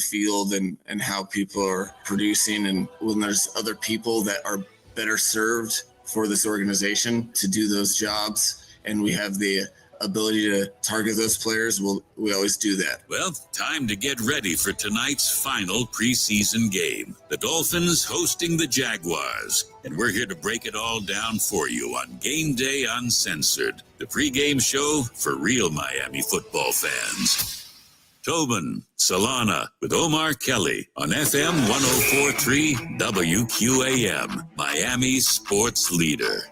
field and how people are producing, and when there's other people that are better served for this organization to do those jobs, and we have the ability to target those players, we always do that. Well, time to get ready for tonight's final preseason game. The Dolphins hosting the Jaguars. And we're here to break it all down for you on Gameday Uncensored, the pregame show for real Miami football fans. Tobin, Solana with Omar Kelly on FM 104.3 WQAM, Miami sports leader.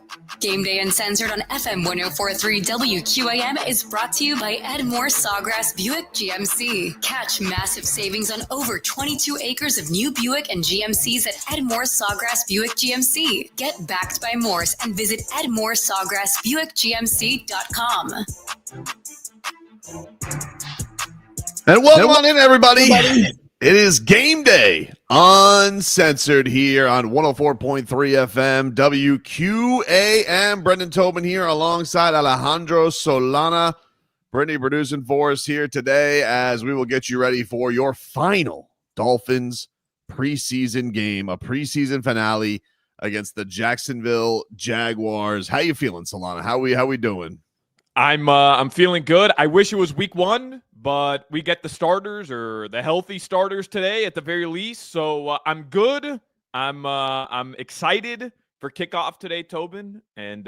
Gameday Uncensored on FM 104.3 WQAM is brought to you by Edmore Sawgrass Buick GMC. Catch massive savings on over 22 acres of new Buick and GMCs at Edmore Sawgrass Buick GMC. Get backed by Morse and visit EdmoreSawgrassBuickGMC.com. And welcome on in, everybody. It is Game Day Uncensored here on 104.3 FM WQAM. Brendan Tobin here alongside Alejandro Solana. Brittany producing for us here today as we will get you ready for your final Dolphins preseason game, a preseason finale against the Jacksonville Jaguars. How you feeling, Solana? How we doing? I'm feeling good. I wish it was week 1, but we get the starters or the healthy starters today at the very least. So I'm good. I'm excited for kickoff today, Tobin, and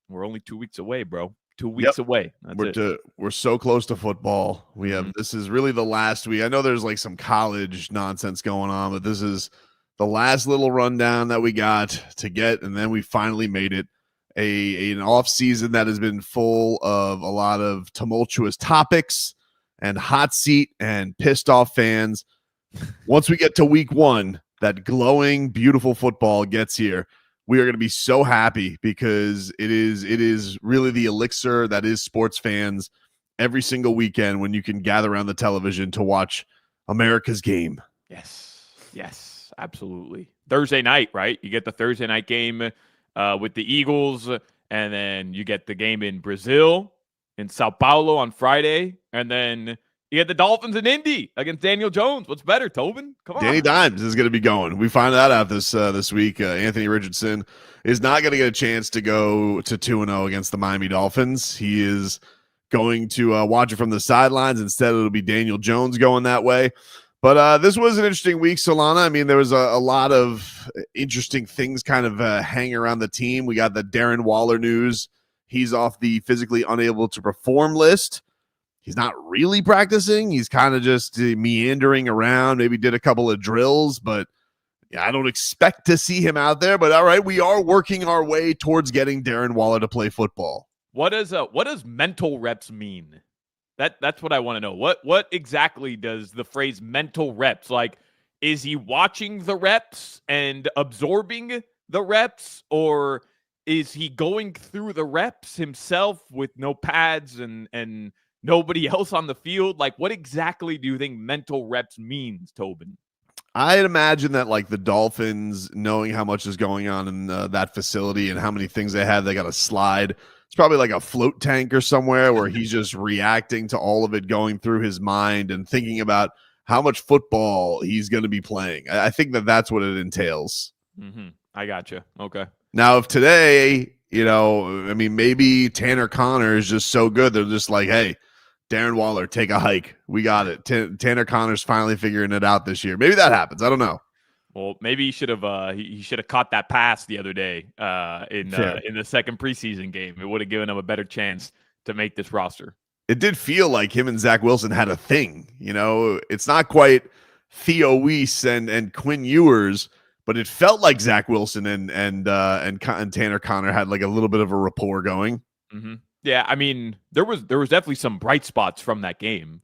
we're only 2 weeks away, bro. 2 weeks away. We're so close to football. We have this is really the last week. I know there's like some college nonsense going on, but this is the last little rundown that we got to get, and then we finally made it. An off season that has been full of a lot of tumultuous topics and hot seat and pissed off fans. Once we get to week 1, that glowing, beautiful football gets here. We are going to be so happy because it is really the elixir that is sports fans every single weekend when you can gather around the television to watch America's game. Yes, absolutely. Thursday night, right? You get the Thursday night game with the Eagles, and then you get the game in Brazil, in Sao Paulo on Friday, and then you get the Dolphins in Indy against Daniel Jones. What's better, Tobin? Come on. Danny Dimes is going to be going. We find that out this week. Anthony Richardson is not going to get a chance to go to 2-0 against the Miami Dolphins. He is going to watch it from the sidelines. Instead, it'll be Daniel Jones going that way. But this was an interesting week, Solana. I mean, there was a lot of interesting things kind of hanging around the team. We got the Darren Waller news. He's off the physically unable to perform list. He's not really practicing. He's kind of just meandering around, maybe did a couple of drills, but yeah, I don't expect to see him out there. But all right, we are working our way towards getting Darren Waller to play football. What does mental reps mean? That's what I want to know. What exactly does the phrase mental reps, like, is he watching the reps and absorbing the reps, or is he going through the reps himself with no pads and nobody else on the field? Like, what exactly do you think mental reps means, Tobin? I'd imagine that, like, the Dolphins, knowing how much is going on in that facility and how many things they have, they got to slide. It's probably like a float tank or somewhere where he's just reacting to all of it going through his mind and thinking about how much football he's going to be playing. I think that's what it entails. Mm-hmm. I gotcha. Okay. Now, if today, I mean, maybe Tanner Connor is just so good, they're just like, hey, Darren Waller, take a hike. We got it. Tanner Connor's finally figuring it out this year. Maybe that happens. I don't know. Well, maybe he should have caught that pass the other day in the second preseason game. It would have given him a better chance to make this roster. It did feel like him and Zach Wilson had a thing. It's not quite Theo Weiss and Quinn Ewers, but it felt like Zach Wilson and Tanner Connor had like a little bit of a rapport going. Mm-hmm. Yeah, I mean, there was definitely some bright spots from that game,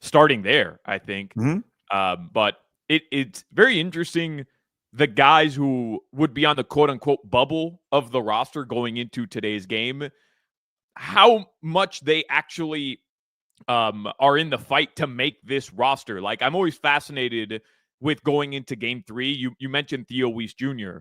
starting there, I think. Mm-hmm. But it's very interesting, the guys who would be on the quote-unquote bubble of the roster going into today's game, how much they actually are in the fight to make this roster. Like, I'm always fascinated with going into game 3. You mentioned Theo Weiss Jr.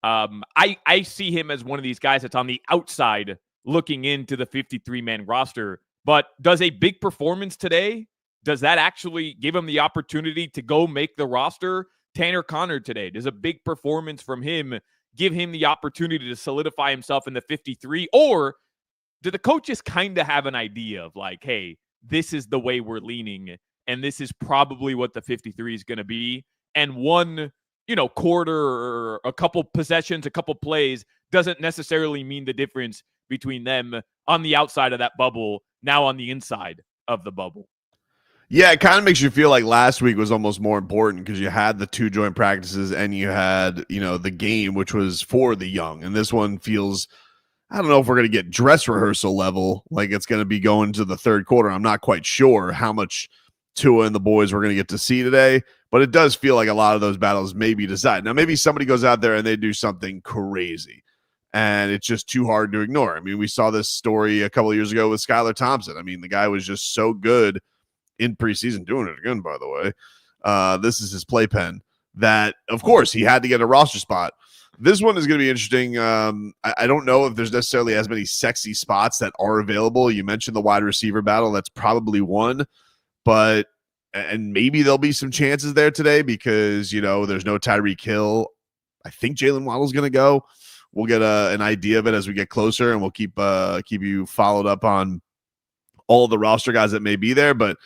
I see him as one of these guys that's on the outside looking into the 53-man roster. But does a big performance today does that actually give him the opportunity to go make the roster? Tanner Conner today, does a big performance from him give him the opportunity to solidify himself in the 53? Or do the coaches kind of have an idea of like, hey, this is the way we're leaning, and this is probably what the 53 is going to be? And one, quarter or a couple possessions, a couple plays doesn't necessarily mean the difference between them on the outside of that bubble, now on the inside of the bubble. Yeah, it kind of makes you feel like last week was almost more important because you had the 2 joint practices and you had, the game, which was for the young. And this one feels, I don't know if we're going to get dress rehearsal level, like it's going to be going to the third quarter. I'm not quite sure how much Tua and the boys we're going to get to see today, but it does feel like a lot of those battles may be decided. Now, maybe somebody goes out there and they do something crazy, and it's just too hard to ignore. I mean, we saw this story a couple of years ago with Skylar Thompson. I mean, the guy was just so good in preseason, doing it again, by the way. This is his playpen that, of course, he had to get a roster spot. This one is going to be interesting. I don't know if there's necessarily as many sexy spots that are available. You mentioned the wide receiver battle. That's probably one, and maybe there'll be some chances there today because, there's no Tyreek Hill. I think Jalen Waddle's going to go. We'll get an idea of it as we get closer, and we'll keep you followed up on all the roster guys that may be there. But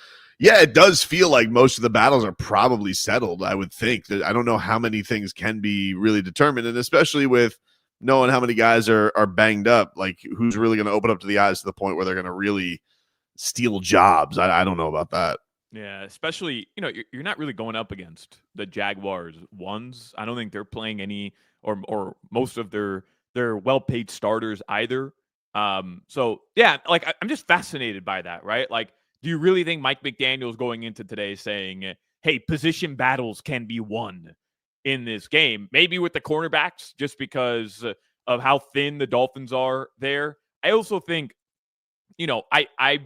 yeah, it does feel like most of the battles are probably settled, I would think. I don't know how many things can be really determined, and especially with knowing how many guys are banged up, like who's really going to open up to the eyes to the point where they're going to really steal jobs. I don't know about that. Yeah, especially, you're not really going up against the Jaguars ones. I don't think they're playing any or most of their well-paid starters either. So yeah, like I'm just fascinated by that, right? Like, do you really think Mike McDaniel's going into today saying, hey, position battles can be won in this game? Maybe with the cornerbacks, just because of how thin the Dolphins are there. I also think, I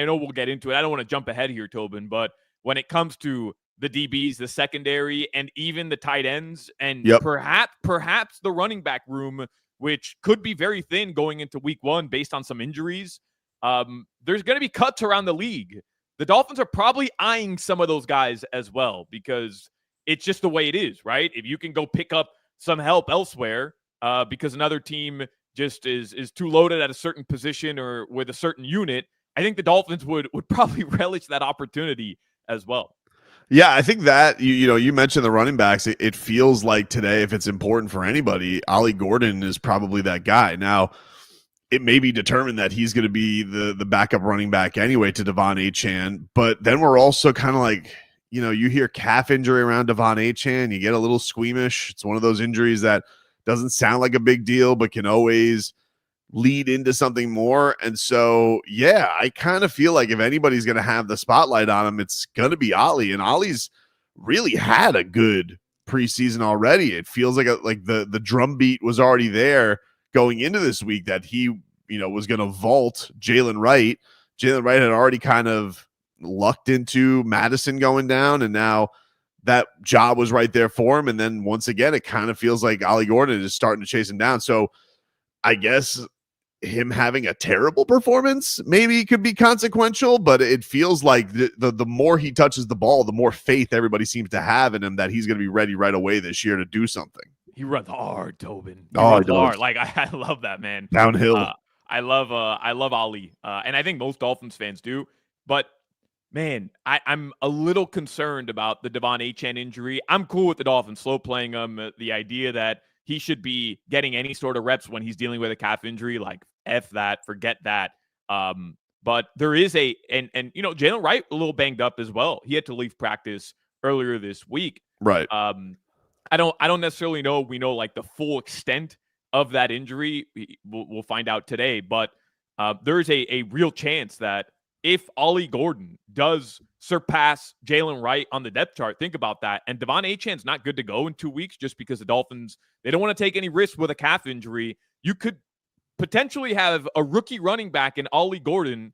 know we'll get into it. I don't want to jump ahead here, Tobin, but when it comes to the DBs, the secondary, and even the tight ends, and perhaps the running back room, which could be very thin going into week 1 based on some injuries, there's going to be cuts around the league. The Dolphins are probably eyeing some of those guys as well because it's just the way it is, right? If you can go pick up some help elsewhere because another team just is too loaded at a certain position or with a certain unit, I think the Dolphins would probably relish that opportunity as well. Yeah, I think that, you mentioned the running backs. It feels like today, if it's important for anybody, Ollie Gordon is probably that guy. Now, it may be determined that he's going to be the backup running back anyway to Devon Achane, but then we're also kind of like, you hear calf injury around Devon Achane, you get a little squeamish. It's one of those injuries that doesn't sound like a big deal, but can always lead into something more. And so, yeah, I kind of feel like if anybody's going to have the spotlight on him, it's going to be Ollie. And Ollie's really had a good preseason already. It feels like the drumbeat was already there going into this week that he, was going to vault Jalen Wright. Jalen Wright had already kind of lucked into Madison going down, and now that job was right there for him. And then once again, it kind of feels like Ollie Gordon is starting to chase him down. So I guess him having a terrible performance maybe could be consequential, but it feels like the more he touches the ball, the more faith everybody seems to have in him that he's going to be ready right away this year to do something. He runs hard, Tobin. He runs hard. Like I love that, man. Downhill. I love Ollie, and I think most Dolphins fans do. But man, I'm a little concerned about the Devon Achane injury. I'm cool with the Dolphins slow playing him. The idea that he should be getting any sort of reps when he's dealing with a calf injury, like F that, forget that. But there is and Jalen Wright a little banged up as well. He had to leave practice earlier this week. Right. I don't necessarily know. We know like the full extent of that injury. We'll find out today. But there's a real chance that if Ollie Gordon does surpass Jalen Wright on the depth chart, think about that. And Devon Achane's not good to go in 2 weeks just because the Dolphins, they don't want to take any risks with a calf injury. You could potentially have a rookie running back in Ollie Gordon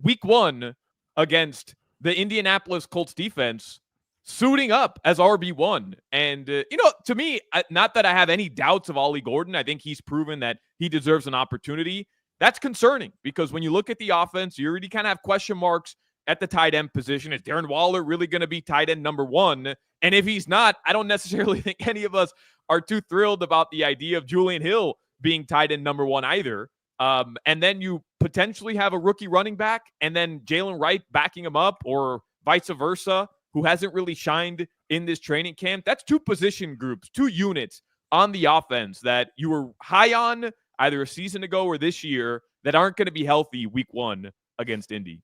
week 1 against the Indianapolis Colts defense suiting up as RB1. And, to me, not that I have any doubts of Ollie Gordon. I think he's proven that he deserves an opportunity. That's concerning because when you look at the offense, you already kind of have question marks at the tight end position. Is Darren Waller really going to be tight end number one? And if he's not, I don't necessarily think any of us are too thrilled about the idea of Julian Hill being tight end number one either. And then you potentially have a rookie running back and then Jalen Wright backing him up, or vice versa, who hasn't really shined in this training camp. That's two position groups, two units on the offense that you were high on either a season ago or this year that aren't going to be healthy week one against Indy.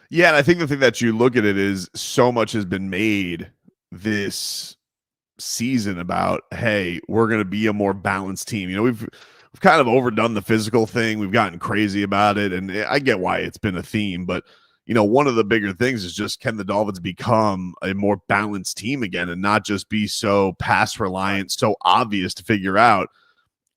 Yeah, and I think the thing that you look at it is so much has been made this season about, hey, we're going to be a more balanced team. You know, we've kind of overdone the physical thing. We've gotten crazy about it, and I get why it's been a theme, but you know, one of the bigger things is just, can the Dolphins become a more balanced team again and not just be so pass reliant, so obvious to figure out?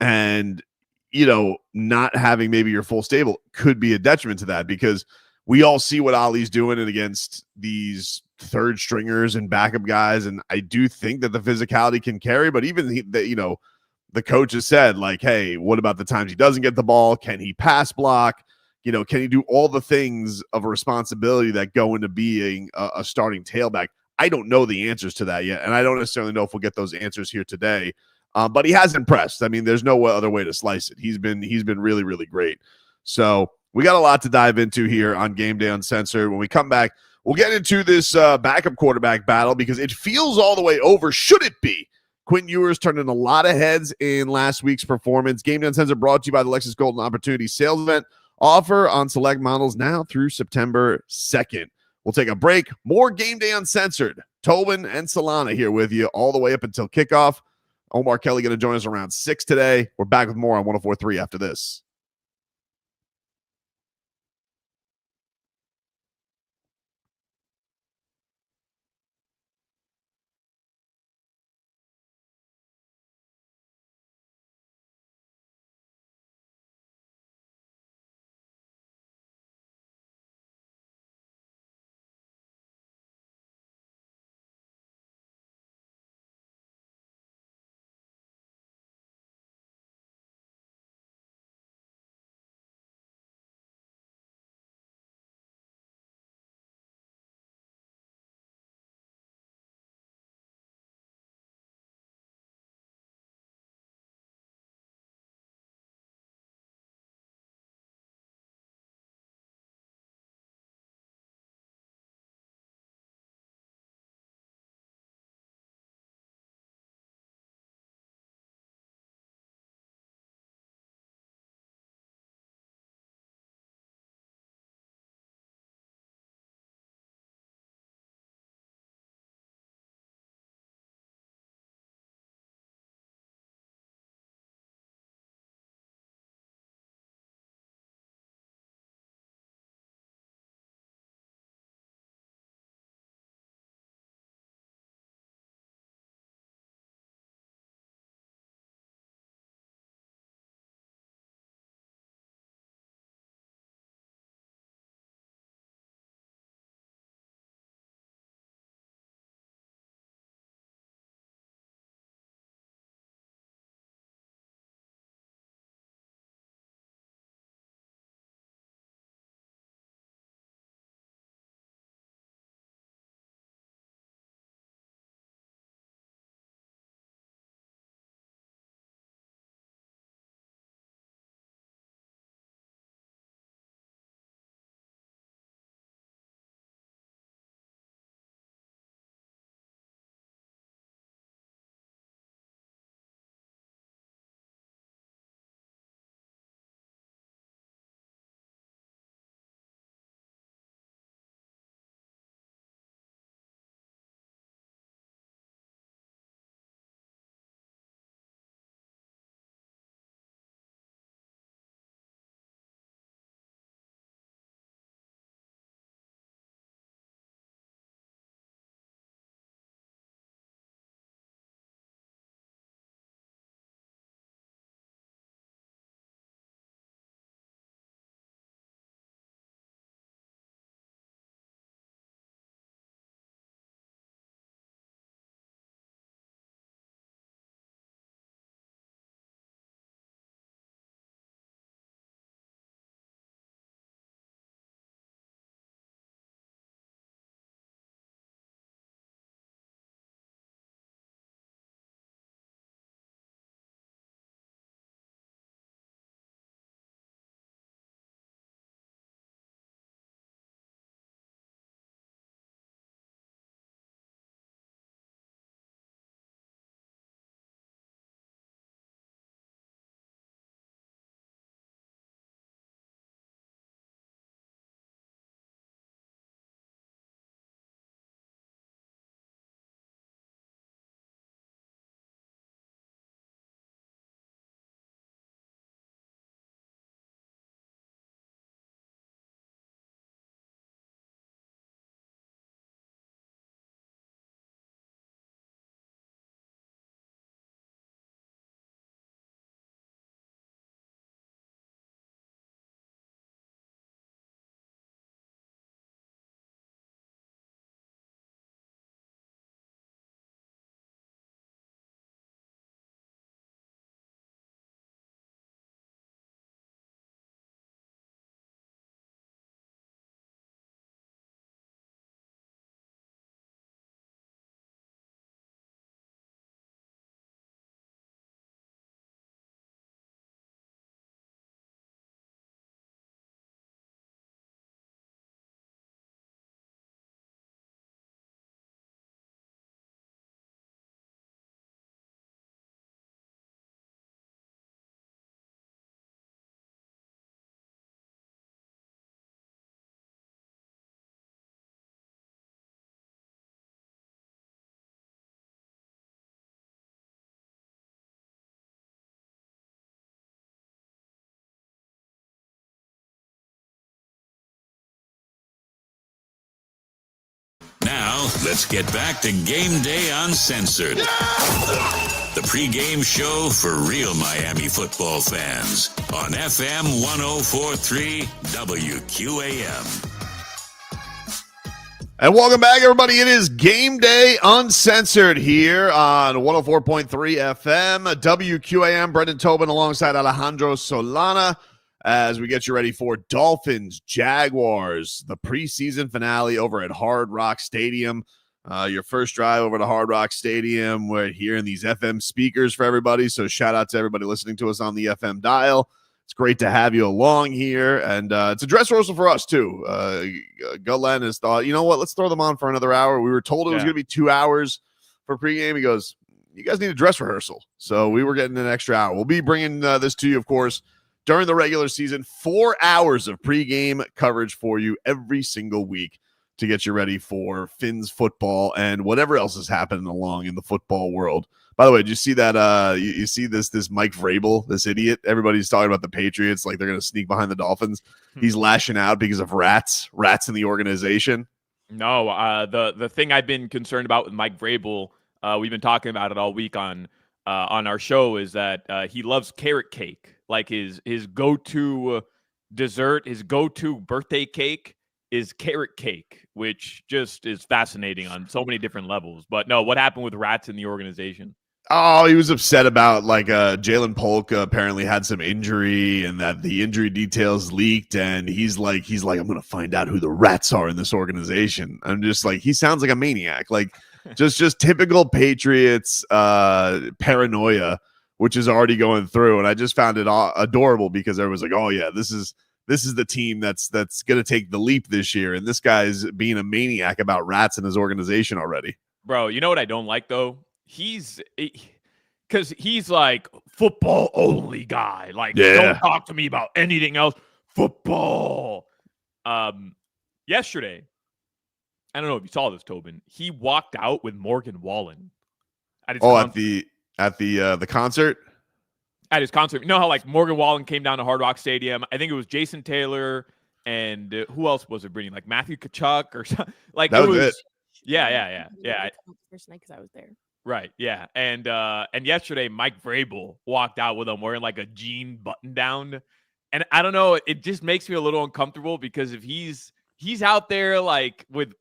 And, you know, not having maybe your full stable could be a detriment to that, because we all see what Ali's doing and against these third stringers and backup guys. And I do think that the physicality can carry, but even the coach has said, like, hey, what about the times he doesn't get the ball? Can he pass block? You know, can he do all the things of a responsibility that go into being a starting tailback? I don't know the answers to that yet, and I don't necessarily know if we'll get those answers here today. But he has impressed. I mean, there's no other way to slice it. He's been really, really great. So we got a lot to dive into here on Game Day Uncensored. When we come back, we'll get into this backup quarterback battle, because it feels all the way over. Should it be? Quinn Ewers turned in a lot of heads in last week's performance. Game Day Uncensored brought to you by the Lexus Golden Opportunity Sales Event. Offer on select models now through September 2nd. We'll take a break. More Game Day Uncensored. Tobin and Solana here with you all the way up until kickoff. Omar Kelly going to join us around 6 today. We're back with more on 104.3 after this. Let's get back to Game Day Uncensored. The pregame show for real Miami football fans on FM 104.3 WQAM. And welcome back, everybody. It is Game Day Uncensored here on 104.3 FM, WQAM. Brendan Tobin alongside Alejandro Solana as we get you ready for Dolphins, Jaguars, the preseason finale over at Hard Rock Stadium. Your first drive over to Hard Rock Stadium. We're hearing these FM speakers for everybody, so shout out to everybody listening to us on the FM dial. It's great to have you along here, and it's a dress rehearsal for us, too. Gutland has thought, you know what, let's throw them on for another hour. We were told it was going to be 2 hours for pregame. He goes, you guys need a dress rehearsal. So we were getting an extra hour. We'll be bringing this to you, of course, during the regular season. 4 hours of pregame coverage for you every single week to get you ready for Fins football and whatever else is happening along in the football world. By the way, did you see that? You see this Mike Vrabel, this idiot? Everybody's talking about the Patriots like they're going to sneak behind the Dolphins. He's lashing out because of rats in the organization. No, the thing I've been concerned about with Mike Vrabel, we've been talking about it all week on our show, is that he loves carrot cake. Like his go-to dessert, his go-to birthday cake is carrot cake, which just is fascinating on so many different levels. But no, what happened with rats in the organization? Oh, he was upset about Jalen Polk apparently had some injury and that the injury details leaked. And he's like, I'm going to find out who the rats are in this organization. I'm just like, he sounds like a maniac, like just typical Patriots paranoia, which is already going through. And I just found it adorable because everyone's like, oh yeah, this is the team that's going to take the leap this year. And this guy's being a maniac about rats in his organization already. Bro, you know what I don't like though? Because he's like football only guy. Like, Don't talk to me about anything else. Football. Yesterday, I don't know if you saw this, Tobin. He walked out with Morgan Wallen. At the concert. At his concert. You know how like Morgan Wallen came down to Hard Rock Stadium? I think it was Jason Taylor and who else was it bringing? Like Matthew Kachuk or something. Like that was it. Yeah. First night because I was there. Right, yeah. And yesterday Mike Vrabel walked out with him wearing like a jean button down. And I don't know, it just makes me a little uncomfortable because if he's out there like with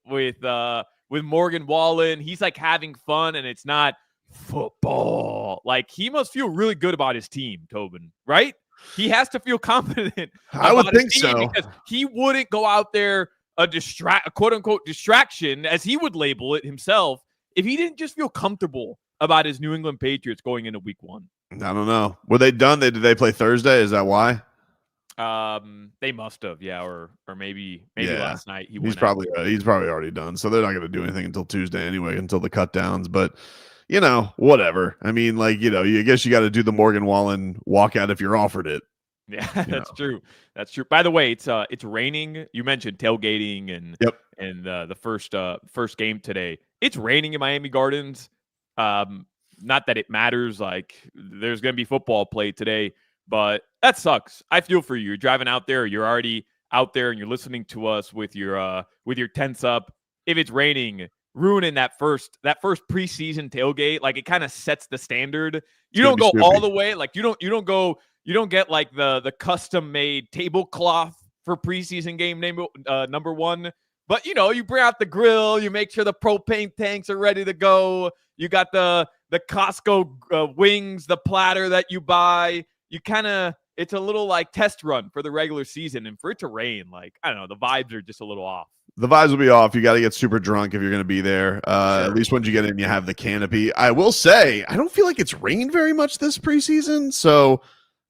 Morgan Wallen, he's like having fun and it's not football. Like he must feel really good about his team, Tobin, right? He has to feel confident. I would think so. Because he wouldn't go out there a quote unquote distraction, as he would label it himself, if he didn't just feel comfortable about his New England Patriots going into week 1. I don't know. Were they done? Did they play Thursday? Is that why? They must have, yeah, or maybe last night. He's probably already done. So they're not going to do anything until Tuesday anyway, until the cut downs. But whatever. I mean, I guess you got to do the Morgan Wallen walkout if you're offered it. Yeah, that's true. That's true. By the way, it's raining. You mentioned tailgating and the first game today. It's raining in Miami Gardens. Not that it matters. Like there's going to be football played today, but that sucks. I feel for you. You're driving out there. You're already out there, and you're listening to us with your tents up. If it's raining, ruining that first preseason tailgate, like it kind of sets the standard. You don't go all the way. Like you don't get like the custom made tablecloth for preseason game number 1. But you bring out the grill, you make sure the propane tanks are ready to go. You got the Costco wings, the platter that you buy. It's a little like test run for the regular season, and for it to rain, like I don't know, the vibes are just a little off. The vibes will be off. You got to get super drunk if you're going to be there. Sure. At least once you get in, you have the canopy. I will say, I don't feel like it's rained very much this preseason. So,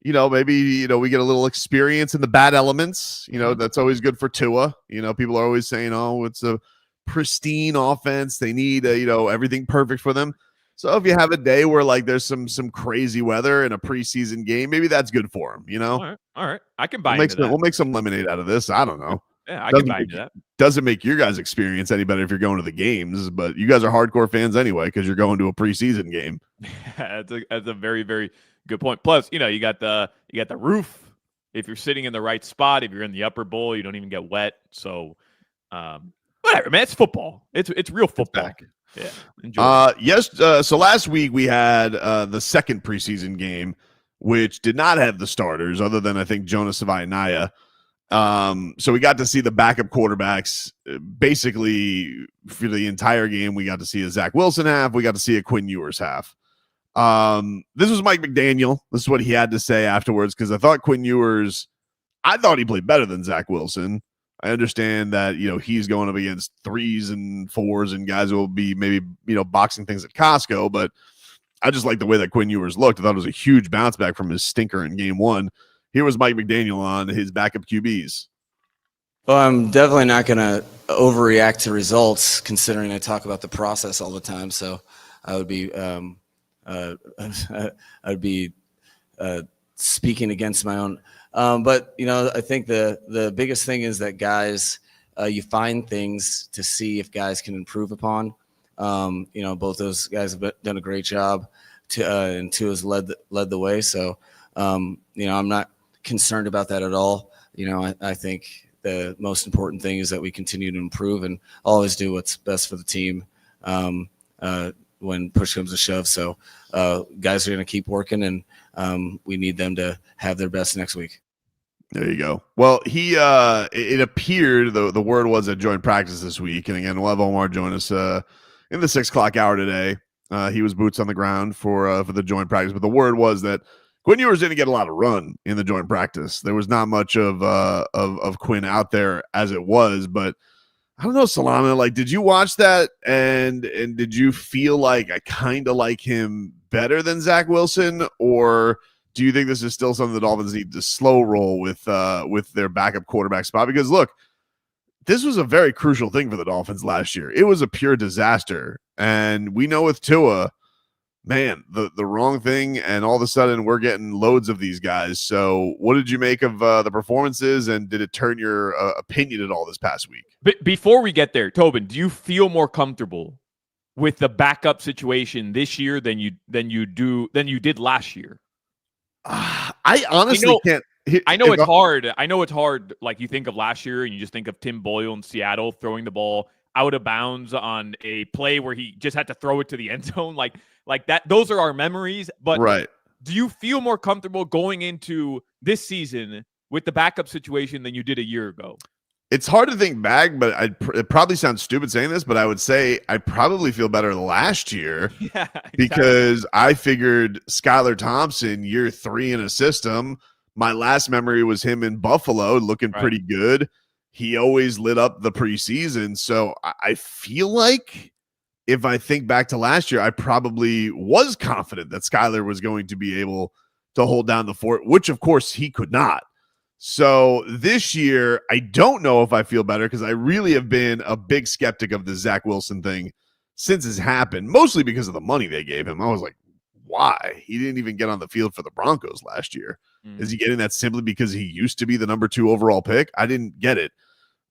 maybe, we get a little experience in the bad elements. That's always good for Tua. People are always saying, oh, it's a pristine offense. They need, everything perfect for them. So if you have a day where like there's some crazy weather in a preseason game, maybe that's good for them, All right. I can buy into that. We'll make some lemonade out of this. I don't know. Yeah, I can buy into that. Doesn't make your guys' experience any better if you're going to the games, but you guys are hardcore fans anyway because you're going to a preseason game. That's a very, very good point. Plus, you got the roof. If you're sitting in the right spot, if you're in the upper bowl, you don't even get wet. So, whatever, man. It's football. It's real football. Back. Yeah. Enjoy it. Yes. So last week we had the second preseason game, which did not have the starters other than I think Jonas Savaianaya. So we got to see the backup quarterbacks basically for the entire game. We got to see a Zach Wilson half. We got to see a Quinn Ewers half. This was Mike McDaniel. This is what he had to say afterwards, because I thought Quinn Ewers, I thought he played better than Zach Wilson. I understand that, he's going up against 3s and 4s and guys who will be maybe, boxing things at Costco, but I just like the way that Quinn Ewers looked. I thought it was a huge bounce back from his stinker in game 1. Here was Mike McDaniel on his backup QBs. Well, I'm definitely not going to overreact to results, considering I talk about the process all the time. So I would be speaking against my own. But I think the biggest thing is that guys, you find things to see if guys can improve upon. Both those guys have done a great job, and Tua's led the way. So I'm not concerned about that at all. I think the most important thing is that we continue to improve and always do what's best for the team when push comes to shove. So guys are going to keep working, and we need them to have their best next week. There you go. Well, it appeared the word was at joint practice this week, and again, we'll have Omar join us in the 6:00 hour today. He was boots on the ground for the joint practice, but the word was that Quinn Ewers didn't get a lot of run in the joint practice. There was not much of Quinn out there as it was, but I don't know, Solana, like, did you watch that and did you feel like I kind of like him better than Zach Wilson, or do you think this is still something the Dolphins need to slow roll with their backup quarterback spot? Because look, this was a very crucial thing for the Dolphins last year. It was a pure disaster, and we know with Tua, man, the wrong thing, and all of a sudden we're getting loads of these guys. So what did you make of the performances, and did it turn your opinion at all this past week? But before we get there, Tobin, do you feel more comfortable with the backup situation this year than you did last year? I honestly can't. I know it's hard. I know it's hard. Like, you think of last year and you just think of Tim Boyle in Seattle throwing the ball out of bounds on a play where he just had to throw it to the end zone. Like that. Those are our memories. But right. Do you feel more comfortable going into this season with the backup situation than you did a year ago? It's hard to think back, but it probably sounds stupid saying this, but I would say I probably feel better last year. Yeah, exactly. Because I figured Skylar Thompson, year 3 in a system. My last memory was him in Buffalo looking pretty good. He always lit up the preseason. So I feel like if I think back to last year, I probably was confident that Skylar was going to be able to hold down the fort, which of course he could not. So this year, I don't know if I feel better, because I really have been a big skeptic of the Zach Wilson thing since it's happened, mostly because of the money they gave him. I was like, why? He didn't even get on the field for the Broncos last year. Is he getting that simply because he used to be the number 2 overall pick? I didn't get it.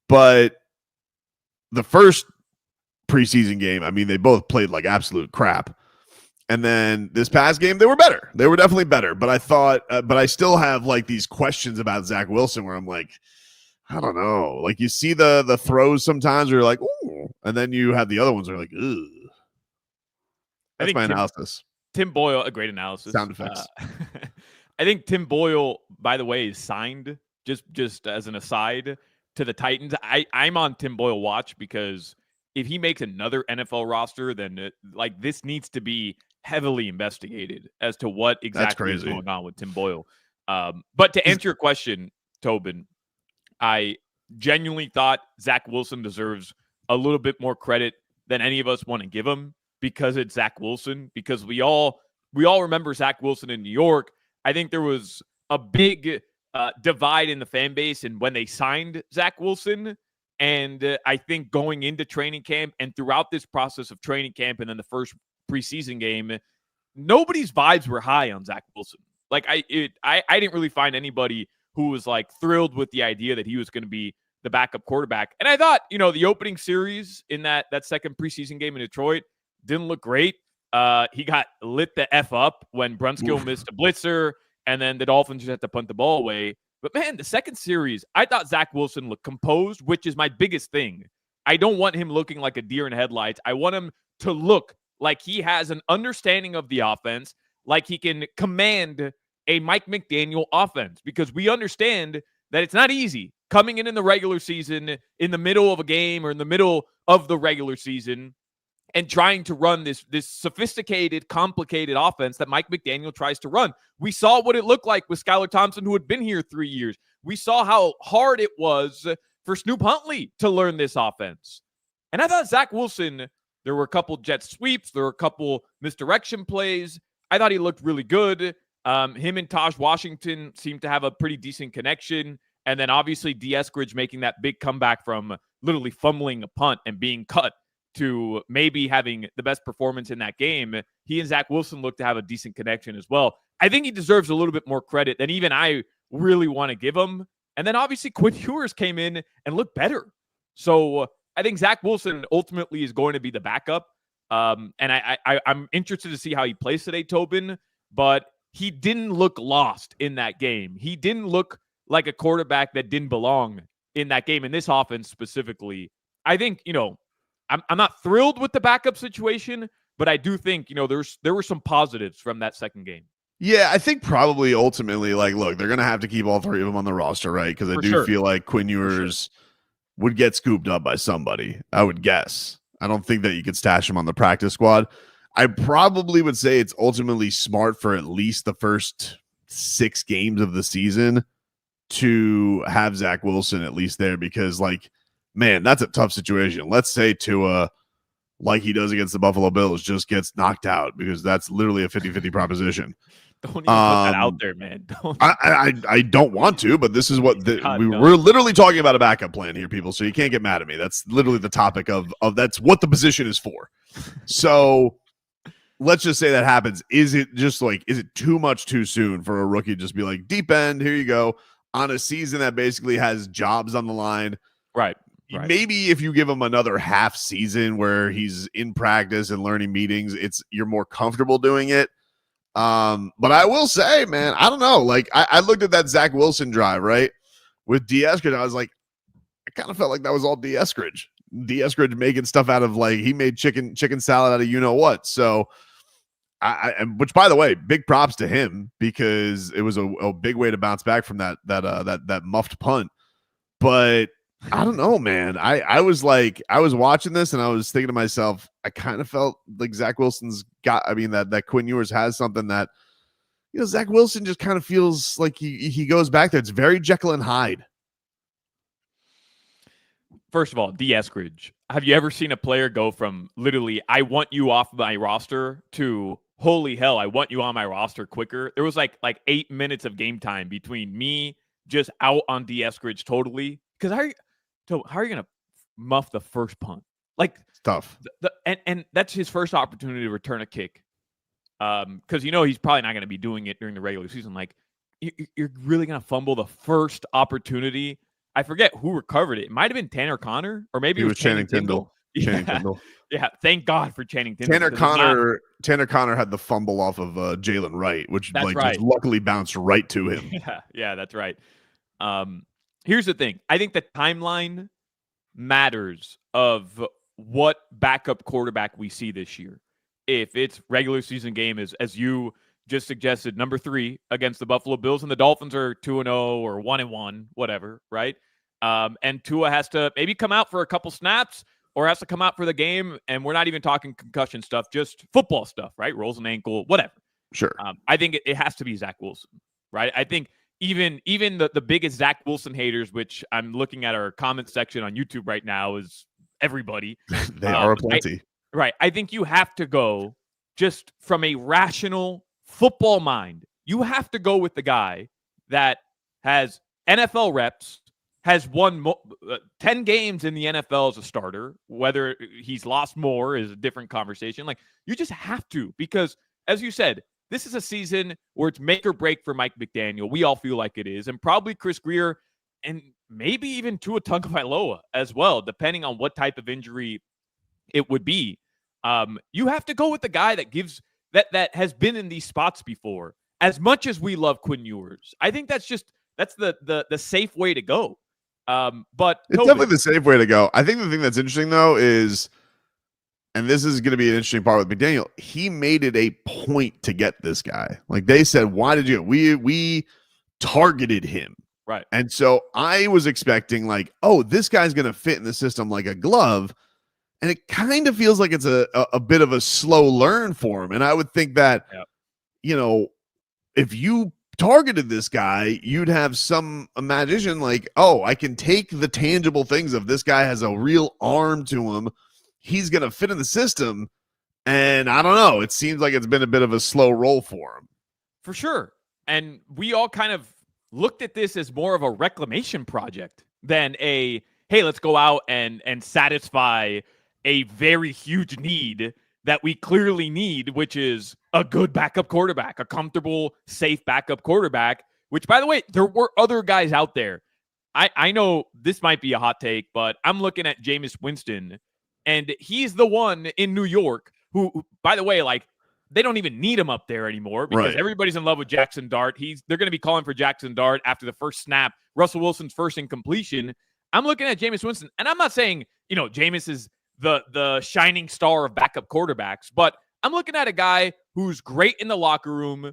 But the first preseason game, I mean, they both played like absolute crap. And then this past game, they were better. They were definitely better. But I thought, but I still have like these questions about Zach Wilson where I'm like, I don't know. Like, you see the throws sometimes where you're like, ooh, and then you have the other ones that are like, ugh. That's my analysis. Tim Boyle, a great analysis. Sound effects. I think Tim Boyle, by the way, is signed, just as an aside, to the Titans. I'm on Tim Boyle watch, because if he makes another NFL roster, then this needs to be heavily investigated as to what exactly is going on with Tim Boyle. But to answer your question, Tobin, I genuinely thought Zach Wilson deserves a little bit more credit than any of us want to give him, because it's Zach Wilson, because we all remember Zach Wilson in New York. I think there was a big divide in the fan base and when they signed Zach Wilson. And I think going into training camp and throughout this process of training camp and then the first preseason game, nobody's vibes were high on Zach Wilson. Like, I didn't really find anybody who was like thrilled with the idea that he was going to be the backup quarterback. And I thought, the opening series in that second preseason game in Detroit didn't look great. He got lit the F up when Brunskill missed a blitzer, and then the Dolphins just had to punt the ball away. But man, the second series, I thought Zach Wilson looked composed, which is my biggest thing. I don't want him looking like a deer in headlights. I want him to look like he has an understanding of the offense, like he can command a Mike McDaniel offense, because we understand that it's not easy coming in the regular season, in the middle of a game or in the middle of the regular season, and trying to run this sophisticated, complicated offense that Mike McDaniel tries to run. We saw what it looked like with Skylar Thompson, who had been here 3 years. We saw how hard it was for Snoop Huntley to learn this offense. And I thought Zach Wilson, there were a couple jet sweeps, there were a couple misdirection plays. I thought he looked really good. Him and Taj Washington seemed to have a pretty decent connection. And then obviously D. Eskridge making that big comeback from literally fumbling a punt and being cut to maybe having the best performance in that game. He and Zach Wilson look to have a decent connection as well. I think he deserves a little bit more credit than even I really want to give him. And then obviously Quinn Ewers came in and looked better. So I think Zach Wilson ultimately is going to be the backup. And I'm interested to see how he plays today, Tobin, but he didn't look lost in that game. He didn't look like a quarterback that didn't belong in that game, in this offense specifically. I think, I'm not thrilled with the backup situation, but I do think, there were some positives from that second game. Yeah, I think probably ultimately, look, they're going to have to keep all three of them on the roster, right? Because I do feel like Quinn Ewers would get scooped up by somebody, I would guess. I don't think that you could stash him on the practice squad. I probably would say it's ultimately smart for at least the first 6 games of the season to have Zach Wilson at least there, because, man, that's a tough situation. Let's say Tua, like he does against the Buffalo Bills, just gets knocked out, because that's literally a 50-50 proposition. Don't even put that out there, man. I don't want to, but this is what we're literally talking about, a backup plan here, people. So you can't get mad at me. That's literally the topic of that's what the position is for. So let's just say that happens. Is it too much too soon for a rookie to just be like, deep end, here you go, on a season that basically has jobs on the line? Right. Maybe if you give him another half season where he's in practice and learning meetings, you're more comfortable doing it. But I will say, man, I don't know. I looked at that Zach Wilson drive, right, with D. Eskridge. I was like, I kind of felt like that was all D. Eskridge. D. Eskridge making stuff out of, he made chicken salad out of what. So, which, by the way, big props to him, because it was a big way to bounce back from that muffed punt. But I don't know, man. I was watching this and I was thinking to myself, I kind of felt like Zach Wilson's that Quinn Ewers has something that, Zach Wilson just kind of feels like he goes back there. It's very Jekyll and Hyde. First of all, D. Eskridge. Have you ever seen a player go from literally, I want you off my roster, to holy hell, I want you on my roster quicker? There was like 8 minutes of game time between me just out on D. Eskridge totally. Because how are you going to muff the first punt? It's tough. And that's his first opportunity to return a kick. Because he's probably not going to be doing it during the regular season. You're really going to fumble the first opportunity. I forget who recovered it. It might have been Tanner Connor, or maybe it was Channing Tindall. Channing Tindall. Yeah, thank God for Channing Tindall. Tanner Connor had the fumble off of Jalen Wright, which just luckily bounced right to him. Yeah, that's right. Here's the thing. I think the timeline matters of what backup quarterback we see this year. If it's regular season game, as you just suggested, number 3 against the Buffalo Bills, and the Dolphins are 2-0 or 1-1, whatever, right? And Tua has to maybe come out for a couple snaps, or has to come out for the game, and we're not even talking concussion stuff, just football stuff, right? Rolls an ankle, whatever. Sure. I think it has to be Zach Wilson, right? I think even the biggest Zach Wilson haters, which I'm looking at our comment section on YouTube right now, is everybody. They are plenty. Right. I think you have to go just from a rational football mind. You have to go with the guy that has NFL reps, has won 10 games in the NFL as a starter. Whether he's lost more is a different conversation. You just have to, because as you said, this is a season where it's make or break for Mike McDaniel. We all feel like it is, and probably Chris Grier, and maybe even Tua Tagovailoa as well, depending on what type of injury it would be. You have to go with the guy that gives that has been in these spots before. As much as we love Quinn Ewers, I think that's the safe way to go. But It's Tobin, definitely the safe way to go. I think the thing that's interesting though is, and this is going to be an interesting part with McDaniel, he made it a point to get this guy. Like they said, why did you? We targeted him. right. And so I was expecting like, oh, this guy's going to fit in the system like a glove. And it kind of feels like it's a bit of a slow learn for him. And I would think that, Yep. you know, if you targeted this guy, you'd have some imagination like, oh, I can take the tangible things of this guy has a real arm to him. He's going to fit in the system. And I don't know. It seems like it's been a bit of a slow roll for him. For sure. And we all kind of looked at this as more of a reclamation project than a, hey, let's go out and satisfy a very huge need that we clearly need, which is a good backup quarterback, a comfortable, safe backup quarterback, which, by the way, there were other guys out there. I know this might be a hot take, but I'm looking at Jameis Winston, and he's the one in New York who, by the way, like, they don't even need him up there anymore because everybody's in love with Jackson Dart. They're going to be calling for Jackson Dart after the first snap. Russell Wilson's first incompletion. I'm looking at Jameis Winston, and I'm not saying, Jameis is the shining star of backup quarterbacks, but I'm looking at a guy who's great in the locker room,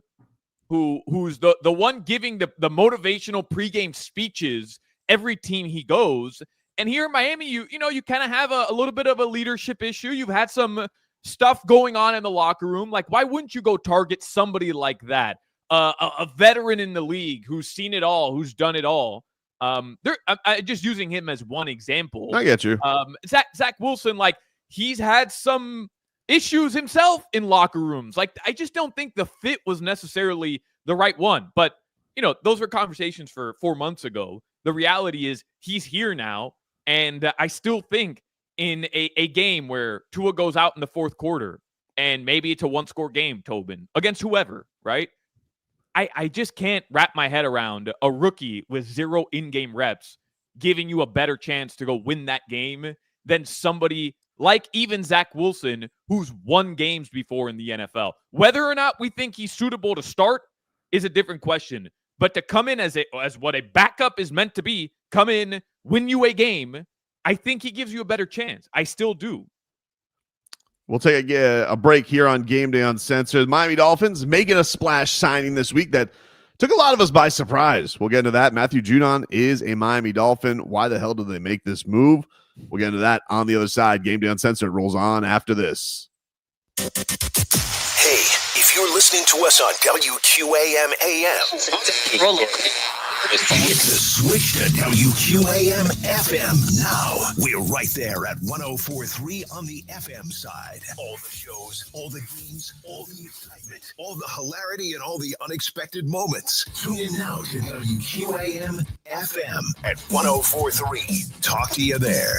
who's the one giving the motivational pregame speeches every team he goes. And here in Miami, you kind of have a little bit of a leadership issue. You've had some stuff going on in the locker room. Like, why wouldn't you go target somebody like that? A veteran in the league who's seen it all, who's done it all. I'm just using him as one example. I get you. Zach Wilson, like, he's had some issues himself in locker rooms. Like, I just don't think the fit was necessarily the right one. But, those were conversations for 4 months ago. The reality is he's here now. And I still think in a game where Tua goes out in the fourth quarter and maybe it's a one-score game, Tobin, against whoever, right? I just can't wrap my head around a rookie with 0 in-game reps giving you a better chance to go win that game than somebody like even Zach Wilson, who's won games before in the NFL. Whether or not we think he's suitable to start is a different question. But to come in as what a backup is meant to be, come in, win you a game, I think he gives you a better chance. I still do. We'll take a break here on Game Day Uncensored. Miami Dolphins making a splash signing this week that took a lot of us by surprise. We'll get into that. Matthew Judon is a Miami Dolphin. Why the hell did they make this move? We'll get into that on the other side. Game Day Uncensored rolls on after this. Hey, if you're listening to us on WQAM AM, it's a switch to WQAM FM now. We're right there at 104.3 on the FM side. All the shows, all the games, all the excitement, all the hilarity, and all the unexpected moments. Tune in now to WQAM FM at 104.3. Talk to you there.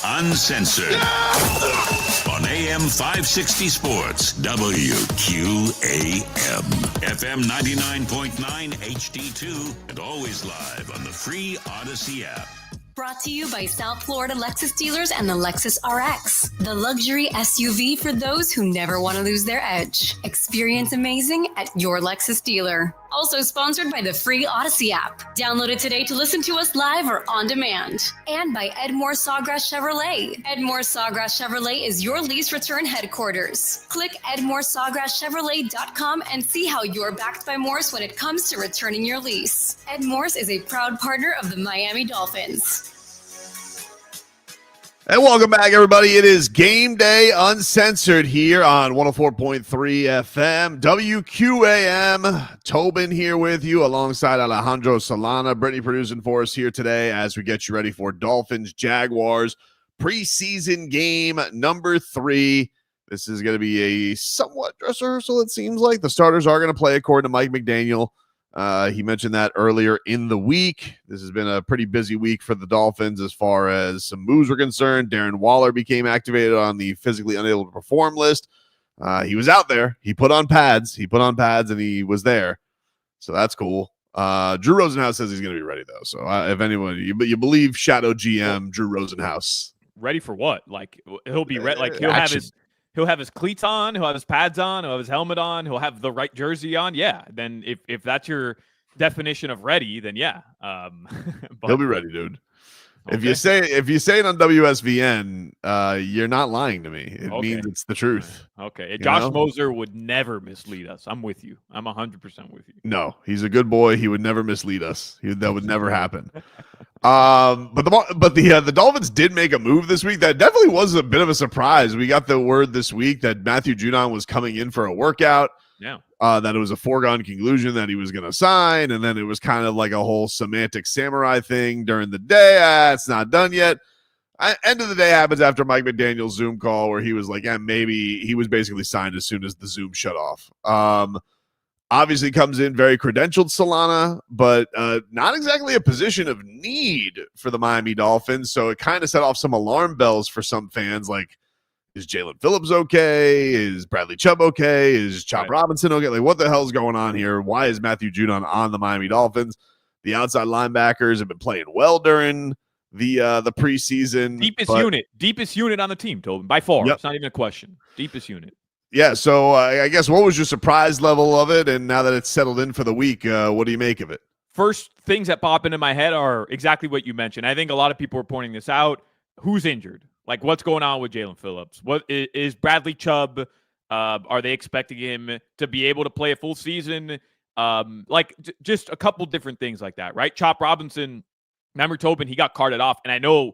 Uncensored. On AM 560 Sports, WQAM. FM 99.9 HD2, and always live on the free Odyssey app. Brought to you by South Florida Lexus dealers and the Lexus RX, the luxury SUV for those who never want to lose their edge. Experience amazing at your Lexus dealer. Also sponsored by the free Odyssey app. Download it today to listen to us live or on demand. And by Edmore Sawgrass Chevrolet. Edmore Sawgrass Chevrolet is your lease return headquarters. Click EdmoreSawgrassChevrolet.com and see how you're backed by Morse when it comes to returning your lease. Ed Morse is a proud partner of the Miami Dolphins. And welcome back, everybody. It is Game Day Uncensored here on 104.3 FM, WQAM. Tobin here with you alongside Alejandro Solana. Brittany producing for us here today as we get you ready for Dolphins Jaguars preseason game number 3. This is going to be a somewhat dress rehearsal, it seems like. The starters are going to play according to Mike McDaniel. He mentioned that earlier in the week. This has been a pretty busy week for the Dolphins as far as some moves were concerned. Darren Waller became activated on the physically unable to perform list. He was out there. He put on pads. And he was there. So that's cool. Drew Rosenhaus says he's going to be ready, though. So if anyone, you believe Shadow GM Drew Rosenhaus. Ready for what? Like, he'll be ready. Like, He'll have his cleats on. He'll have his pads on. He'll have his helmet on. He'll have the right jersey on. Yeah. Then if that's your definition of ready, then yeah. He'll be ready, dude. Okay. If you say it on WSVN, you're not lying to me. It means it's the truth. Okay. Josh Moser would never mislead us. I'm with you. I'm 100% with you. No, he's a good boy. He would never mislead us. That would never happen. But the Dolphins did make a move this week that definitely was a bit of a surprise. We got the word this week that Matthew Judon was coming in for a workout. Yeah. That it was a foregone conclusion that he was going to sign, and then it was kind of like a whole semantic samurai thing during the day. It's not done yet. End of the day happens after Mike McDaniel's Zoom call where he was like, maybe he was basically signed as soon as the Zoom shut off. Obviously comes in very credentialed Solana, but not exactly a position of need for the Miami Dolphins. So it kind of set off some alarm bells for some fans. Like, is Jalen Phillips okay? Is Bradley Chubb okay? Is Chop Robinson okay? Like, what the hell's going on here? Why is Matthew Judon on the Miami Dolphins? The outside linebackers have been playing well during the preseason. Deepest unit on the team, Tobin, by far. Yep. It's not even a question. Deepest unit. Yeah, so I guess what was your surprise level of it? And now that it's settled in for the week, what do you make of it? First things that pop into my head are exactly what you mentioned. I think a lot of people are pointing this out. Who's injured? Like, what's going on with Jalen Phillips? What is Bradley Chubb? Are they expecting him to be able to play a full season? Just a couple different things like that, right? Chop Robinson, remember Tobin, he got carted off, and I know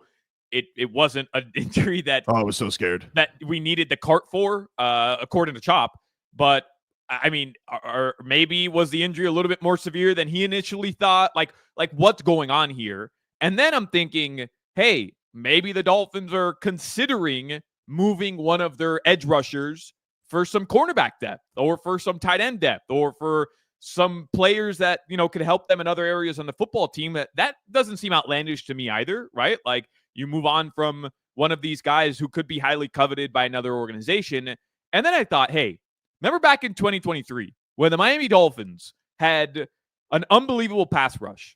it wasn't an injury that I was so scared that we needed the cart for, according to Chop. But I mean, or maybe was the injury a little bit more severe than he initially thought? Like what's going on here? And then I'm thinking, hey, maybe the Dolphins are considering moving one of their edge rushers for some cornerback depth, or for some tight end depth, or for some players that, could help them in other areas on the football team. That doesn't seem outlandish to me either, right? Like, you move on from one of these guys who could be highly coveted by another organization. And then I thought, hey, remember back in 2023 when the Miami Dolphins had an unbelievable pass rush,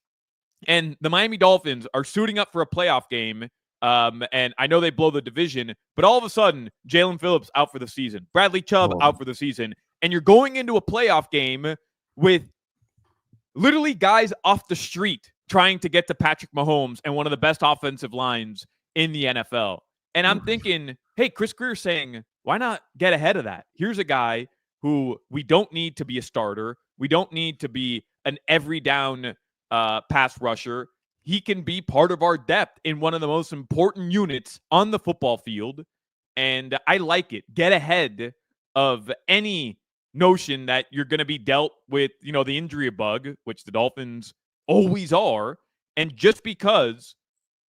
and the Miami Dolphins are suiting up for a playoff game. And I know they blow the division, but all of a sudden, Jalen Phillips out for the season, Bradley Chubb out for the season, and you're going into a playoff game with literally guys off the street trying to get to Patrick Mahomes and one of the best offensive lines in the NFL. And I'm thinking, hey, Chris Greer saying, why not get ahead of that? Here's a guy who we don't need to be a starter. We don't need to be an every down pass rusher. He can be part of our depth in one of the most important units on the football field. And I like it. Get ahead of any notion that you're going to be dealt with, the injury bug, which the Dolphins always are. And just because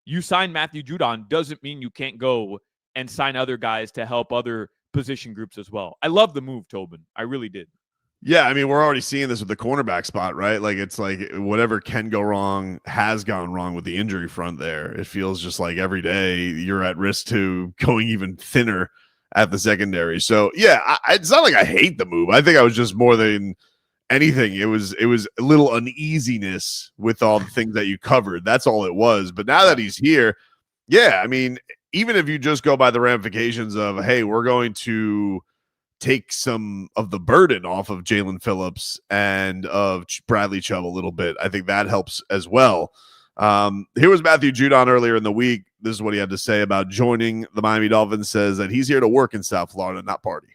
you sign Matthew Judon doesn't mean you can't go and sign other guys to help other position groups as well. I love the move, Tobin. I really did. Yeah, I mean, we're already seeing this with the cornerback spot, right? Like, it's like whatever can go wrong has gone wrong with the injury front there. It feels just like every day you're at risk to going even thinner at the secondary. So, yeah, it's not like I hate the move. I think I was just more than anything. It was a little uneasiness with all the things that you covered. That's all it was. But now that he's here, yeah, I mean, even if you just go by the ramifications of, hey, we're going to take some of the burden off of Jalen Phillips and of Bradley Chubb a little bit, I think that helps as well. Here was Matthew Judon earlier in the week. This is what he had to say about joining the Miami Dolphins. Says that he's here to work in South Florida, not party.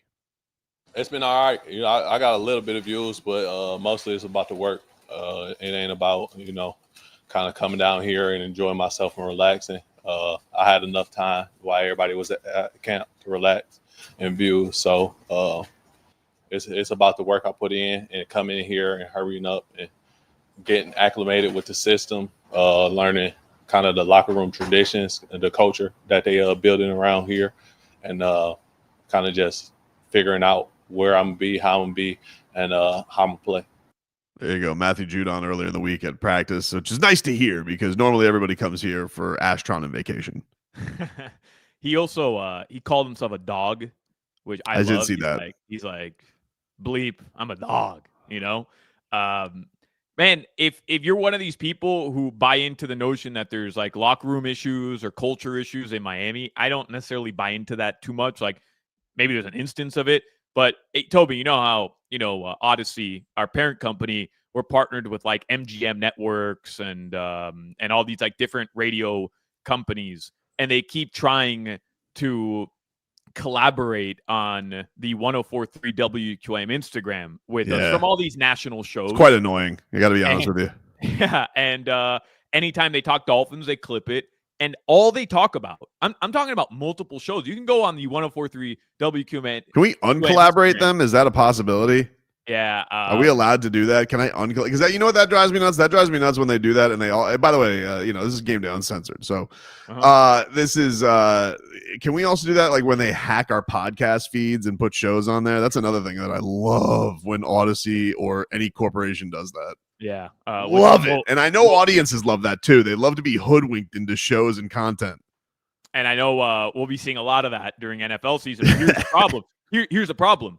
It's been all right. You know, I got a little bit of views, but mostly it's about the work. It ain't about, kind of coming down here and enjoying myself and relaxing. I had enough time while everybody was at camp to relax and view. So it's about the work I put in and coming in here and hurrying up and getting acclimated with the system, learning kind of the locker room traditions and the culture that they are building around here, and kind of just figuring out where I'm going to be, how I'm going to be, and how I'm going to play. There you go. Matthew Judon earlier in the week at practice, which is nice to hear because normally everybody comes here for Astron and vacation. He also he called himself a dog, which I love. did see that. He's like, bleep, I'm a dog, Man, if you're one of these people who buy into the notion that there's like locker room issues or culture issues in Miami, I don't necessarily buy into that too much. Like maybe there's an instance of it, but hey, Toby, you know how, Odyssey, our parent company, we're partnered with like MGM networks and all these like different radio companies, and they keep trying to collaborate on the 104.3 WQAM Instagram with us from all these national shows. It's quite annoying. I got to be honest with you. Yeah, and anytime they talk Dolphins, they clip it, and all they talk about, I'm talking about multiple shows. You can go on the 104.3 WQAM. Can we uncollaborate them? Is that a possibility? Yeah. Are we allowed to do that? Can I uncollaborate? Because that, what that drives me nuts? That drives me nuts when they do that, and they all. By the way, this is Gameday Uncensored. So, this is. Can we also do that? Like when they hack our podcast feeds and put shows on there. That's another thing that I love when Odyssey or any corporation does that. Yeah, love it. And I know audiences love that too. They love to be hoodwinked into shows and content. And I know we'll be seeing a lot of that during NFL season. But here's the problem. Here's the problem.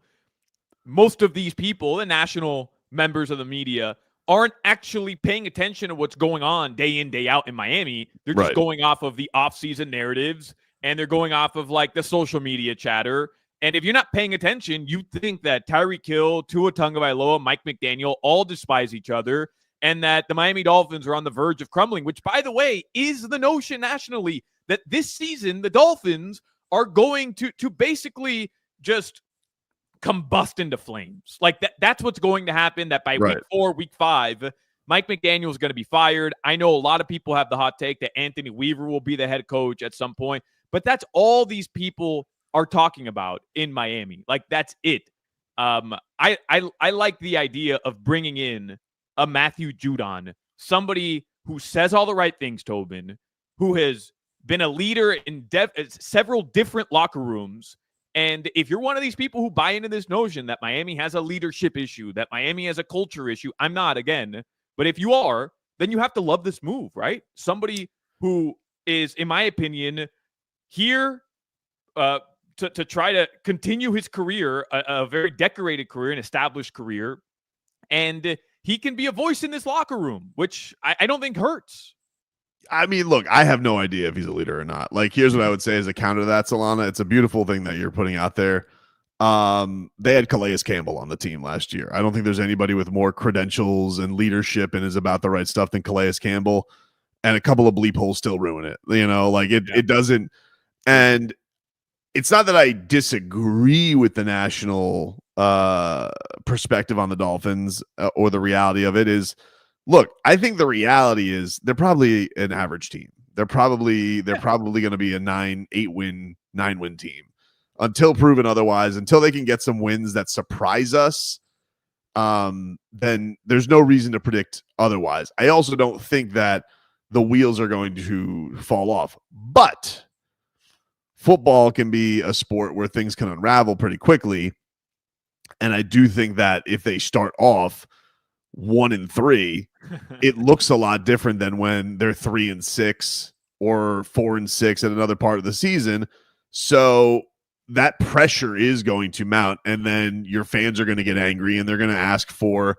Most of these people, the national members of the media, aren't actually paying attention to what's going on day in, day out in Miami. They're just going off of the off-season narratives, and they're going off of like the social media chatter. And if you're not paying attention, you think that Tyreek Hill, Tua Tagovailoa, Mike McDaniel all despise each other, and that the Miami Dolphins are on the verge of crumbling, which, by the way, is the notion nationally that this season the Dolphins are going to basically just combust into flames. Like that's what's going to happen, that by week 4, week 5, Mike McDaniel is going to be fired. I know a lot of people have the hot take that Anthony Weaver will be the head coach at some point, but that's all these people are talking about in Miami. Like that's it. I like the idea of bringing in a Matthew Judon, somebody who says all the right things, Tobin, who has been a leader in several different locker rooms. And if you're one of these people who buy into this notion that Miami has a leadership issue, that Miami has a culture issue, I'm not, again, but if you are, then you have to love this move, right? Somebody who is, in my opinion, here to try to continue his career, a very decorated career, an established career, and he can be a voice in this locker room, which I don't think hurts. I mean, look, I have no idea if he's a leader or not. Like, here's what I would say as a counter to that, Solana. It's a beautiful thing that you're putting out there. They had Calais Campbell on the team last year. I don't think there's anybody with more credentials and leadership and is about the right stuff than Calais Campbell. And a couple of bleep holes still ruin it. It doesn't. And it's not that I disagree with the national perspective on the Dolphins or the reality of it is, look, I think the reality is they're probably an average team. They're probably going to be a 9-win team until proven otherwise, until they can get some wins that surprise us. Then there's no reason to predict otherwise. I also don't think that the wheels are going to fall off, but football can be a sport where things can unravel pretty quickly. And I do think that if they start off 1-3, it looks a lot different than when they're 3-6 or 4-6 at another part of the season. So that pressure is going to mount, and then your fans are going to get angry and they're going to ask for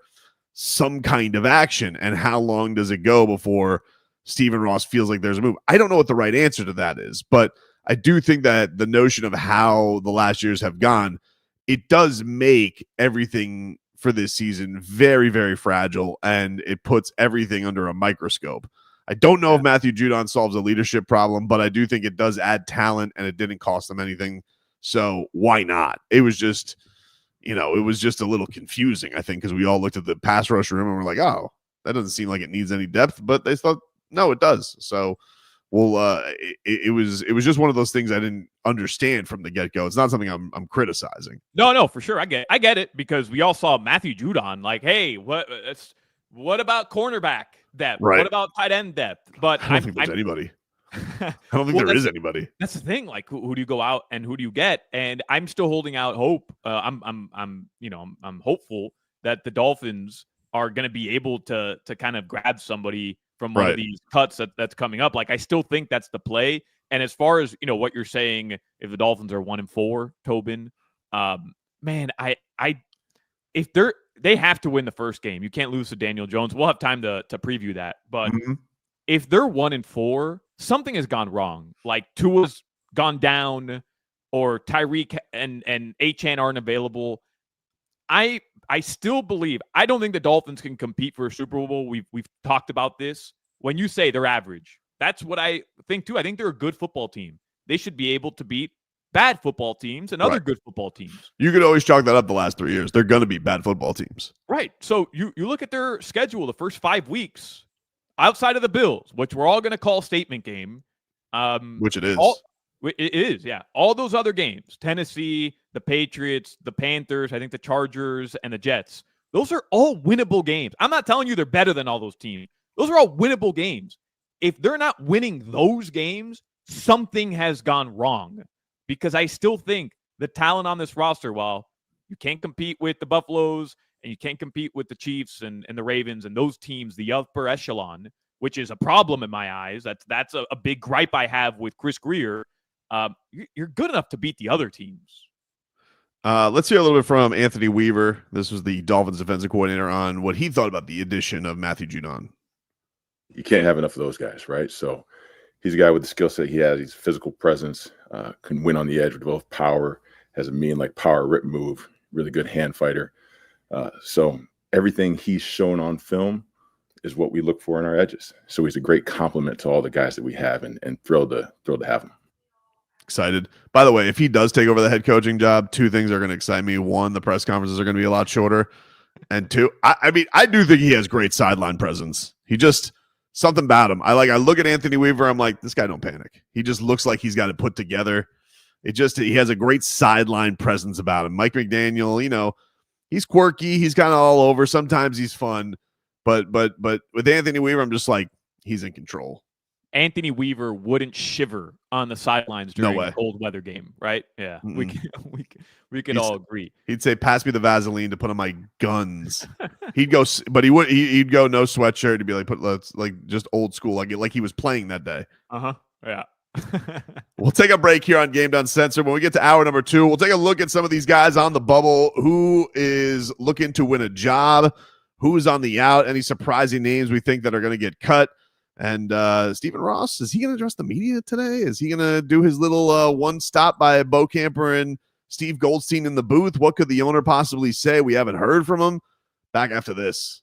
some kind of action. And how long does it go before Stephen Ross feels like there's a move? I don't know what the right answer to that is, but I do think that the notion of how the last years have gone, it does make everything for this season very, very fragile, and it puts everything under a microscope. I don't know if Matthew Judon solves a leadership problem, but I do think it does add talent, and it didn't cost them anything. So why not? It was just, it was just a little confusing, I think, because we all looked at the pass rush room and we're like, oh, that doesn't seem like it needs any depth, but they thought, no, it does. So it was just one of those things I didn't understand from the get-go. It's not something I'm criticizing. No, for sure. I get it, because we all saw Matthew Judon like, hey, what about cornerback depth? Right. What about tight end depth? But I don't think there's anybody. I don't think there is anybody. That's the thing. Like, who do you go out and who do you get? And I'm still holding out hope. I'm hopeful that the Dolphins are going to be able to kind of grab somebody from one of these cuts that's coming up. Like, I still think that's the play. And as far as, what you're saying, if the Dolphins are 1-4, Tobin, man, if they have to win the first game. You can't lose to Daniel Jones. We'll have time to preview that. But if they're 1-4, something has gone wrong. Like, Tua's gone down, or Tyreek and Achane aren't available. I still believe, I don't think the Dolphins can compete for a Super Bowl. We've talked about this. When you say they're average, that's what I think too. I think they're a good football team. They should be able to beat bad football teams and other good football teams. You could always chalk that up the last 3 years. They're going to be bad football teams. Right. So you look at their schedule the first 5 weeks, outside of the Bills, which we're all going to call statement game. Which it is. It is, yeah. All those other games, Tennessee, the Patriots, the Panthers, I think the Chargers, and the Jets, those are all winnable games. I'm not telling you they're better than all those teams. Those are all winnable games. If they're not winning those games, something has gone wrong, because I still think the talent on this roster, while you can't compete with the Buffaloes and you can't compete with the Chiefs and the Ravens and those teams, the upper echelon, which is a problem in my eyes. That's a big gripe I have with Chris Grier. You're good enough to beat the other teams. Let's hear a little bit from Anthony Weaver. This was the Dolphins defensive coordinator, on what he thought about the addition of Matthew Judon. You can't have enough of those guys, right? So he's a guy with the skill set he has. He's physical presence, can win on the edge with both power, has a mean like power rip move, really good hand fighter. So everything he's shown on film is what we look for in our edges. So he's a great complement to all the guys that we have, and thrilled to have him. Excited. By the way, if he does take over the head coaching job, 2 things are going to excite me. 1, the press conferences are going to be a lot shorter. And 2, I mean, I do think he has great sideline presence. He just, something about him. I look at Anthony Weaver, I'm like, this guy don't panic. He just looks like he's got it put together. He has a great sideline presence about him. Mike McDaniel, he's quirky. He's kind of all over. Sometimes he's fun. But with Anthony Weaver, I'm just like, he's in control. Anthony Weaver wouldn't shiver on the sidelines during a cold weather game, right? Yeah, we can all agree. He'd say, "Pass me the Vaseline to put on my guns." He'd go, but he'd go no sweatshirt. He'd be like, let's just old school, like he was playing that day. Yeah. We'll take a break here on Game Uncensored. When we get to hour number 2, we'll take a look at some of these guys on the bubble. Who is looking to win a job? Who's on the out? Any surprising names we think that are going to get cut? And Stephen Ross, is he going to address the media today? Is he going to do his little one stop by Bo Camper and Steve Goldstein in the booth? What could the owner possibly say? We haven't heard from him. Back after this.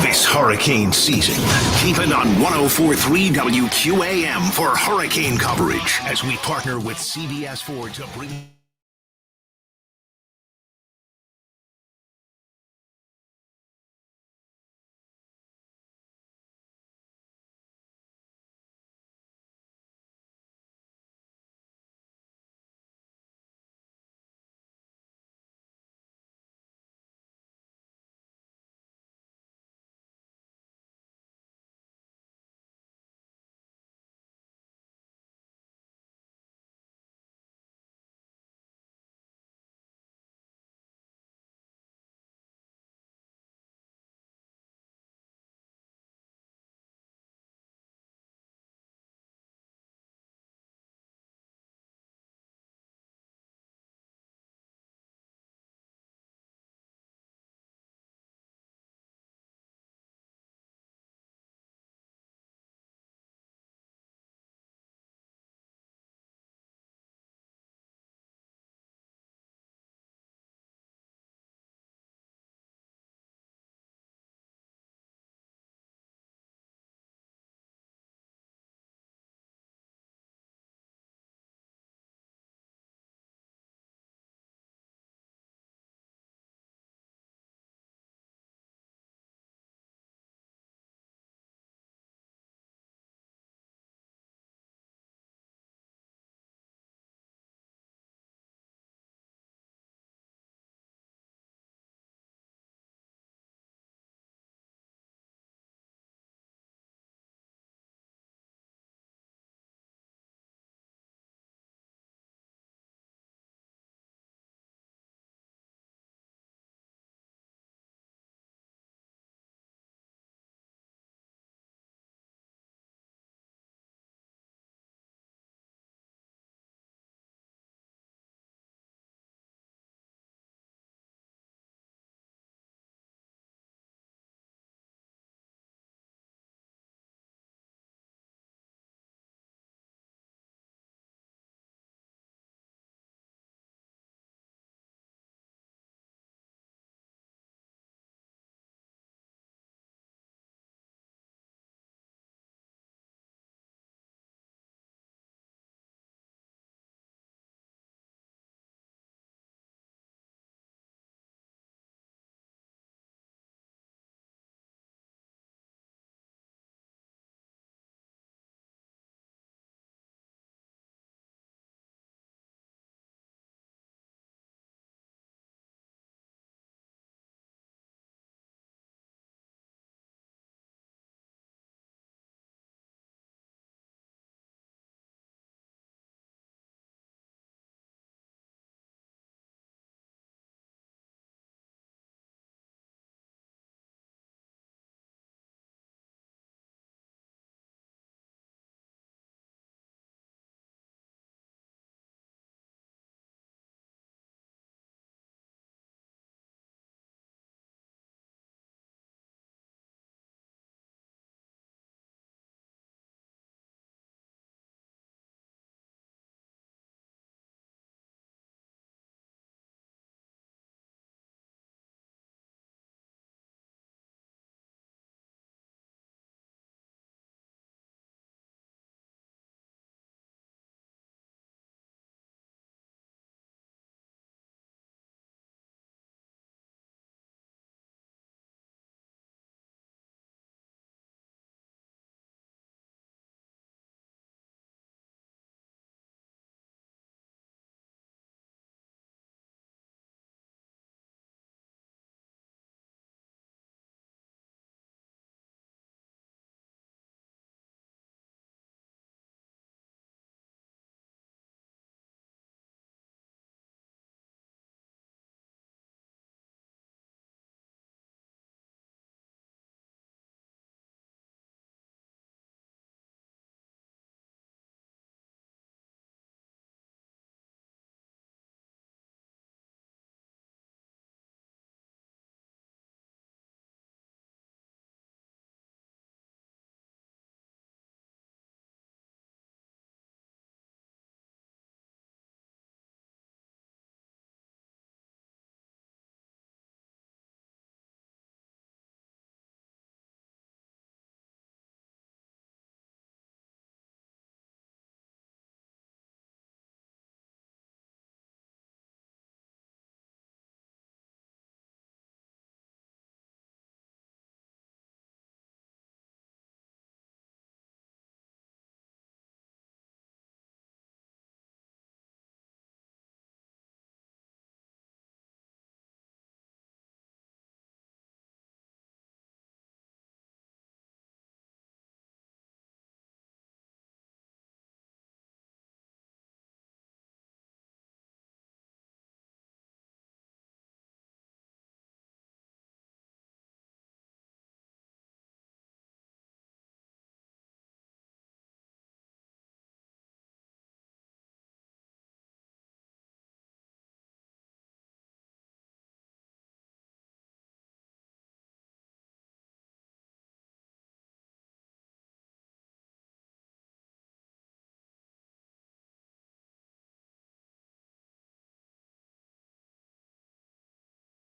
This hurricane season, keep it on 104.3 WQAM for hurricane coverage as we partner with CBS Ford to bring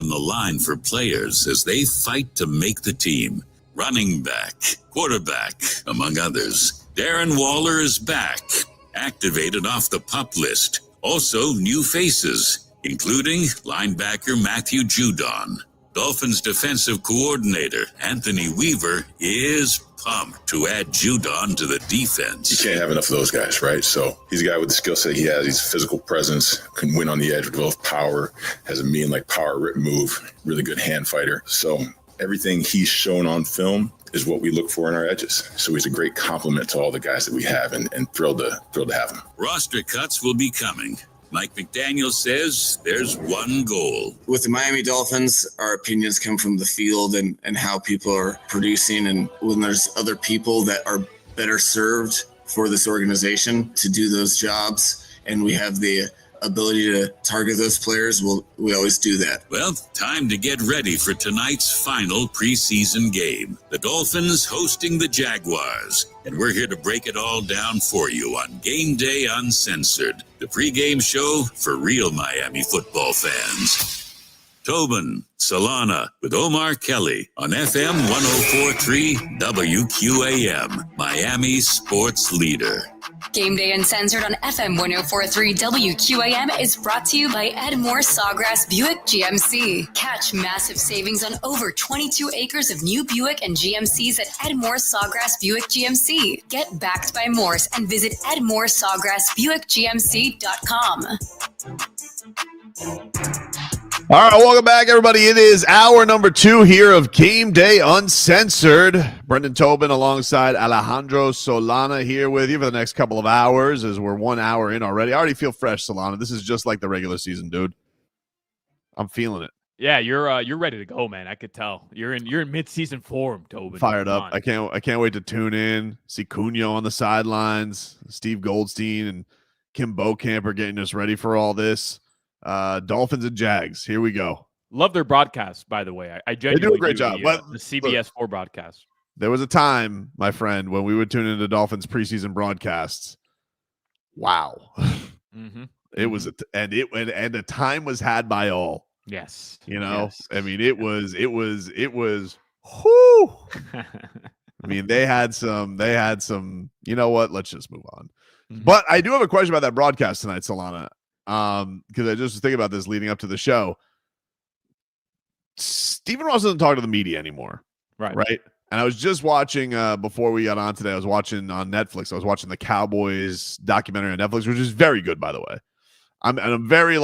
on the line for players as they fight to make the team. Running back, quarterback, among others. Darren Waller is back, activated off the PUP list. Also, new faces, including linebacker Matthew Judon. Dolphins defensive coordinator Anthony Weaver is pumped to add Judon to the defense. You can't have enough of those guys, right? So he's a guy with the skill set he has. He's physical presence, can win on the edge with both power, has a mean like power rip move, really good hand fighter. So everything he's shown on film is what we look for in our edges. So he's a great complement to all the guys that we have, and thrilled to have him. Roster cuts will be coming. Mike McDaniel says there's one goal. With the Miami Dolphins, our opinions come from the field and how people are producing. And when there's other people that are better served for this organization to do those jobs, and we have the ability to target those players, we always do that. Well, time to get ready for tonight's final preseason game. The Dolphins hosting the Jaguars. And we're here to break it all down for you on Gameday Uncensored, the pregame show for real Miami football fans. Tobin, Solana with Omar Kelly on FM 104.3 WQAM, Miami sports leader. Gameday Uncensored on FM 104.3 WQAM is brought to you by Edmore Sawgrass Buick GMC. Catch massive savings on over 22 acres of new Buick and GMCs at Edmore Sawgrass Buick GMC. Get backed by Morse and visit EdmoreSawgrassBuickGMC.com. All right, welcome back, everybody. It is hour number 2 here of Game Day Uncensored. Brendan Tobin alongside Alejandro Solana here with you for the next couple of hours as we're 1 hour in already. I already feel fresh, Solana. This is just like the regular season, dude. I'm feeling it. Yeah, you're ready to go, man. I could tell. You're in mid-season form, Tobin. Fired up. I can't wait to tune in. See Cunha on the sidelines. Steve Goldstein and Kim Bokamp are getting us ready for all this. Dolphins and Jags. Here we go. Love their broadcast, by the way. I genuinely they do a great job. The CBS 4 broadcast. There was a time, my friend, when we would tune into Dolphins preseason broadcasts. Wow. Mm-hmm. It was and the time was had by all. Yes. You know, yes. I mean, it was whoo. I mean, they had some, you know what? Let's just move on. Mm-hmm. But I do have a question about that broadcast tonight, Solana. Because I just was thinking about this leading up to the show. Stephen Ross doesn't talk to the media anymore. Right. And I was just watching before we got on today, I was watching on Netflix. I was watching the Cowboys documentary on Netflix, which is very good, by the way. I'm very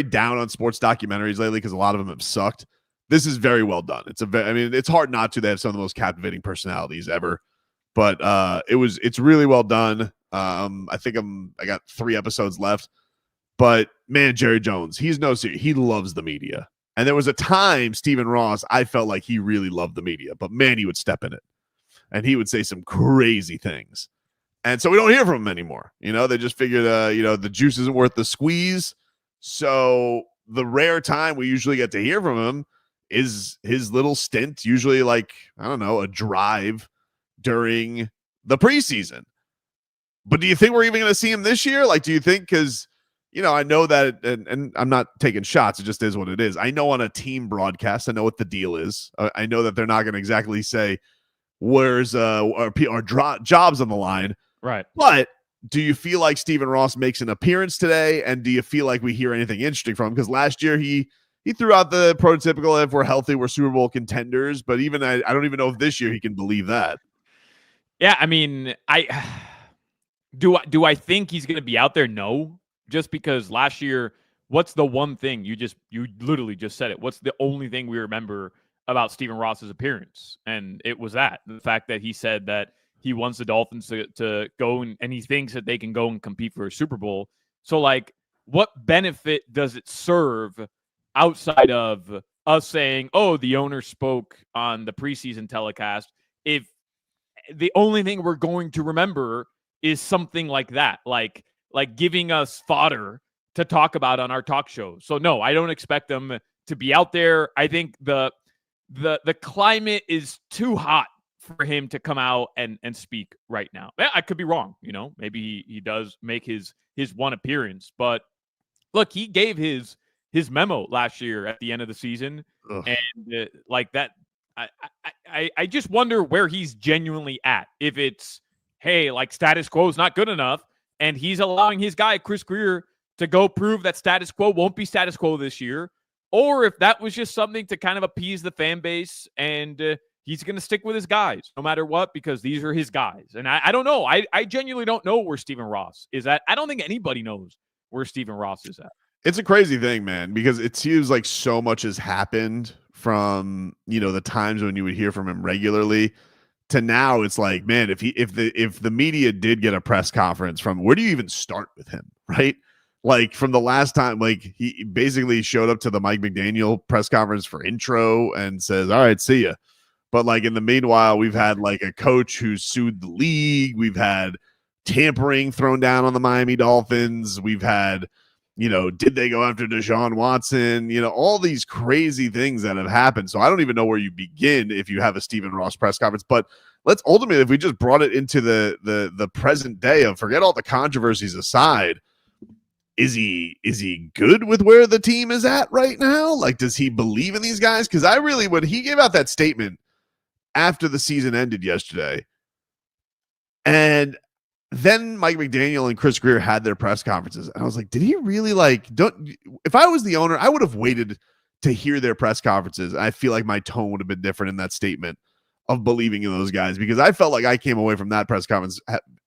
down on sports documentaries lately because a lot of them have sucked. This is very well done. It's hard not to. They have some of the most captivating personalities ever. But it's really well done. I think I got 3 episodes left. But man, Jerry Jones, he's no serious. He loves the media. And there was a time, Stephen Ross, I felt like he really loved the media, but man, he would step in it and he would say some crazy things. And so we don't hear from him anymore. You know, they just figured, the juice isn't worth the squeeze. So the rare time we usually get to hear from him is his little stint, usually like, I don't know, a drive during the preseason. But do you think we're even going to see him this year? Like, do you think, because, I know that, and I'm not taking shots. It just is what it is. I know on a team broadcast, I know what the deal is. I know that they're not going to exactly say, where's our jobs on the line. Right. But do you feel like Stephen Ross makes an appearance today? And do you feel like we hear anything interesting from him? Because last year he threw out the prototypical, if we're healthy, we're Super Bowl contenders. But even I don't even know if this year he can believe that. Yeah, I mean, do I think he's going to be out there? No. Just because last year, what's the one thing you literally just said it? What's the only thing we remember about Stephen Ross's appearance? And it was the fact that he said that he wants the Dolphins to go and he thinks that they can go and compete for a Super Bowl. So, like, what benefit does it serve outside of us saying, oh, the owner spoke on the preseason telecast, if the only thing we're going to remember is something like that, like giving us fodder to talk about on our talk show. So no, I don't expect them to be out there. I think the climate is too hot for him to come out and speak right now. I could be wrong. Maybe he does make his one appearance, but look, he gave his his memo last year at the end of the season. Ugh. And like that, I just wonder where he's genuinely at. If it's, hey, like status quo is not good enough, and he's allowing his guy, Chris Greer, to go prove that status quo won't be status quo this year, or if that was just something to kind of appease the fan base, and he's going to stick with his guys no matter what, because these are his guys. And I don't know. I genuinely don't know where Stephen Ross is at. I don't think anybody knows where Stephen Ross is at. It's a crazy thing, man, because it seems like so much has happened from, the times when you would hear from him regularly to now. It's like, man, if the media did get a press conference from, where do you even start with him, right? Like from the last time, like he basically showed up to the Mike McDaniel press conference for intro and says, all right, see ya. But like in the meanwhile, we've had like a coach who sued the league. We've had tampering thrown down on the Miami Dolphins. We've had, did they go after Deshaun Watson? All these crazy things that have happened. So I don't even know where you begin if you have a Stephen Ross press conference. But let's ultimately, if we just brought it into the present day of, forget all the controversies aside, is he good with where the team is at right now? Like, does he believe in these guys? Because when he gave out that statement after the season ended yesterday, and then Mike McDaniel and Chris Greer had their press conferences, and I was like, did he really if I was the owner, I would have waited to hear their press conferences. I feel like my tone would have been different in that statement of believing in those guys, because I felt like I came away from that press conference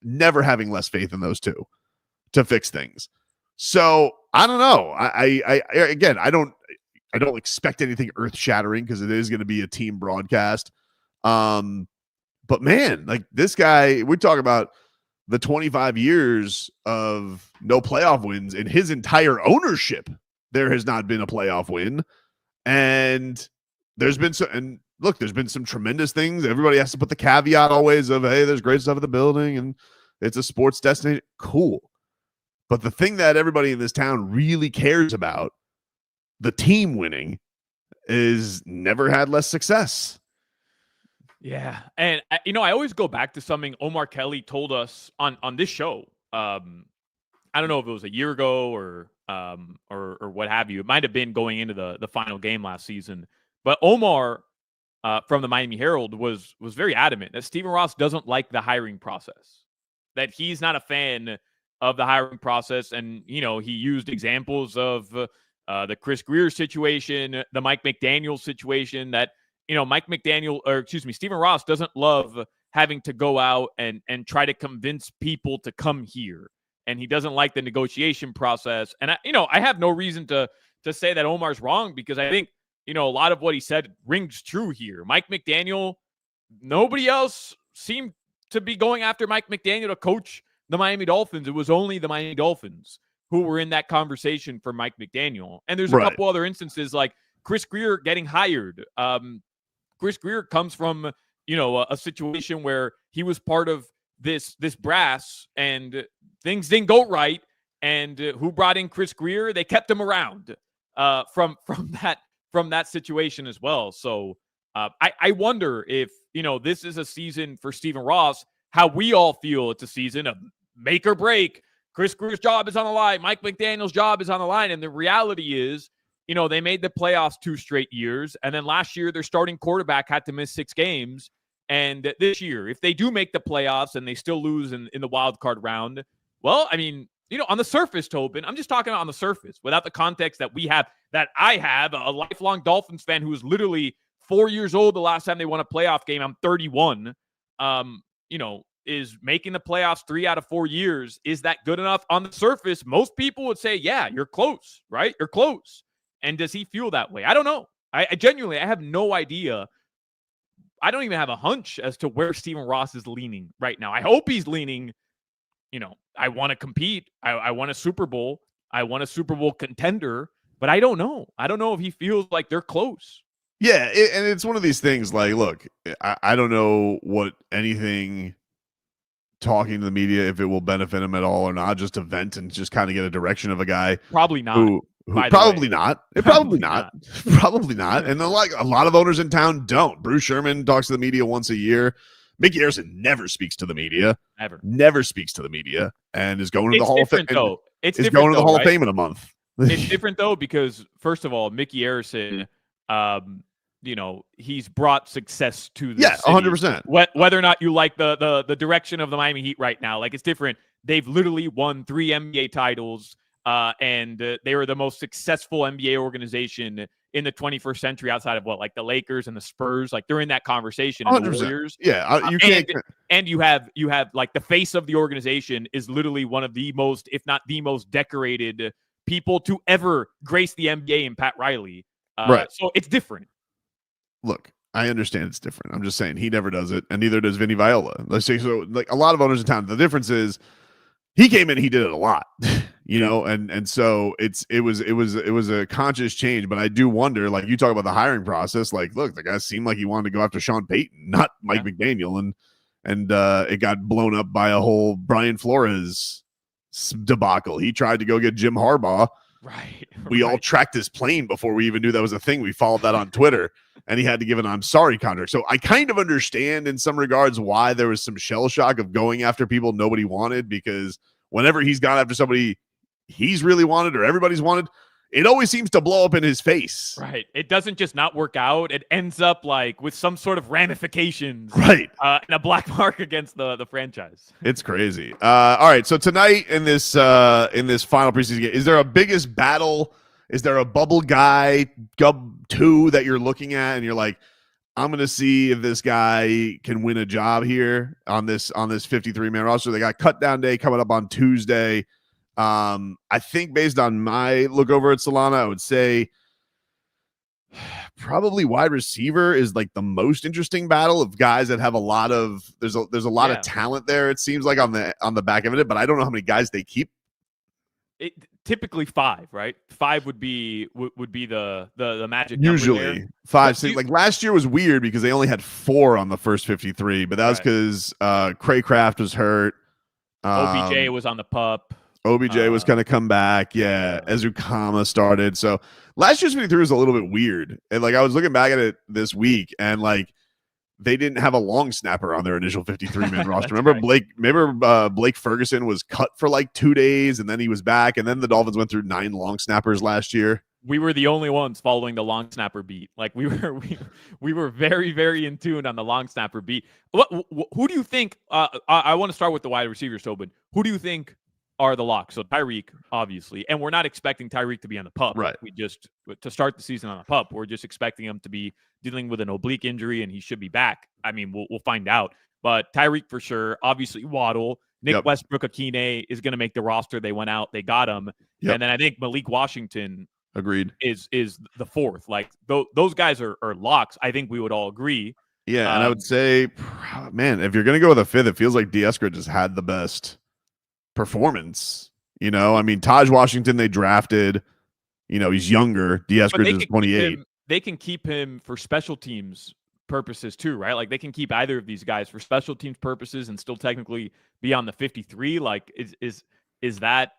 never having less faith in those two to fix things. So I don't know. I don't expect anything earth shattering, because it is going to be a team broadcast. But man, like this guy, we talk about the 25 years of no playoff wins in his entire ownership. There has not been a playoff win. And there's been some tremendous things. Everybody has to put the caveat always of, hey, there's great stuff at the building and it's a sports destination. Cool. But the thing that everybody in this town really cares about, the team winning, is never had less success. Yeah. And, I always go back to something Omar Kelly told us on this show. I don't know if it was a year ago or what have you. It might have been going into the final game last season. But Omar from the Miami Herald was very adamant that Stephen Ross doesn't like the hiring process, that he's not a fan of the hiring process. And, he used examples of the Chris Greer situation, the Mike McDaniel situation, that, Stephen Ross doesn't love having to go out and try to convince people to come here. And he doesn't like the negotiation process. And, I have no reason to say that Omar's wrong, because I think, a lot of what he said rings true here. Mike McDaniel, nobody else seemed to be going after Mike McDaniel to coach the Miami Dolphins. It was only the Miami Dolphins who were in that conversation for Mike McDaniel. And there's a couple other instances like Chris Greer getting hired. Chris Greer comes from, a situation where he was part of this brass and things didn't go right. And who brought in Chris Greer? They kept him around from that situation as well. So I wonder if, this is a season for Stephen Ross, how we all feel it's a season of make or break. Chris Greer's job is on the line. Mike McDaniel's job is on the line. And the reality is, they made the playoffs 2 straight years. And then last year, their starting quarterback had to miss 6 games. And this year, if they do make the playoffs and they still lose in the wild card round, well, I mean, on the surface, Tobin, I'm just talking about on the surface without the context that I have, a lifelong Dolphins fan who was literally 4 years old the last time they won a playoff game. I'm 31. Is making the playoffs 3 out of 4 years. Is that good enough? On the surface, most people would say, yeah, you're close, right? You're close. And does he feel that way? I don't know. I genuinely, I have no idea. I don't even have a hunch as to where Stephen Ross is leaning right now. I hope he's leaning, I want to compete. I want a Super Bowl. I want a Super Bowl contender, but I don't know. I don't know if he feels like they're close. Yeah. And it's one of these things like, look, I don't know what anything talking to the media, if it will benefit him at all or not, just to vent and just kind of get a direction of a guy. Probably not. Who probably not. Probably not. Probably not. And a lot of owners in town don't. Bruce Sherman talks to the media once a year. Mickey Harrison never speaks to the media. Never speaks to the media, and is going to the Hall of Fame. It's going to the Hall of Fame in a month. It's different though, because first of all, Mickey Arison, he's brought success to the city. 100%. Whether or not you like the direction of the Miami Heat right now, like it's different. They've literally won 3 NBA titles, and they were the most successful NBA organization in the 21st century outside of like the Lakers and the Spurs. Like they're in that conversation. And the Warriors. Yeah, you can't. And you have like the face of the organization is literally one of the most, if not the most decorated people to ever grace the NBA, and Pat Riley. Right. So it's different. Look, I understand it's different. I'm just saying he never does it, and neither does Vinny Viola. Let's say so. Like a lot of owners in town, the difference is he came in, he did it a lot, and so it was a conscious change. But I do wonder, like you talk about the hiring process, like look, the guy seemed like he wanted to go after Sean Payton, not Mike McDaniel, and it got blown up by a whole Brian Flores debacle. He tried to go get Jim Harbaugh. Right. We all tracked his plane before we even knew that was a thing. We followed that on Twitter, and he had to give an "I'm sorry" contract. So I kind of understand in some regards why there was some shell shock of going after people nobody wanted, because whenever he's gone after somebody he's really wanted or everybody's wanted, it always seems to blow up in his face. Right. It doesn't just not work out. It ends up like with some sort of ramifications. Right. And a black mark against the franchise. It's crazy. All right. So tonight in this final preseason game, is there a biggest battle? Is there a bubble guy, Gub 2 that you're looking at and you're like, I'm going to see if this guy can win a job here on this 53-man roster? They got cut down day coming up on Tuesday. I think based on my look over at Solana, I would say probably wide receiver is like the most interesting battle of guys that have a lot of there's a lot of talent there. It seems like on the back end of it, but I don't know how many guys they keep. Typically 5, right? 5 would be the magic usually number there. 5, 6. Like last year was weird because they only had 4 on the first 53, but that was because Craycraft was hurt. OBJ was on the pup. OBJ was going to come back. Yeah. Ezukama started. So last year's 53 was a little bit weird. And like I was looking back at it this week, and like they didn't have a long snapper on their initial 53-man roster. Remember Blake Ferguson was cut for like 2 days, and then he was back, and then the Dolphins went through 9 long snappers last year. We were the only ones following the long snapper beat. Like we were very, very in tune on the long snapper beat. Who do you think? I want to start with the wide receivers, Tobin. Who do you think are the locks? So Tyreek, obviously, and we're not expecting Tyreek to be on the pup. Right. We just to start the season on the pup. We're just expecting him to be dealing with an oblique injury, and he should be back. I mean, we'll find out. But Tyreek for sure. Obviously, Waddle. Nick Westbrook-Akine is going to make the roster. They went out, they got him, and then I think Malik Washington. Agreed. Is the 4th. Like those guys are locks. I think we would all agree. Yeah, and I would say, man, if you're going to go with a 5th, it feels like D. Eskridge has had the best performance. I mean, Taj Washington they drafted. He's younger. D. Eskridge is 28. They can keep him for special teams purposes too, right? Like they can keep either of these guys for special teams purposes and still technically be on the 53. Like is that?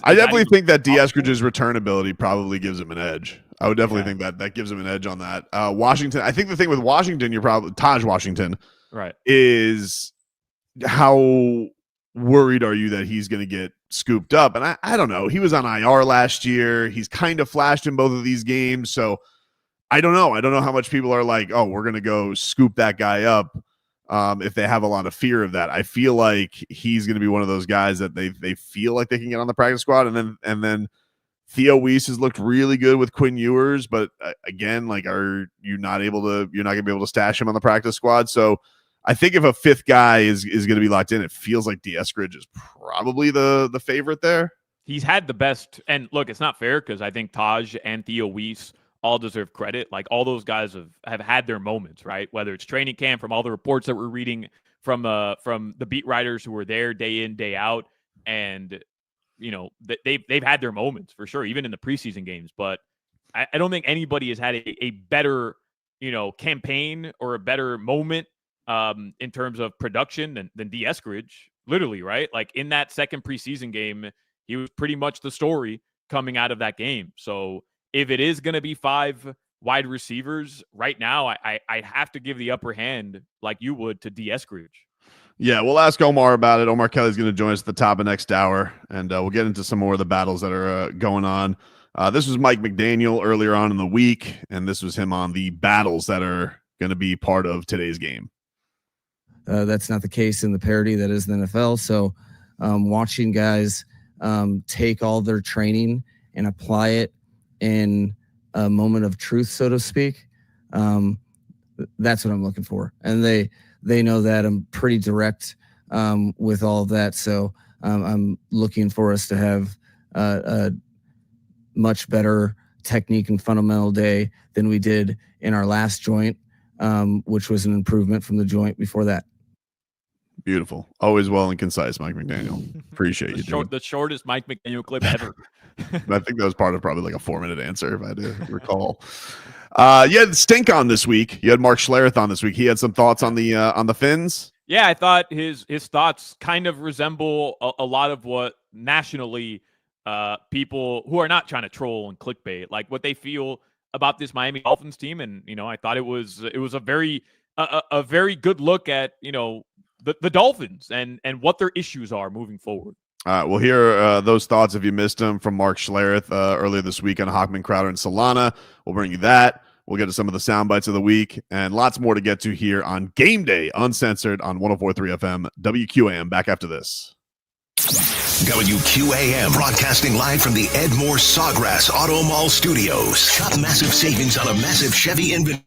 I definitely think that D. Eskridge's return ability probably gives him an edge. I would definitely think that gives him an edge on that. Washington, I think the thing with Washington, you're probably Taj Washington, right? Is how worried are you that he's going to get scooped up? And I don't know. He was on IR last year. He's kind of flashed in both of these games, so I don't know. I don't know how much people are like, oh, we're going to go scoop that guy up. If they have a lot of fear of that. I feel like he's going to be one of those guys that they feel like they can get on the practice squad. And then Theo Weiss has looked really good with Quinn Ewers, but again, like, you're not going to be able to stash him on the practice squad. So I think if a 5th guy is going to be locked in, it feels like D. Eskridge is probably the favorite there. He's had the best, and look, it's not fair because I think Taj and Theo Weiss all deserve credit. Like all those guys have had their moments, right? Whether it's training camp, from all the reports that we're reading from the beat writers who were there day in, day out. And, they've had their moments for sure, even in the preseason games. But I don't think anybody has had a better, campaign or a better moment in terms of production than D. Eskridge, literally, right? Like in that second preseason game, he was pretty much the story coming out of that game. So if it is going to be 5 wide receivers right now, I have to give the upper hand like you would to D. Eskridge. Yeah, we'll ask Omar about it. Omar Kelly's going to join us at the top of next hour, and we'll get into some more of the battles that are going on This was Mike McDaniel earlier on in the week, and this was him on the battles that are going to be part of today's game. That's not the case in the parity that is the NFL. So watching guys take all their training and apply it in a moment of truth, so to speak, that's what I'm looking for. And they know that I'm pretty direct with all of that. So I'm looking for us to have a much better technique and fundamental day than we did in our last joint, which was an improvement from the joint before that. Beautiful. Always well and concise, Mike McDaniel. Appreciate you, dude. The shortest Mike McDaniel clip ever. I think that was part of probably like a 4-minute answer, if I do recall. You had Stink on this week. You had Mark Schlereth on this week. He had some thoughts on the Finns. Yeah, I thought his thoughts kind of resemble a lot of what nationally people who are not trying to troll and clickbait, like what they feel about this Miami Dolphins team. And, I thought it was a very good look at, the Dolphins and what their issues are moving forward. All right, we'll hear those thoughts if you missed them from Mark Schlereth earlier this week on Hockman, Crowder, and Solana. We'll bring you that. We'll get to some of the sound bites of the week and lots more to get to here on Game Day, Uncensored on 104.3 FM, WQAM. Back after this. WQAM broadcasting live from the Ed Moore Sawgrass Auto Mall Studios. Shop massive savings on a massive Chevy inventory.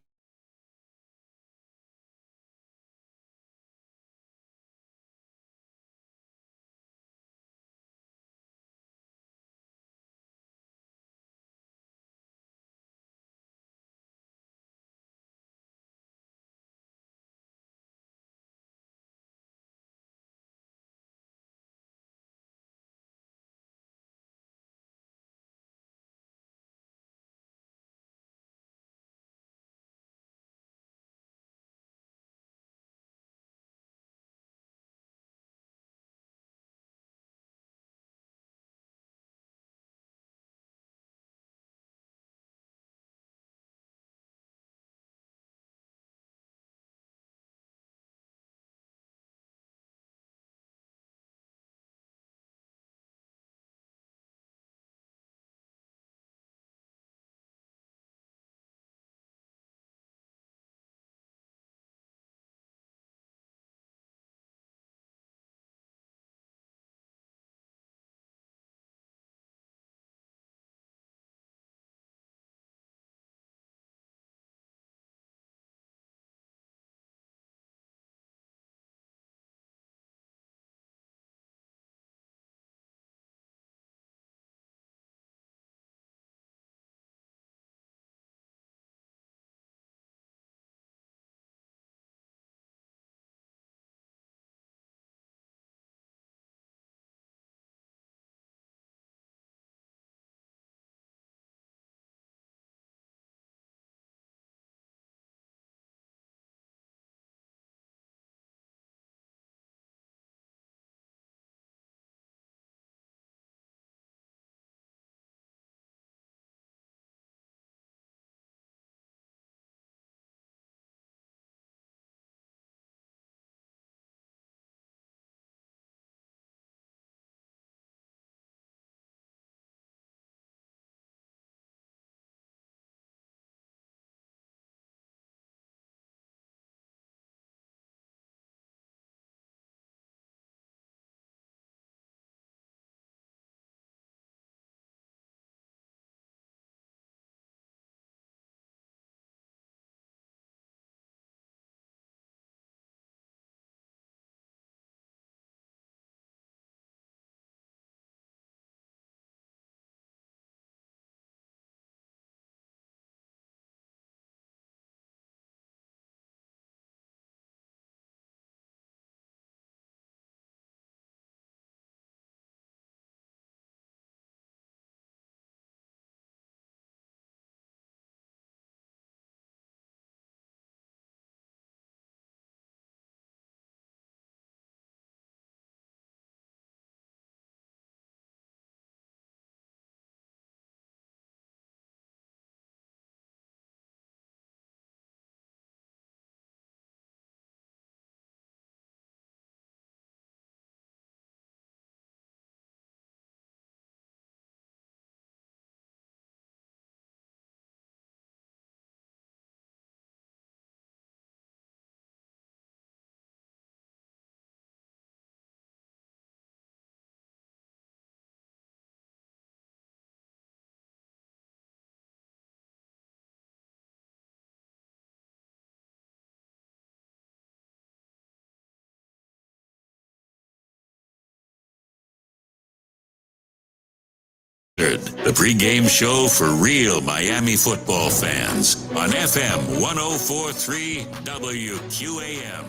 The pregame show for real Miami football fans on FM 104.3 WQAM.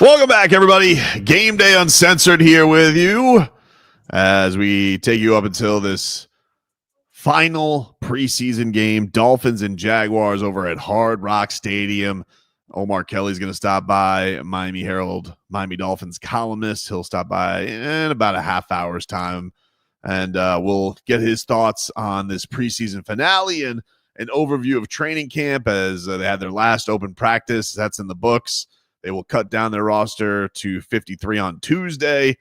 Welcome back, everybody. Game Day Uncensored here with you as we take you up until this final preseason game, Dolphins and Jaguars over at Hard Rock Stadium. Omar Kelly's going to stop by, Miami Herald, Miami Dolphins columnist. He'll stop by in about a half hour's time, and we'll get his thoughts on this preseason finale and an overview of training camp as they had their last open practice. That's in the books. They will cut down their roster to 53 on Tuesday,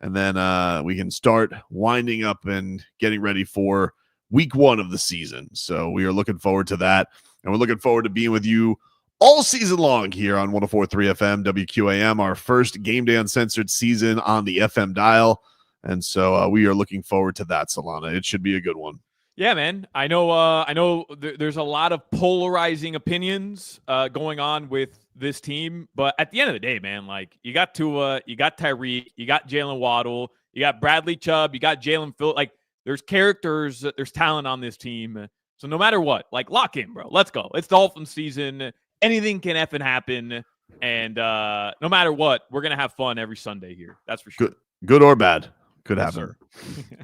and then we can start winding up and getting ready for week one of the season. So we are looking forward to that, and we're looking forward to being with you all season long here on 104.3 FM WQAM, our first Game Day Uncensored season on the FM dial. And so we are looking forward to that, Solana. It should be a good one. Yeah, man. I know there's a lot of polarizing opinions going on with this team, but at the end of the day, man, like you got Tua, you got Tyreek, you got Jalen Waddle, you got Bradley Chubb, you got Jalen Phillips. Like there's characters, there's talent on this team. So no matter what, like lock in, bro. Let's go. It's Dolphins season. Anything can effing happen, and no matter what, we're gonna have fun every Sunday here. That's for sure. Good or bad, could Yes, happen.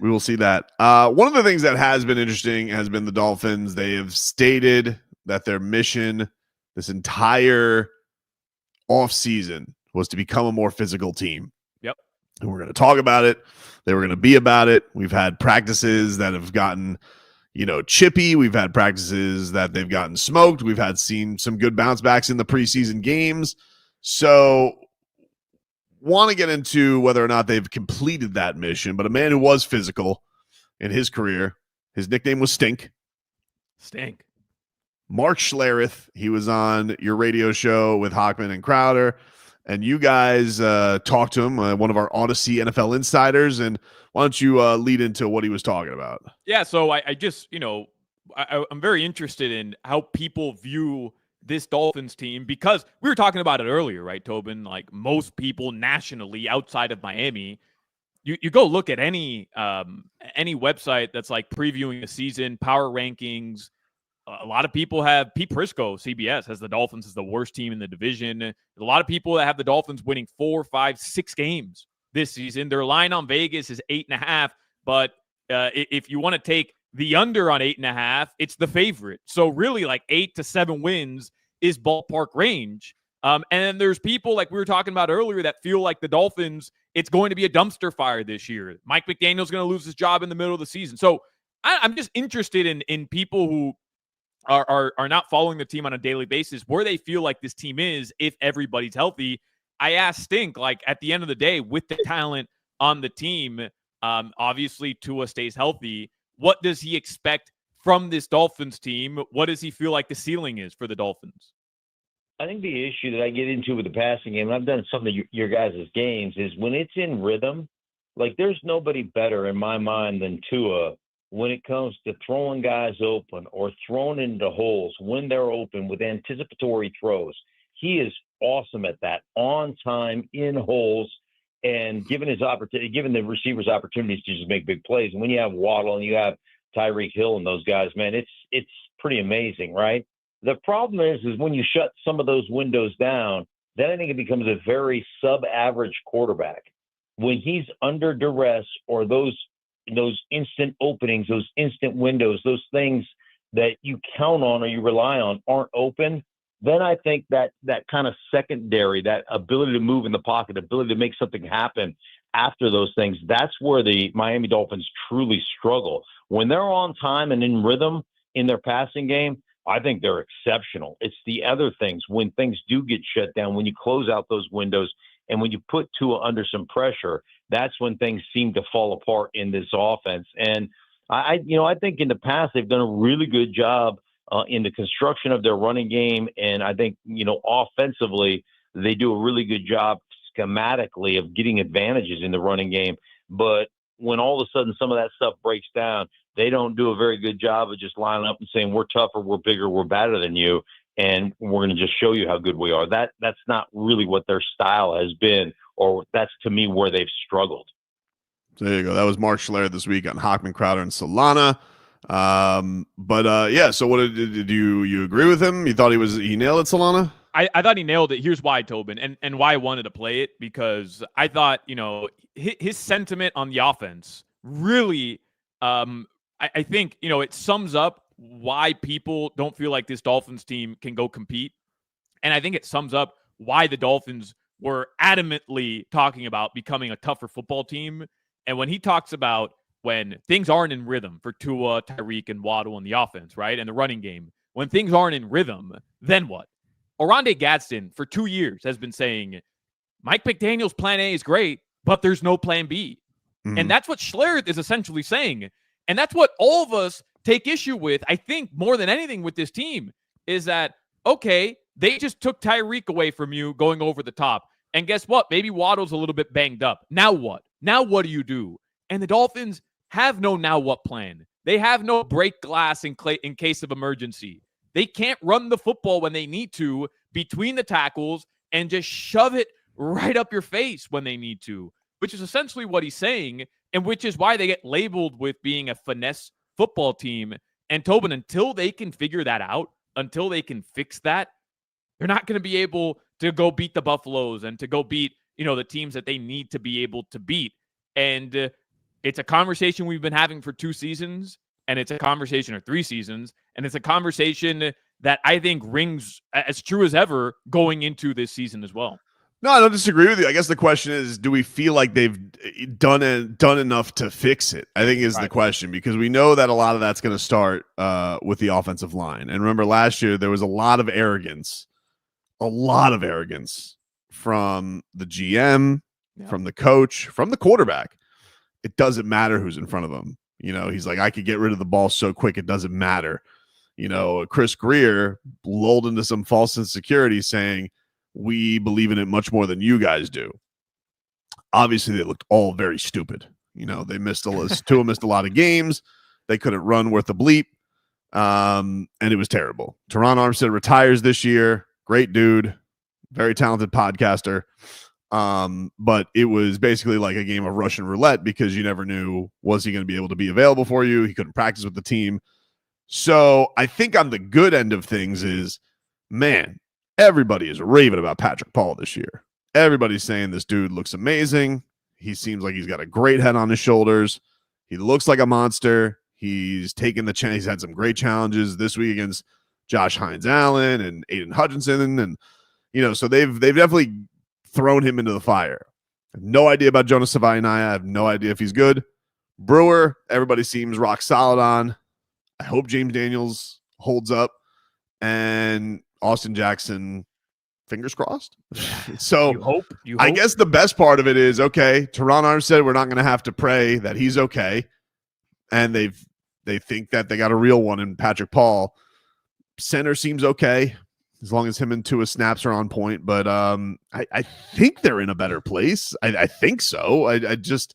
We will see that. One of the things that has been interesting has been the Dolphins. They have stated that their mission this entire offseason was to become a more physical team. Yep. And we're going to talk about it. They were going to be about it. We've had practices that have gotten chippy. We've had practices that they've gotten smoked. We've seen some good bounce backs in the preseason games. So want to get into whether or not they've completed that mission, but a man who was physical in his career, his nickname was Stink. Mark Schlereth. He was on your radio show with Hockman and Crowder, and you guys talked to him, one of our Odyssey NFL insiders, and why don't you lead into what he was talking about? Yeah, so I just, I'm very interested in how people view this Dolphins team, because we were talking about it earlier, right, Tobin? Like most people nationally outside of Miami, you go look at any website that's like previewing the season, power rankings. A lot of people have Pete Prisco, CBS, has the Dolphins as the worst team in the division. A lot of people that have the Dolphins winning 4, 5, 6 games this season. Their line on Vegas is 8.5, but if you want to take the under on 8.5, it's the favorite. So really, like 8 to 7 wins is ballpark range. And then there's people like we were talking about earlier that feel like the Dolphins, it's going to be a dumpster fire this year. Mike McDaniel's going to lose his job in the middle of the season. So I'm just interested in people who are not following the team on a daily basis, where they feel like this team is if everybody's healthy. I asked Stink, like at the end of the day, with the talent on the team, obviously Tua stays healthy. What does he expect from this Dolphins team? What does he feel like the ceiling is for the Dolphins? I think the issue that I get into with the passing game, and I've done some of your guys' games, is when it's in rhythm, like there's nobody better in my mind than Tua when it comes to throwing guys open or throwing into holes when they're open with anticipatory throws. He is awesome at that, on time, in holes, and giving the receivers opportunities to just make big plays. And when you have Waddle and you have Tyreek Hill and those guys, man, it's pretty amazing, right? The problem is when you shut some of those windows down, then I think it becomes a very sub-average quarterback. When he's under duress or those instant openings, those instant windows, those things that you count on or you rely on aren't open, then I think that kind of secondary, that ability to move in the pocket, ability to make something happen after those things, that's where the Miami Dolphins truly struggle. When they're on time and in rhythm in their passing game, I think they're exceptional. It's the other things, when things do get shut down, when you close out those windows and when you put Tua under some pressure, that's when things seem to fall apart in this offense. And I think in the past they've done a really good job in the construction of their running game. And I think, offensively, they do a really good job schematically of getting advantages in the running game. But when all of a sudden some of that stuff breaks down, they don't do a very good job of just lining up and saying, we're tougher, we're bigger, we're better than you, and we're going to just show you how good we are. That's not really what their style has been or that's to me where they've struggled. So there you go. That was Mark Schler this week on Hockman, Crowder, and Solana. Yeah. So what did you agree with him? You thought he nailed it, Solana? I thought he nailed it. Here's why, Tobin, and why I wanted to play it, because I thought, his sentiment on the offense really, I think, it sums up why people don't feel like this Dolphins team can go compete. And I think it sums up why the Dolphins were adamantly talking about becoming a tougher football team. And when he talks about when things aren't in rhythm for Tua, Tyreek, and Waddle in the offense, right, and the running game, when things aren't in rhythm, then what? Oronde Gadsden for 2 years has been saying, Mike McDaniel's plan A is great, but there's no plan B. Mm-hmm. And that's what Schler is essentially saying. And that's what all of us take issue with, I think, more than anything with this team, is that, okay, they just took Tyreek away from you going over the top. And guess what? Maybe Waddle's a little bit banged up. Now what? Now what do you do? And the Dolphins have no now what plan. They have no break glass in case of emergency. They can't run the football when they need to between the tackles and just shove it right up your face when they need to, which is essentially what he's saying, and which is why they get labeled with being a finesse football team. And Tobin, until they can figure that out, until they can fix that, they're not going to be able to go beat the Buffaloes and to go beat, the teams that they need to be able to beat. And it's a conversation we've been having for 2 seasons, and it's a conversation or 3 seasons, and it's a conversation that I think rings as true as ever going into this season as well. No, I don't disagree with you. I guess the question is, do we feel like they've done enough to fix it? I think is the question, because we know that a lot of that's going to start with the offensive line. And remember, last year there was a lot of arrogance from the GM, from the coach, from the quarterback. It doesn't matter who's in front of him. He's like, I could get rid of the ball so quick, it doesn't matter. Chris Greer lulled into some false insecurity saying, we believe in it much more than you guys do. Obviously, they looked all very stupid. They missed Tua missed a lot of games. They couldn't run worth a bleep. And it was terrible. Teron Armstead retires this year. Great dude. Very talented podcaster. But it was basically like a game of Russian roulette, because you never knew, was he going to be able to be available for you? He couldn't practice with the team. So I think on the good end of things is, man, everybody is raving about Patrick Paul this year. Everybody's saying this dude looks amazing. He seems like he's got a great head on his shoulders. He looks like a monster. He's taken the chance. He's had some great challenges this week against Josh Hines-Allen and Aiden Hutchinson. And, so they've definitely thrown him into the fire. I have no idea about Jonas Savaiinaia. I have no idea if he's good. Brewer, everybody seems rock solid on. I hope James Daniels holds up. And Austin Jackson, fingers crossed. So you hope. I guess the best part of it is, okay, Teron Armstead, we're not going to have to pray that he's okay. And they think that they got a real one in Patrick Paul. Center seems okay, as long as him and Tua snaps are on point. But I think they're in a better place. I think so. I just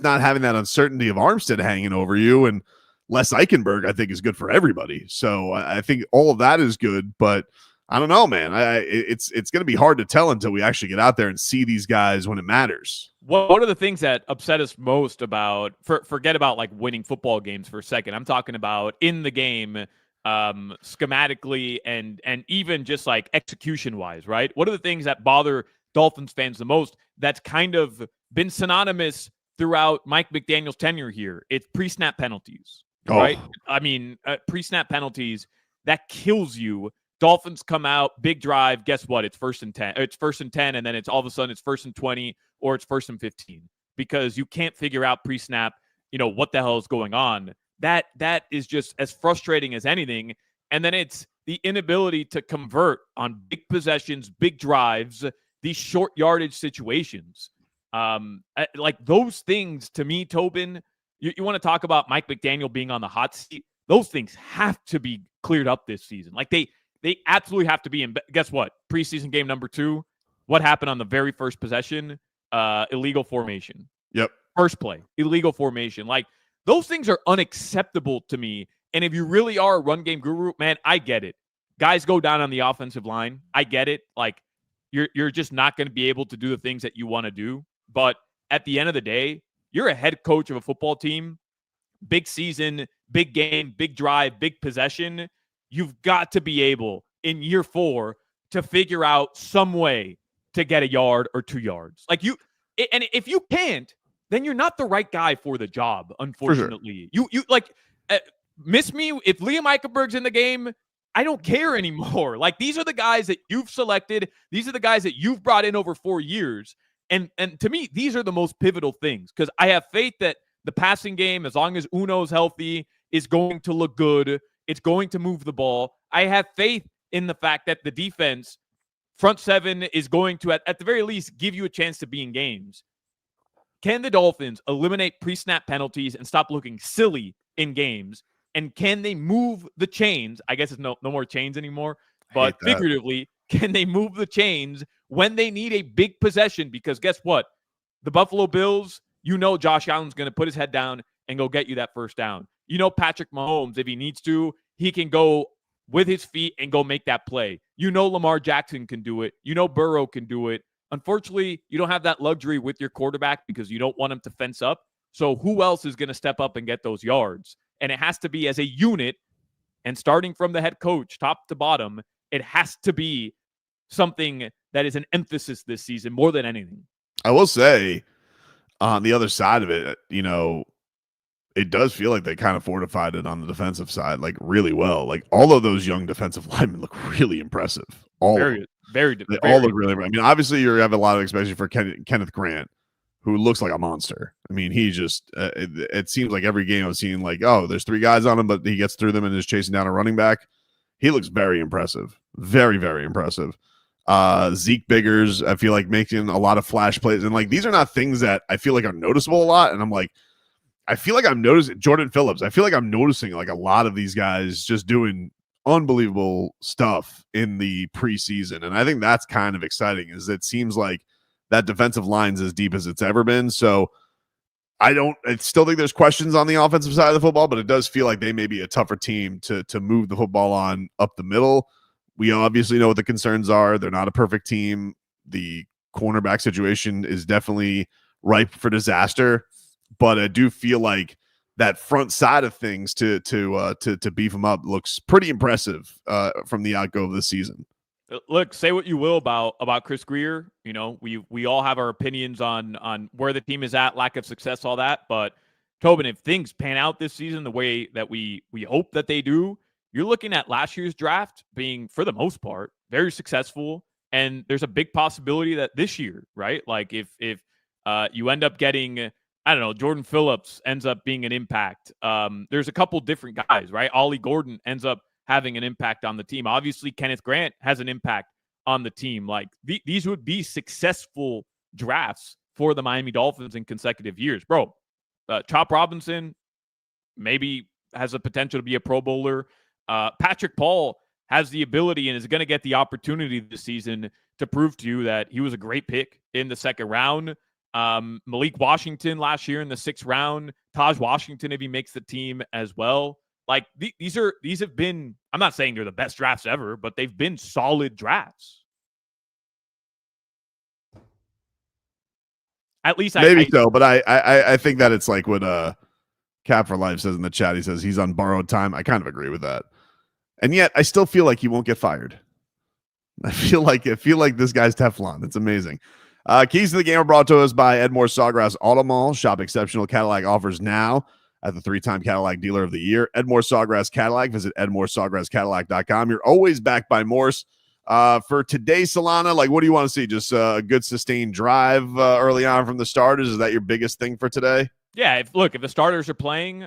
not having that uncertainty of Armstead hanging over you, and Les Eichenberg, I think, is good for everybody. So I think all of that is good. But I don't know, man. It's going to be hard to tell until we actually get out there and see these guys when it matters. One of the things that upset us most about, forget about like winning football games for a second. I'm talking about in the game, schematically and even just like execution wise, right? What are the things that bother Dolphins fans the most? That's kind of been synonymous throughout Mike McDaniel's tenure here. It's pre-snap penalties, right? I mean, pre-snap penalties, that kills you. Dolphins come out, big drive. Guess what? It's 1st and 10. It's 1st and 10, and then it's all of a sudden it's 1st and 20 or it's 1st and 15 because you can't figure out pre-snap, what the hell is going on. That is just as frustrating as anything. And then it's the inability to convert on big possessions, big drives, these short yardage situations. Like those things to me, Tobin, you want to talk about Mike McDaniel being on the hot seat. Those things have to be cleared up this season. Like they absolutely have to be in. Guess what? Preseason game number 2. What happened on the very first possession? Illegal formation. Yep. First play, illegal formation. Like those things are unacceptable to me. And if you really are a run game guru, man, I get it. Guys go down on the offensive line. I get it. Like you're just not going to be able to do the things that you want to do. But at the end of the day, you're a head coach of a football team. Big season, big game, big drive, big possession. You've got to be able in year 4 to figure out some way to get a yard or 2 yards. And if you can't, then you're not the right guy for the job, unfortunately. Sure. You miss me if Liam Eichenberg's in the game, I don't care anymore. Like, these are the guys that you've selected. These are the guys that you've brought in over 4 years. And to me, these are the most pivotal things, because I have faith that the passing game, as long as Uno's healthy, is going to look good. It's going to move the ball. I have faith in the fact that the defense, front seven, is going to, at the very least, give you a chance to be in games. Can the Dolphins eliminate pre-snap penalties and stop looking silly in games? And can they move the chains? I guess it's no more chains anymore, but figuratively, can they move the chains when they need a big possession? Because guess what? The Buffalo Bills, Josh Allen's going to put his head down and go get you that first down. Patrick Mahomes, if he needs to, he can go with his feet and go make that play. Lamar Jackson can do it. Burrow can do it. Unfortunately, you don't have that luxury with your quarterback because you don't want him to fence up. So who else is going to step up and get those yards? And it has to be as a unit, and starting from the head coach, top to bottom, it has to be something that is an emphasis this season more than anything. I will say, on the other side of it, it does feel like they kind of fortified it on the defensive side, like, really well. Like, all of those young defensive linemen look really impressive. All look really. I mean, obviously, you have a lot of expectation for Kenneth Grant, who looks like a monster. I mean, he just it seems like every game I've seen, like, oh, there's 3 guys on him, but he gets through them and is chasing down a running back. He looks very impressive. Very, very impressive. Zeke Biggers, I feel like, making a lot of flash plays. And, like, these are not things that I feel like are noticeable a lot. And I'm like, I feel like I'm noticing Jordan Phillips. I feel like I'm noticing, like, a lot of these guys just doing unbelievable stuff in the preseason. And I think that's kind of exciting, is it seems like that defensive line's as deep as it's ever been. So I still think there's questions on the offensive side of the football, but it does feel like they may be a tougher team to move the football on up the middle. We obviously know what the concerns are. They're not a perfect team. The cornerback situation is definitely ripe for disaster, but I do feel like that front side of things to beef them up looks pretty impressive from the outgo of the season. Look, say what you will about Chris Grier. We all have our opinions on where the team is at, lack of success, all that. But Tobin, if things pan out this season the way that we hope that they do, you're looking at last year's draft being, for the most part, very successful. And there's a big possibility that this year, right? Like if you end up getting, I don't know, Jordan Phillips ends up being an impact. There's a couple different guys, right? Ollie Gordon ends up having an impact on the team. Obviously, Kenneth Grant has an impact on the team. Like, these would be successful drafts for the Miami Dolphins in consecutive years. Bro, Chop Robinson maybe has the potential to be a Pro Bowler. Patrick Paul has the ability and is going to get the opportunity this season to prove to you that he was a great pick in the 2nd round. Malik Washington last year in the 6th round. Taj Washington, if he makes the team as well. Like, these have been, I'm not saying they're the best drafts ever, but they've been solid drafts. At least maybe so, but I think that it's like what Cap for Life says in the chat. He says he's on borrowed time. I kind of agree with that. And yet I still feel like he won't get fired. I feel like this guy's Teflon. It's amazing. Keys to the game are brought to us by Edmore Sawgrass Auto Mall. Shop exceptional Cadillac offers now at the 3-time Cadillac Dealer of the Year. Edmore Sawgrass Cadillac. Visit EdmoreSawgrassCadillac.com. You're always backed by Morse. For today, Solana, like, what do you want to see? Just a good sustained drive early on from the starters? Is that your biggest thing for today? Yeah, if the starters are playing,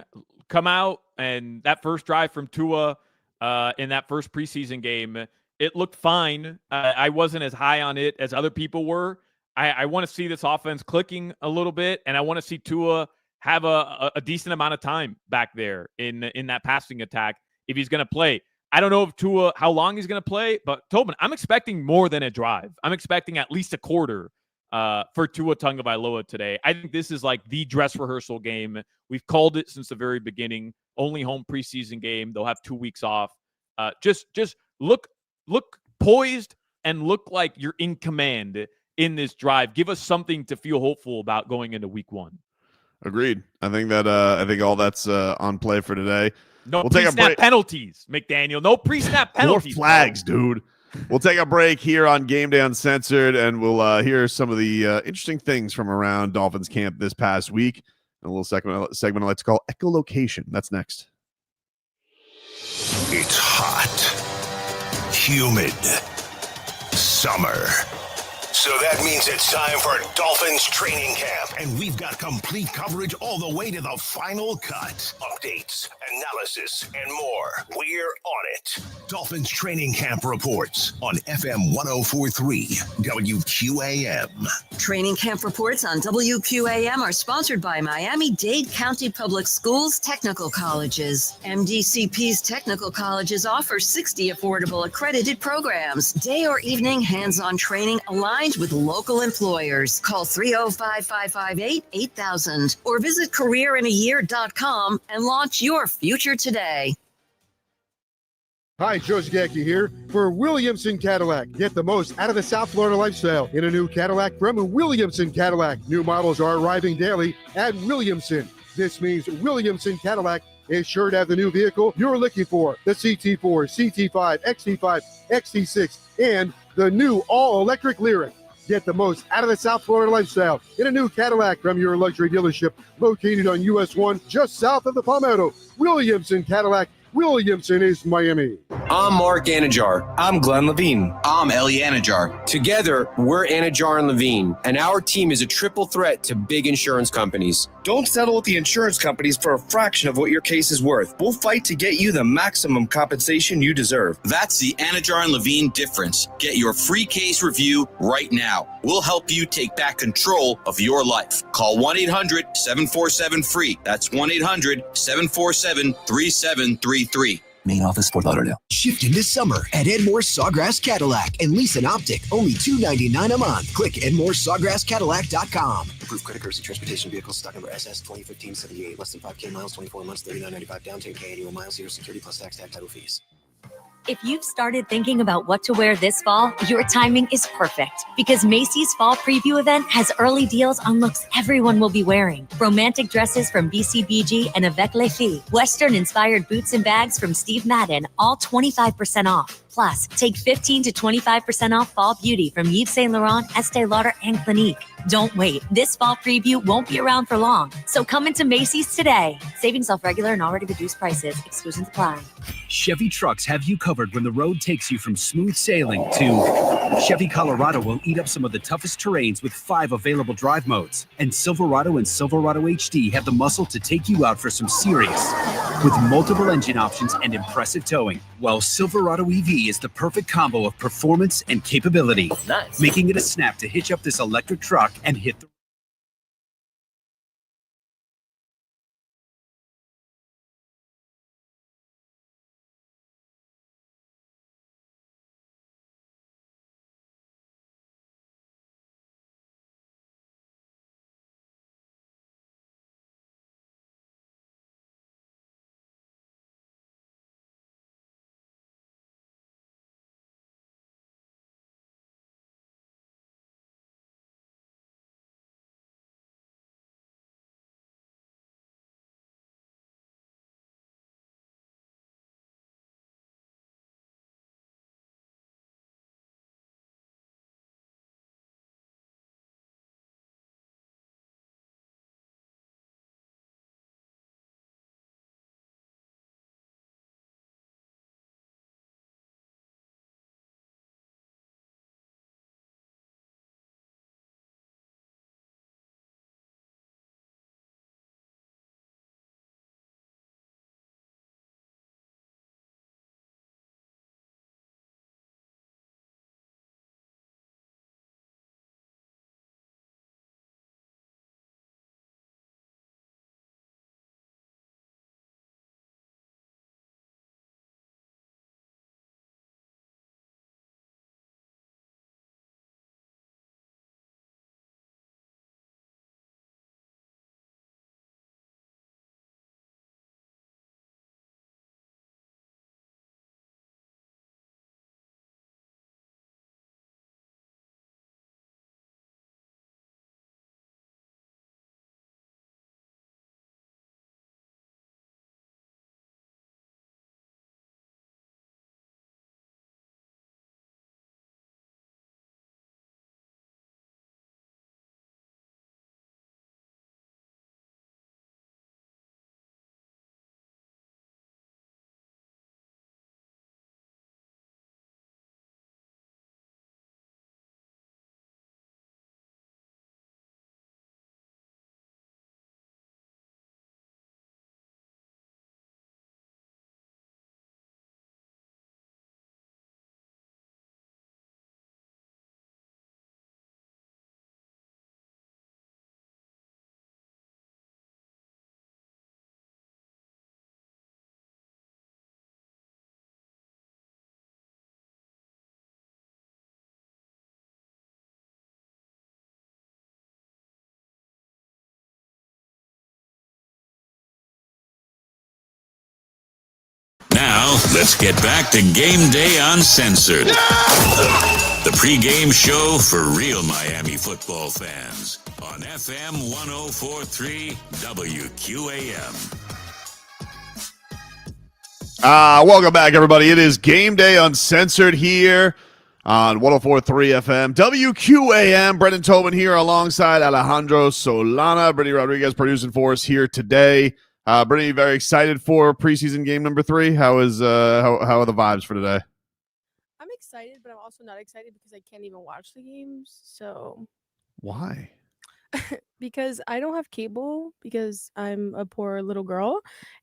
come out, and that first drive from Tua in that first preseason game, it looked fine. I wasn't as high on it as other people were. I want to see this offense clicking a little bit, and I want to see Tua have a decent amount of time back there in that passing attack if he's going to play. I don't know if Tua, how long he's going to play, but Tobin, I'm expecting more than a drive. I'm expecting at least a quarter for Tua Tagovailoa today. I think this is like the dress rehearsal game. We've called it since the very beginning. Only home preseason game. They'll have 2 weeks off. Just look poised and look like you're in command in this drive. Give us something to feel hopeful about going into week 1. Agreed. I think all that's on play for today. No We'll take a pre-snap break. penalties, McDaniel. No pre-snap penalties. More flags, dude. We'll take a break here on Game Day Uncensored, and we'll hear some of the interesting things from around Dolphins camp this past week. A little segment I like to call Echolocation. That's next. It's hot, humid, summer. So that means it's time for Dolphins training camp. And we've got complete coverage all the way to the final cut. Updates, analysis, and more. We're on it. Dolphins training camp reports on FM 1043 WQAM. Training camp reports on WQAM are sponsored by Miami-Dade County Public Schools Technical Colleges. MDCP's technical colleges offer 60 affordable accredited programs. Day or evening hands-on training aligned with local employers. Call 305-558-8000 or visit careerinayear.com and launch your future today. Hi, Joe Zagacki here for Williamson Cadillac. Get the most out of the South Florida lifestyle in a new Cadillac from Williamson Cadillac. New models are arriving daily at Williamson. This means Williamson Cadillac is sure to have the new vehicle you're looking for. The CT4, CT5, XT5, XT6, and the new all-electric Lyriq. Get the most out of the South Florida lifestyle in a new Cadillac from your luxury dealership located on US 1 just south of the Palmetto. Williamson Cadillac. Williamson is Miami. I'm Mark Anajar. I'm Glenn Levine. I'm Ellie Anajar. Together, we're Anajar and Levine, and our team is a triple threat to big insurance companies. Don't settle with the insurance companies for a fraction of what your case is worth. We'll fight to get you the maximum compensation you deserve. That's the Anajar and Levine difference. Get your free case review right now. We'll help you take back control of your life. Call 1-800-747-FREE. That's 1-800-747-3733. Main office, Fort Lauderdale. Shift into summer at Edmore Sawgrass Cadillac and lease an Optic, only $299 a month. Click EdmoreSawgrassCadillac.com. Approved credit courtesy transportation vehicles, stock number SS 2015-78, less than 5K miles, 24 months, $39.95 down, 10K annual miles, 0 security plus tax, title fees. If you've started thinking about what to wear this fall, your timing is perfect because Macy's Fall Preview event has early deals on looks everyone will be wearing. Romantic dresses from BCBG and Avec Les Filles. Western-inspired boots and bags from Steve Madden, all 25% off. Plus, take 15 to 25% off fall beauty from Yves Saint Laurent, Estee Lauder, and Clinique. Don't wait. This fall preview won't be around for long. So come into Macy's today. Savings off regular and already reduced prices. Exclusions apply. Chevy trucks have you covered when the road takes you from smooth sailing to Chevy Colorado will eat up some of the toughest terrains with 5 available drive modes. And Silverado and Silverado HD have the muscle to take you out for some serious with multiple engine options and impressive towing. While Silverado EV is the perfect combo of performance and capability, making it a snap to hitch up this electric truck and hit the Now, let's get back to Game Day Uncensored. The pregame show for real Miami football fans on FM 104.3 WQAM. Welcome back, everybody. It is Game Day Uncensored here on 104.3 FM WQAM. Brendan Tobin here alongside Alejandro Solana. Brittany Rodriguez producing for us here today. Brittany, very excited for preseason game number 3. How are the vibes for today? I'm excited, but I'm also not excited because I can't even watch the games. So why? Because I don't have cable because I'm a poor little girl,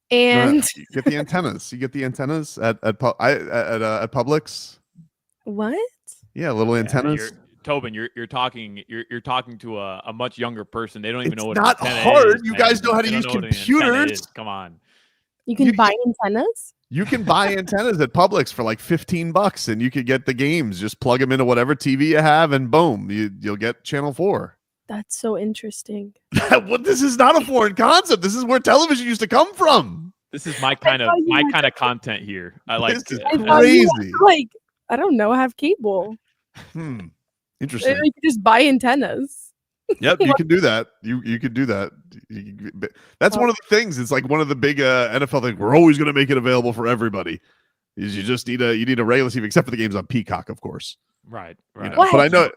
and You get the antennas. You get the antennas at Publix. What? Yeah, little antennas. Tobin, you're talking to a much younger person. They don't even know what not an antenna hard. is. You Man. guys know how to They don't use know what an antenna computers. is. Come on. You can buy antennas? You can buy antennas at Publix for like $15, and you could get the games. Just plug them into whatever TV you have, and boom, you'll get Channel 4. That's so interesting. Well, this is not a foreign concept. This is where television used to come from. This is my kind of content here. I like. This is I thought crazy. you had, I don't know, have cable. Interesting. You can just buy antennas. Yep, you can do that. You could do that. That's one of the things. It's like one of the big NFL things. We're always going to make it available for everybody. Is you just need a regular TV, except for the games on Peacock, of course. Right. You know, but I know.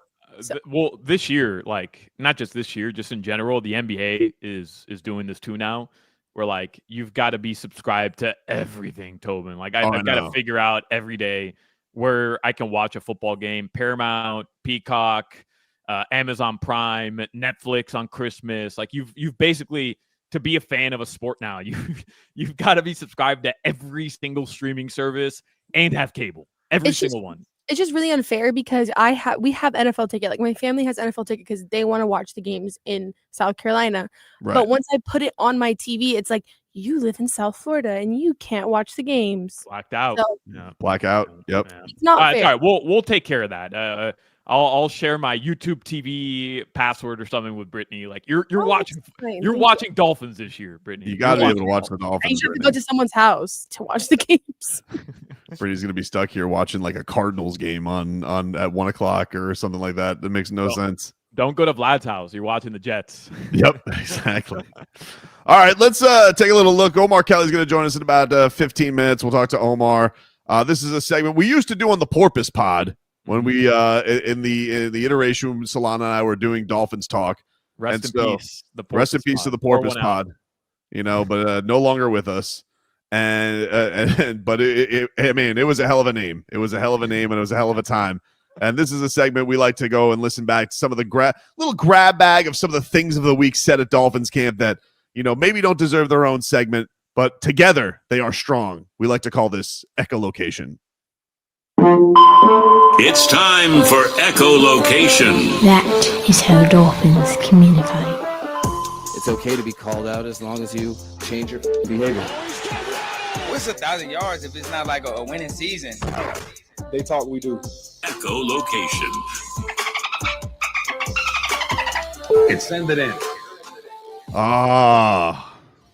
Well, this year, like not just this year, just in general, the NBA is doing this too now. Where like you've got to be subscribed to everything, Tobin. Like I've got to figure out every day where I can watch a football game. Paramount, Peacock, Amazon Prime, Netflix on Christmas. Like you've basically, to be a fan of a sport now, you've got to be subscribed to every single streaming service and have cable. Every single one. It's just really unfair because we have NFL ticket. Like my family has NFL ticket because they want to watch the games in South Carolina. Right. But once I put it on my TV, it's like you live in South Florida and you can't watch the games. Blacked out. So, Yeah. Blackout. Yep. Yeah. It's not fair. All right, we'll take care of that. I'll share my YouTube TV password or something with Brittany. Like you're watching watching Dolphins this year, Brittany. You got to be able to watch the I Dolphins. have to go to someone's house to watch the games. Brittany's going to be stuck here watching like a Cardinals game on at 1:00 or something like that. That makes no sense. Don't go to Vlad's house. You're watching the Jets. Yep, exactly. All right, let's take a little look. Omar Kelly's going to join us in about 15 minutes. We'll talk to Omar. This is a segment we used to do on the Porpoise Pod when we in the iteration Solana and I were doing Dolphins talk. Rest in peace. Rest in peace to the Porpoise Pod. You know, but no longer with us. But it was a hell of a name. It was a hell of a name, and it was a hell of a time. And this is a segment we like to go and listen back to some of the little grab bag of some of the things of the week said at Dolphins camp that, you know, maybe don't deserve their own segment, but together they are strong. We like to call this echolocation. It's time for echolocation. That is how dolphins communicate. It's okay to be called out as long as you change your behavior. What's 1,000 yards if it's not like a winning season? They talk, we do. Echolocation. Send it in. All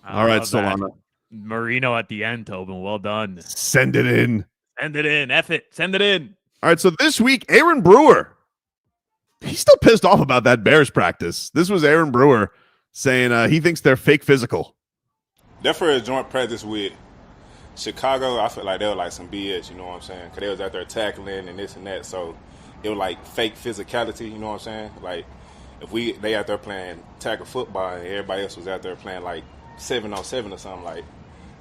right, Solana. Solana. Marino at the end, Tobin. Well done. Send it in. Send it in. F it. Send it in. All right, so this week, Aaron Brewer. He's still pissed off about that Bears practice. This was Aaron Brewer saying he thinks they're fake physical. They're for a joint practice with Chicago. I feel like they were like some BS, you know what I'm saying? Because they was out there tackling and this and that. So it was like fake physicality, you know what I'm saying? Like if they out there playing tackle football and everybody else was out there playing like 7-on-7 or something, like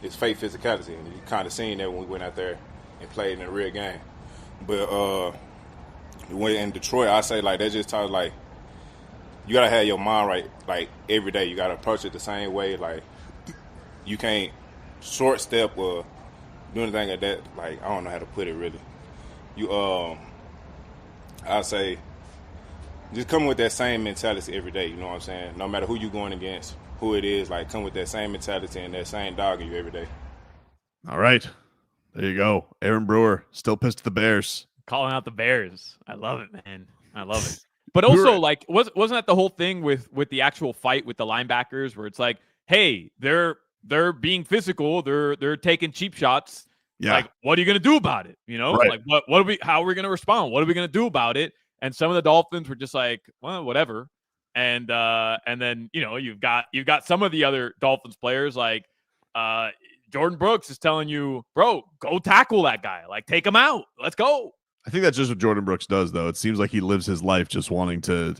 it's fake physicality. And you kind of seen that when we went out there and played in a real game. But when in Detroit, I say like they just talk like you gotta have your mind right like every day. You gotta approach it the same way. Like you can't short step or do anything like that. Like I don't know how to put it really. I say just come with that same mentality every day. You know what I'm saying? No matter who you going against, who it is, like come with that same mentality and that same dog in you every day. All right. There you go. Aaron Brewer, still pissed at the Bears. Calling out the Bears. I love it, man. I love it. But also, like, wasn't that the whole thing with the actual fight with the linebackers where it's like, hey, they're being physical. They're taking cheap shots. Yeah. Like, what are you going to do about it? You know, Right. like how are we going to respond? What are we going to do about it? And some of the Dolphins were just like, well, whatever. And then, you know, you've got some of the other Dolphins players like Jordan Brooks is telling you, bro, go tackle that guy. Like, take him out. Let's go. I think that's just what Jordan Brooks does, though. It seems like he lives his life just wanting to,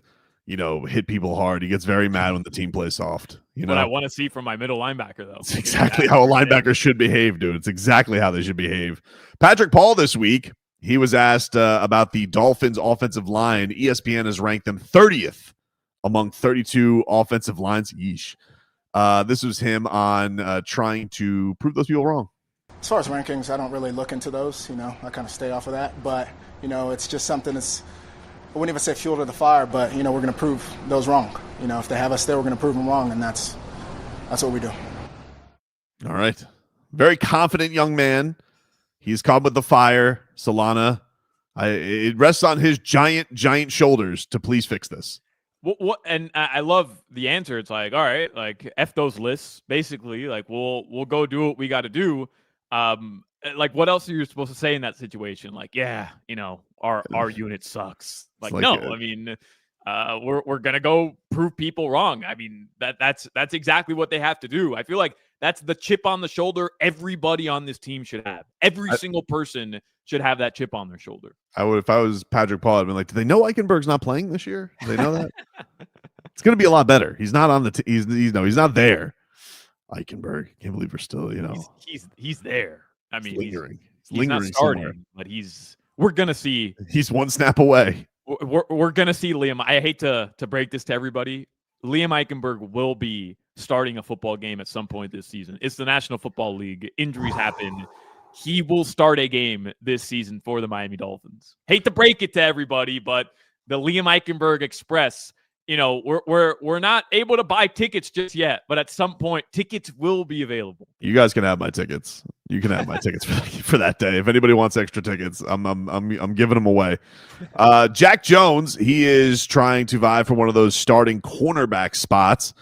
you know, hit people hard. He gets very mad when the team plays soft. You know What I want to see from my middle linebacker, though. It's exactly how a linebacker should behave, dude. It's exactly how they should behave. Patrick Paul this week, he was asked about the Dolphins' offensive line. ESPN has ranked them 30th among 32 offensive lines. Yeesh. This was him on trying to prove those people wrong. As far as rankings, I don't really look into those. You know, I kind of stay off of that. But, you know, it's just something that's, I wouldn't even say fuel to the fire, but, you know, we're going to prove those wrong. You know, if they have us there, we're going to prove them wrong, and that's what we do. All right. Very confident young man. He's caught with the fire. Solana, it rests on his giant shoulders to please fix this. What? And I love the answer. It's like, all right, like F those lists, basically. Like, we'll go do what we got to do. Like, what else are you supposed to say in that situation? Like, yeah, you know, our unit sucks. Like no, I mean, we're gonna go prove people wrong. I mean, that's exactly what they have to do. I feel like that's the chip on the shoulder everybody on this team should have. Every single person should have that chip on their shoulder. I would, if I was Patrick Paul, I'd been like, do they know Eichenberg's not playing this year? Do they know that? It's gonna be a lot better. He's not on the he's not there. Eichenberg, can't believe we're still, you know, he's there. I mean, lingering. He's not starting, somewhere. But we're gonna see. He's one snap away. We're gonna see Liam. I hate to break this to everybody. Liam Eichenberg will be starting a football game at some point this season. It's the National Football League. Injuries happen. He will start a game this season for the Miami Dolphins. Hate to break it to everybody, but the Liam Eichenberg Express, you know, we're not able to buy tickets just yet, but at some point tickets will be available. You guys can have my tickets. You can have my tickets for that day. If anybody wants extra tickets, I'm giving them away. Jack Jones, he is trying to vie for one of those starting cornerback spots,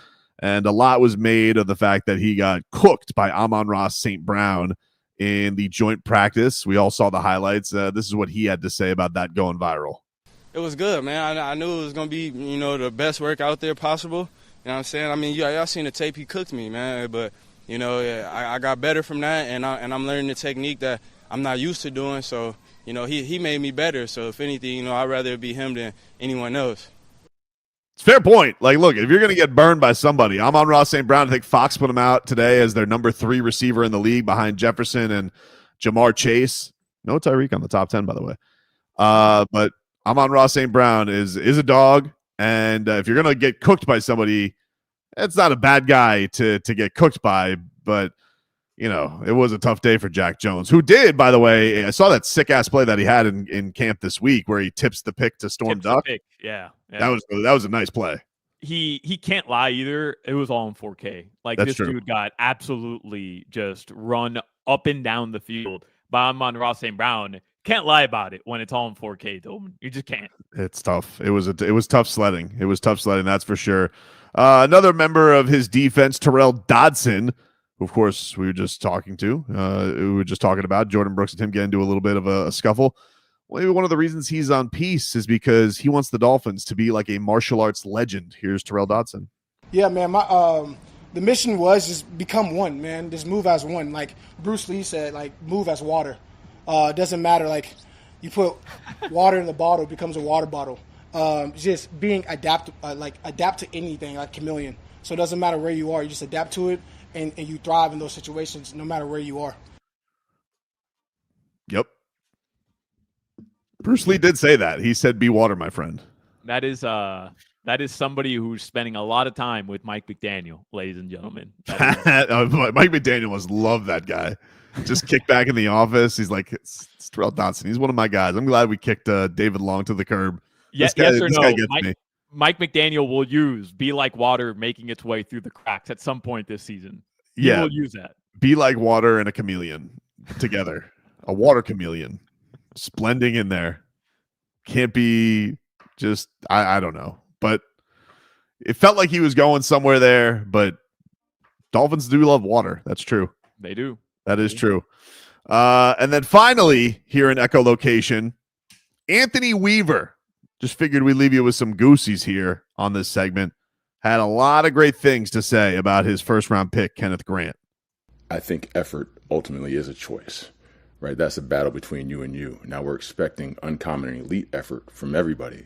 and a lot was made of the fact that he got cooked by Amon-Ra St. Brown in the joint practice. We all saw the highlights. This is what he had to say about that going viral. It was good, man. I knew it was going to be, you know, the best work out there possible. You know what I'm saying? I mean, y'all seen the tape. He cooked me, man. But, you know, I got better from that, and I'm learning the technique that I'm not used to doing. So, you know, he made me better. So, if anything, you know, I'd rather it be him than anyone else. It's a fair point. Like, look, if you're going to get burned by somebody, Amon-Ra St. Brown, I think Fox put him out today as their number 3 receiver in the league behind Jefferson and Jamar Chase. No Tyreek on the top 10, by the way. But Amon-Ra St. Brown is a dog, and if you're going to get cooked by somebody, it's not a bad guy to get cooked by, but, you know, it was a tough day for Jack Jones, who did, by the way, I saw that sick-ass play that he had in camp this week where he tips the pick to Storm Duck. Yeah. That was a nice play. He can't lie either. It was all in 4K. Like, That's this true. Dude got absolutely just run up and down the field by Amon-Ra St. Brown. Can't lie about it when it's all in 4K, Tobin. You just can't. It's tough. It was tough sledding. It was tough sledding, that's for sure. Another member of his defense, Terrell Dodson, who, of course, we were just talking about. Jordan Brooks and him getting into a little bit of a scuffle. Well, maybe one of the reasons he's on peace is because he wants the Dolphins to be like a martial arts legend. Here's Terrell Dodson. Yeah, man. The mission was just become one, man. Just move as one. Like Bruce Lee said, like move as water. It doesn't matter. Like you put water in the bottle, it becomes a water bottle. Just being adapt to anything, like chameleon. So it doesn't matter where you are. You just adapt to it, and you thrive in those situations, no matter where you are. Yep. Bruce Lee did say that. He said, "Be water, my friend." That is somebody who's spending a lot of time with Mike McDaniel, ladies and gentlemen. Mike McDaniel must love that guy. Just kick back in the office. He's like, it's Terrell Dodson. He's one of my guys. I'm glad we kicked David Long to the curb. Yes or no? Mike McDaniel will use "be like water" making its way through the cracks at some point this season. He will use that. Be like water and a chameleon together. A water chameleon. Just blending in there. Can't be just, I don't know. But it felt like he was going somewhere there. But Dolphins do love water. That's true. They do. That is true. And then finally, here in echolocation, Anthony Weaver. Just figured we'd leave you with some goosies here on this segment. Had a lot of great things to say about his first-round pick, Kenneth Grant. I think effort ultimately is a choice, right? That's a battle between you and you. Now we're expecting uncommon and elite effort from everybody.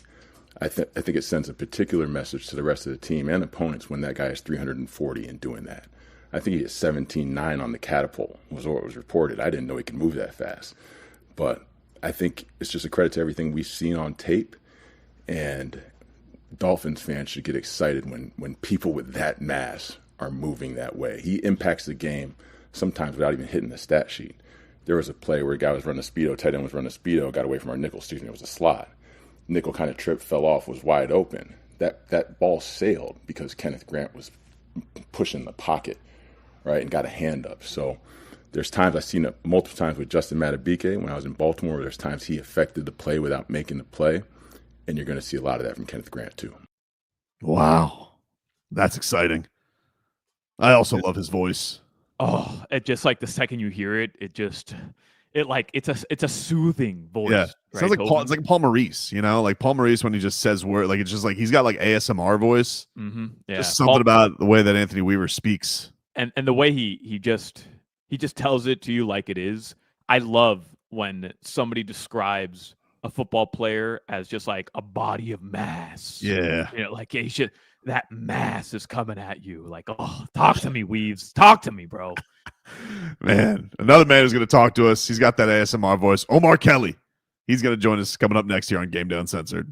I think it sends a particular message to the rest of the team and opponents when that guy is 340 and doing that. I think he hit 17.9 on the catapult was what was reported. I didn't know he could move that fast. But I think it's just a credit to everything we've seen on tape. And Dolphins fans should get excited when people with that mass are moving that way. He impacts the game sometimes without even hitting the stat sheet. There was a play where a guy was running a speedo, tight end was running a speedo, got away from our nickel. It was a slot. Nickel kind of tripped, fell off, was wide open. That ball sailed because Kenneth Grant was pushing the pocket, right, and got a hand up. So there's times I've seen it multiple times with Justin Madubuike when I was in Baltimore. There's times he affected the play without making the play, and you're going to see a lot of that from Kenneth Grant too. Wow, that's exciting. I also love his voice. Oh, it just like the second you hear it, it's a soothing voice. Yeah, right, sounds like it's like Paul Maurice, like Paul Maurice when he just says word, like it's just like he's got like ASMR voice. Mm-hmm. Yeah, just something about the way that Anthony Weaver speaks, and the way he just tells it to you like it is. I love when somebody describes a football player as just like a body of mass. Yeah, like that mass is coming at you. Like, oh, talk to me, Weaves. Talk to me, bro. Man, another man who's going to talk to us. He's got that ASMR voice. Omar Kelly. He's going to join us coming up next here on Gameday Uncensored.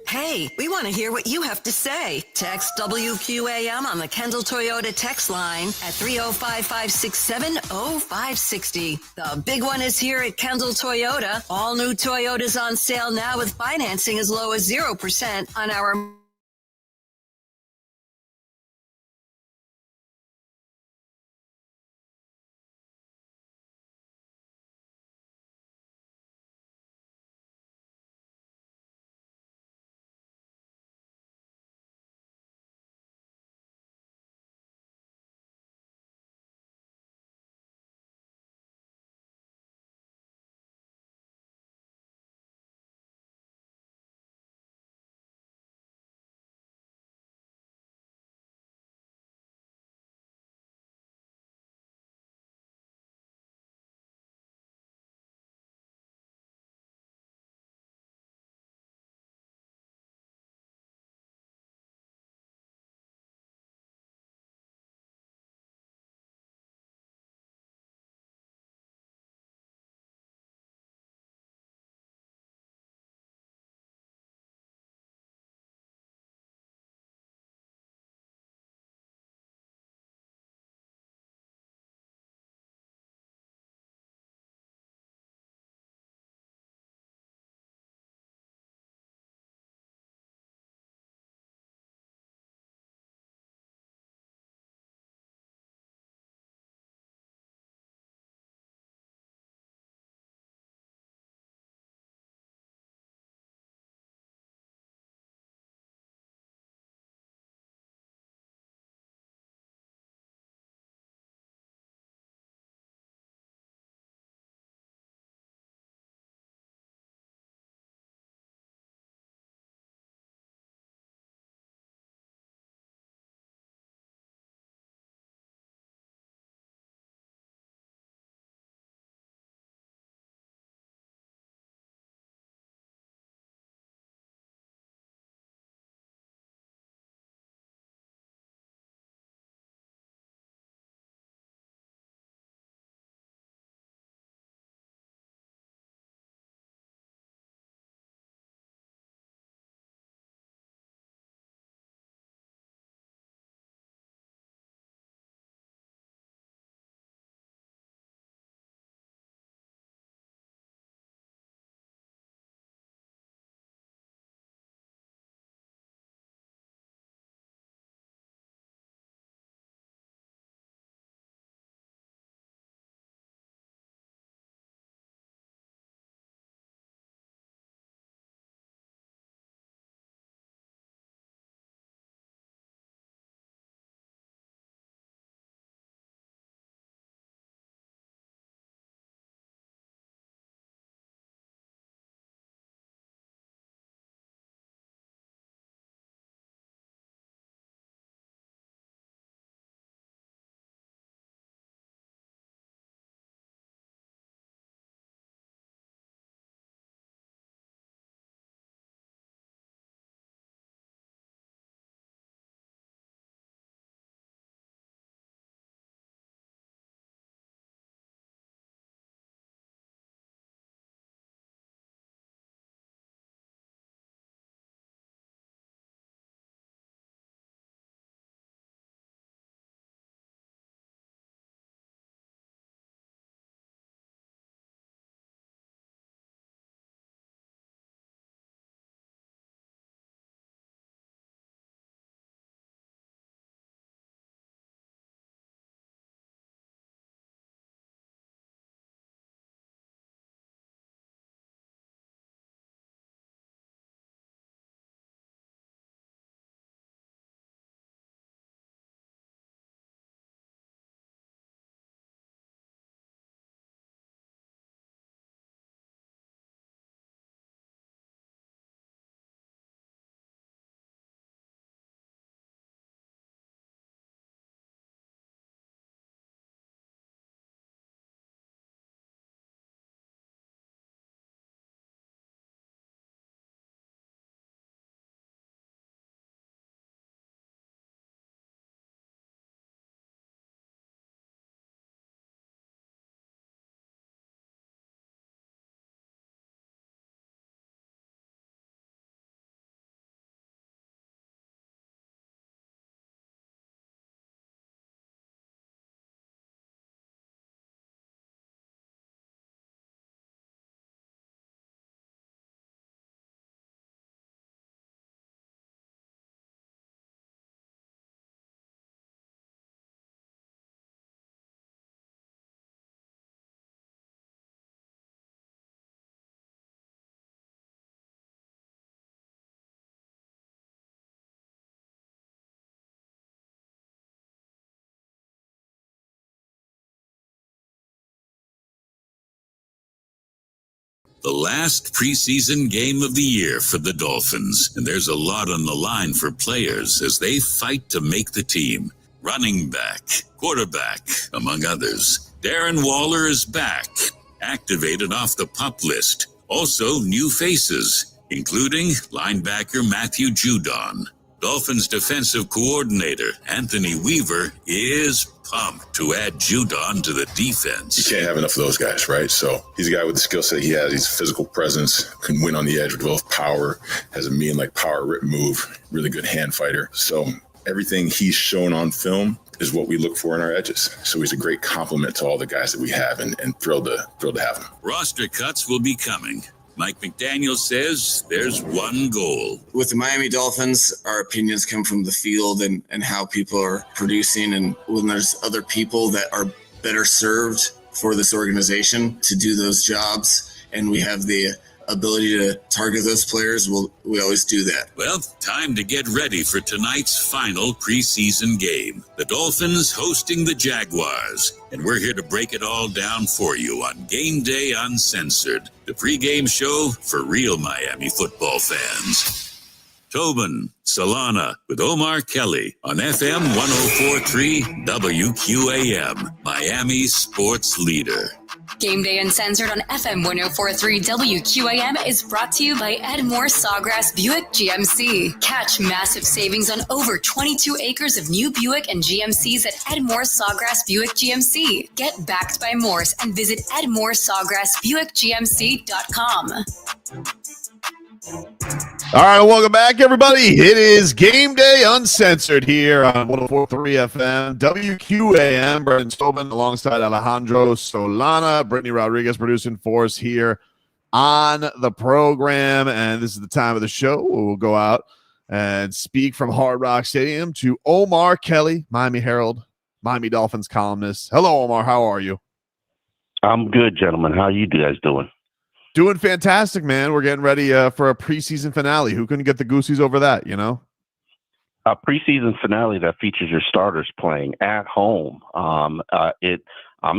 Hey, we want to hear what you have to say. Text WQAM on the Kendall Toyota text line at 305-567-0560. The big one is here at Kendall Toyota. All new Toyotas on sale now with financing as low as 0% on our The last preseason game of the year for the Dolphins, and there's a lot on the line for players as they fight to make the team. Running back, quarterback, among others. Darren Waller is back, activated off the PUP list. Also, new faces, including linebacker Matthew Judon. Dolphins defensive coordinator Anthony Weaver is pumped to add Judon to the defense. You can't have enough of those guys, right? So he's a guy with the skill set he has. He's physical presence, can win on the edge with both power, has a mean like power rip move, really good hand fighter. So everything he's shown on film is what we look for in our edges. So he's a great complement to all the guys that we have, and thrilled to have him. Roster cuts will be coming. Mike McDaniel says there's one goal. With the Miami Dolphins, our opinions come from the field and how people are producing. And when there's other people that are better served for this organization to do those jobs, and we have the ability to target those players, we always do that. Well, time to get ready for tonight's final preseason game. The Dolphins hosting the Jaguars. And we're here to break it all down for you on Gameday Uncensored, the pregame show for real Miami football fans. Tobin, Solana with Omar Kelly on FM 104.3 WQAM, Miami's sports leader. Gameday Uncensored on FM 104.3 WQAM is brought to you by Edmore Sawgrass Buick GMC. Catch massive savings on over 22 acres of new Buick and GMCs at Edmore Sawgrass Buick GMC. Get backed by Morse and visit EdmoreSawgrassBuickGMC.com. All right, welcome back, everybody. It is Game Day Uncensored here on 104.3 FM, WQAM. Brendan Tobin alongside Alejandro Solana. Brittany Rodriguez producing for us here on the program. And this is the time of the show where we'll go out and speak from Hard Rock Stadium to Omar Kelly, Miami Herald, Miami Dolphins columnist. Hello, Omar. How are you? I'm good, gentlemen. How you guys doing? Doing fantastic, man. We're getting ready for a preseason finale. Who couldn't get the Goosies over that, you know? A preseason finale that features your starters playing at home. I'm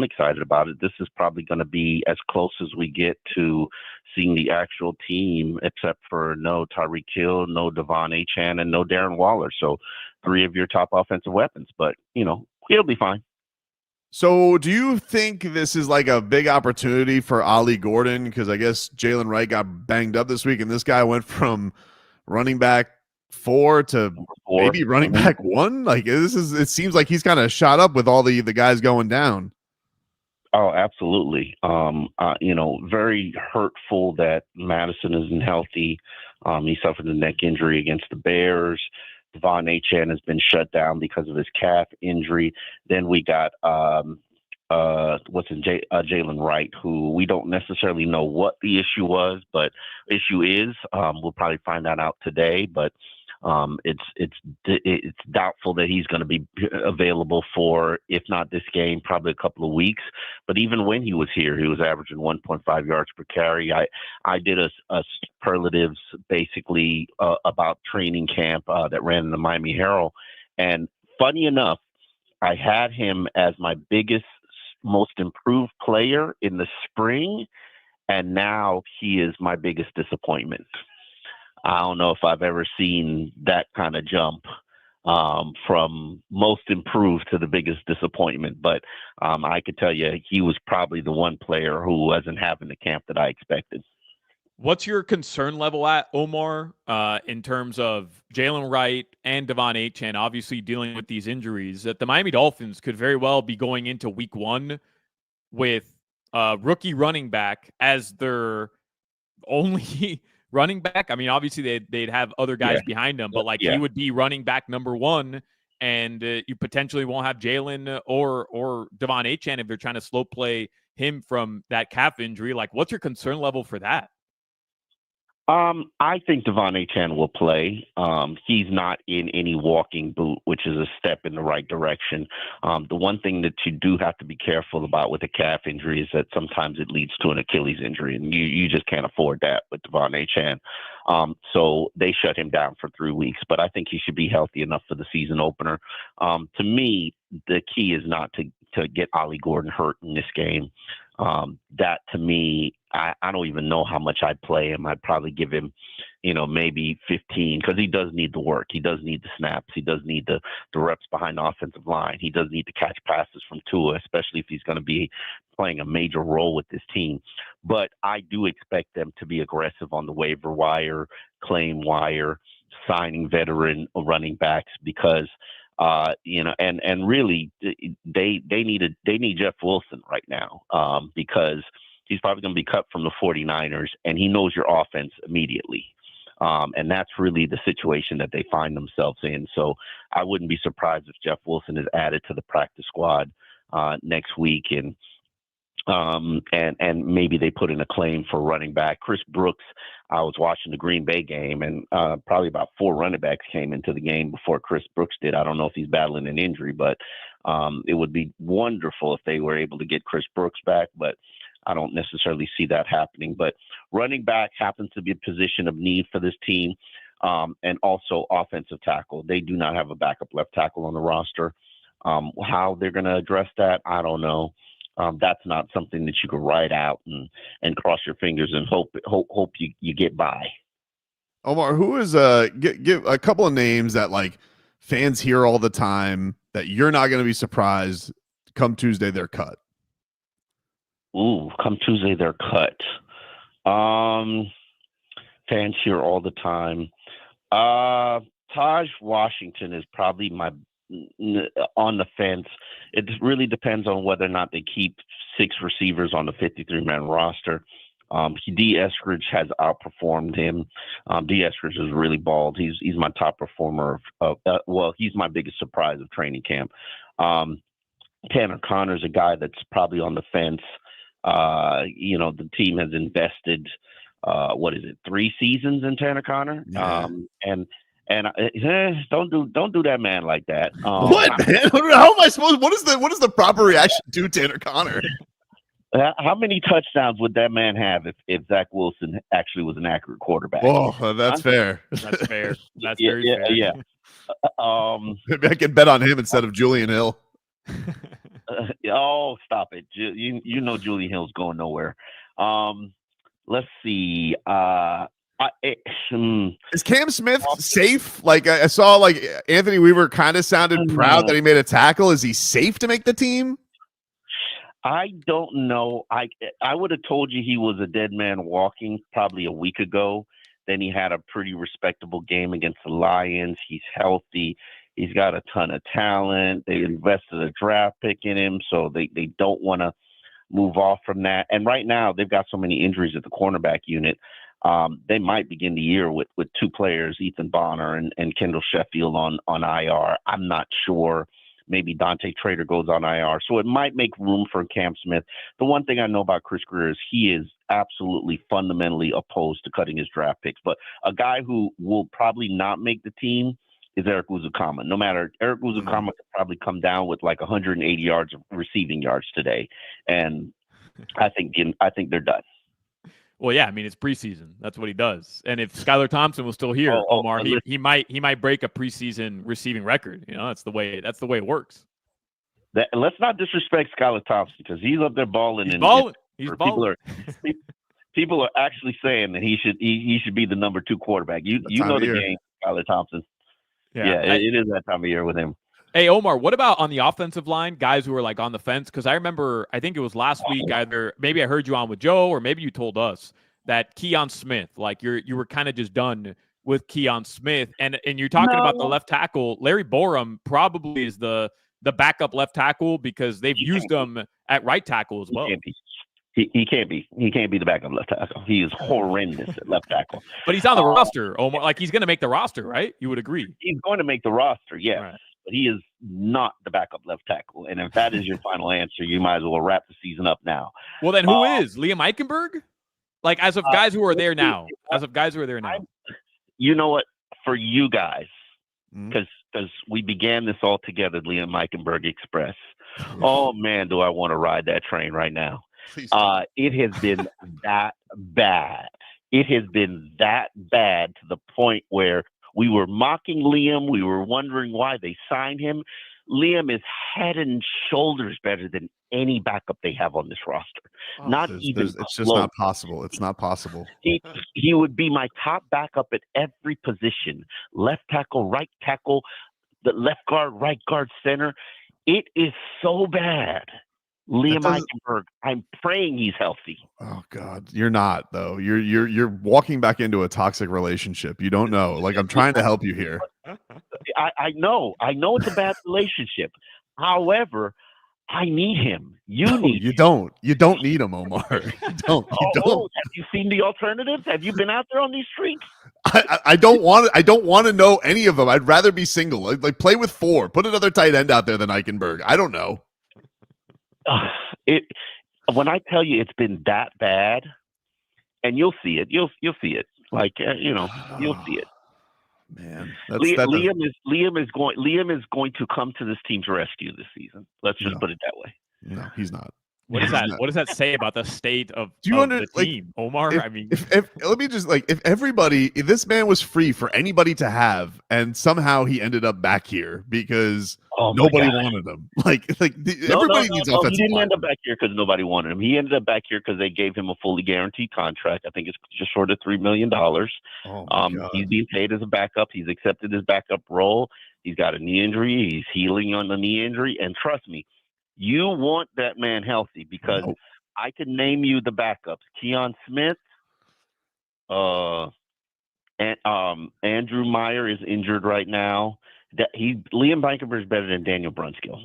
excited about it. This is probably going to be as close as we get to seeing the actual team, except for no Tyreek Hill, no Devon Achane, and no Darren Waller. So 3 of your top offensive weapons. But, you know, it'll be fine. So do you think this is like a big opportunity for Ollie Gordon? Because I guess Jalen Wright got banged up this week, and this guy went from running back 4 to maybe running back 1. Like it seems like he's kind of shot up with all the guys going down. Oh, absolutely. You know, very hurtful that Madison isn't healthy. He suffered a neck injury against the Bears. Devon Achane has been shut down because of his calf injury. Then we got Jalen Wright, who we don't necessarily know what the issue was, but issue is we'll probably find that out today. But it's doubtful that he's going to be available for, if not this game, probably a couple of weeks. But even when he was here, he was averaging 1.5 yards per carry. I did a superlatives basically about training camp that ran in the Miami Herald, and funny enough, I had him as my biggest, most improved player in the spring, and now he is my biggest disappointment. I don't know if I've ever seen that kind of jump from most improved to the biggest disappointment. But I could tell you he was probably the one player who wasn't having the camp that I expected. What's your concern level at, Omar, in terms of Jalen Wright and Devon Achane obviously dealing with these injuries, that the Miami Dolphins could very well be going into week 1 with rookie running back as their only running back? I mean, obviously they'd have other guys behind him, but he would be running back number 1, and you potentially won't have Jalen or Devon Achane if they're trying to slow play him from that calf injury. Like, what's your concern level for that? I think Devon Achane will play. He's not in any walking boot, which is a step in the right direction. The one thing that you do have to be careful about with a calf injury is that sometimes it leads to an Achilles injury, and you just can't afford that with Devon Achane. So they shut him down for 3 weeks, but I think he should be healthy enough for the season opener. To me, the key is not to get Ollie Gordon hurt in this game. That, to me, I don't even know how much I'd play him. I'd probably give him, maybe 15 because he does need the work. He does need the snaps. He does need the reps behind the offensive line. He does need to catch passes from Tua, especially if he's going to be playing a major role with this team. But I do expect them to be aggressive on the waiver wire, claim wire, signing veteran running backs because and really they need Jeff Wilson right now because he's probably going to be cut from the 49ers, and he knows your offense immediately. And that's really the situation that they find themselves in. So I wouldn't be surprised if Jeff Wilson is added to the practice squad next week, and maybe they put in a claim for running back. Chris Brooks, I was watching the Green Bay game, and probably about 4 running backs came into the game before Chris Brooks did. I don't know if he's battling an injury, but it would be wonderful if they were able to get Chris Brooks back, but I don't necessarily see that happening. But running back happens to be a position of need for this team, and also offensive tackle. They do not have a backup left tackle on the roster. How they're going to address that, I don't know. That's not something that you could write out and cross your fingers and hope you get by. Omar, who is give a couple of names that like fans hear all the time that you're not going to be surprised come Tuesday they're cut? Ooh, come Tuesday they're cut. Fans hear all the time. Taj Washington is probably on the fence. It really depends on whether or not they keep 6 receivers on the 53-man roster. D. Eskridge has outperformed him. D. Eskridge is really bald. He's my top performer he's my biggest surprise of training camp. Tanner Connor's a guy that's probably on the fence. The team has invested 3 seasons in Tanner Connor. Yeah. Don't do that man like that. What, man? How am I supposed? What is the proper reaction to Tanner Connor? How many touchdowns would that man have if Zach Wilson actually was an accurate quarterback? Oh, that's fair. That's fair. That's very fair. Yeah. Maybe I can bet on him instead of Julian Hill. Stop it! You know Julian Hill's going nowhere. Let's see. Is Cam Smith safe? Like I saw, like Anthony Weaver kind of sounded proud that he made a tackle. Is he safe to make the team? I don't know. I would have told you he was a dead man walking probably a week ago. Then he had a pretty respectable game against the Lions. He's healthy. He's got a ton of talent. They invested a draft pick in him, so they don't want to move off from that. And right now they've got so many injuries at the cornerback unit. They might begin the year with 2 players, Ethan Bonner and Kendall Sheffield on IR. I'm not sure. Maybe Dante Trader goes on IR. So it might make room for Cam Smith. The one thing I know about Chris Greer is he is absolutely fundamentally opposed to cutting his draft picks. But a guy who will probably not make the team is Eric Uzukama. No matter, Eric Uzukama could probably come down with like 180 yards of receiving yards today. And I think they're done. Well, yeah, I mean it's preseason. That's what he does. And if Skylar Thompson was still here, Omar, he might break a preseason receiving record. That's the way it works. Let's not disrespect Skylar Thompson because he's up there balling. He's balling. People are actually saying that he should be the number 2 quarterback. You know the game, Skylar Thompson. Yeah, it is that time of year with him. Hey, Omar, what about on the offensive line, guys who are like on the fence? Because I remember, I think it was last week, maybe I heard you on with Joe, or maybe you told us that Keon Smith, like you were kind of just done with Keon Smith, and you're talking about the left tackle. Larry Borum probably is the backup left tackle because they've used him at right tackle as well. He can't be. He can't be the backup left tackle. He is horrendous at left tackle. But he's on the roster, Omar. Like he's going to make the roster, right? You would agree? He's going to make the roster, yes. Right. But he is not the backup left tackle. And if that is your final answer, you might as well wrap the season up now. Well, then who is? Liam Eichenberg? Like as of guys who are there now. You know what? For you guys, because we began this all together, Liam Eichenberg Express. Oh, man, do I want to ride that train right now. It has been that bad. It has been that bad to the point where we were mocking Liam. We were wondering why they signed him. Liam is head and shoulders better than any backup they have on this roster. Not even it's just close. not possible. It's not possible. He would be my top backup at every position: left tackle, right tackle, the left guard, right guard, center. It is so bad. Liam Eichenberg, I'm praying he's healthy. Oh God, you're not though. You're walking back into a toxic relationship. You don't know. Like, I'm trying to help you here. I know it's a bad relationship. However, I need him. You need. You don't. You don't need him, Omar. You don't. You don't. Have you seen the alternatives? Have you been out there on these streets? I don't want. I don't want to know any of them. I'd rather be single. Like play with 4. Put another tight end out there than Eichenberg. I don't know. When I tell you it's been that bad, and you'll see it. You'll see it. Like you'll see it. Man, Liam is going to come to this team's rescue this season. Let's just put it that way. No, he's not. What does that? What does that say about the state of the team, Omar? If, I mean, let me just if this man was free for anybody to have, and somehow he ended up back here because nobody wanted him. Everybody needs offensive. He didn't end up back here because nobody wanted him. He ended up back here because they gave him a fully guaranteed contract. I think it's just short of $3 million. He's being paid as a backup. He's accepted his backup role. He's got a knee injury. He's healing on the knee injury, and trust me, you want that man healthy because I can name you the backups: Keon Smith, and Andrew Meyer is injured right now. Liam Eichenberg is better than Daniel Brunskill.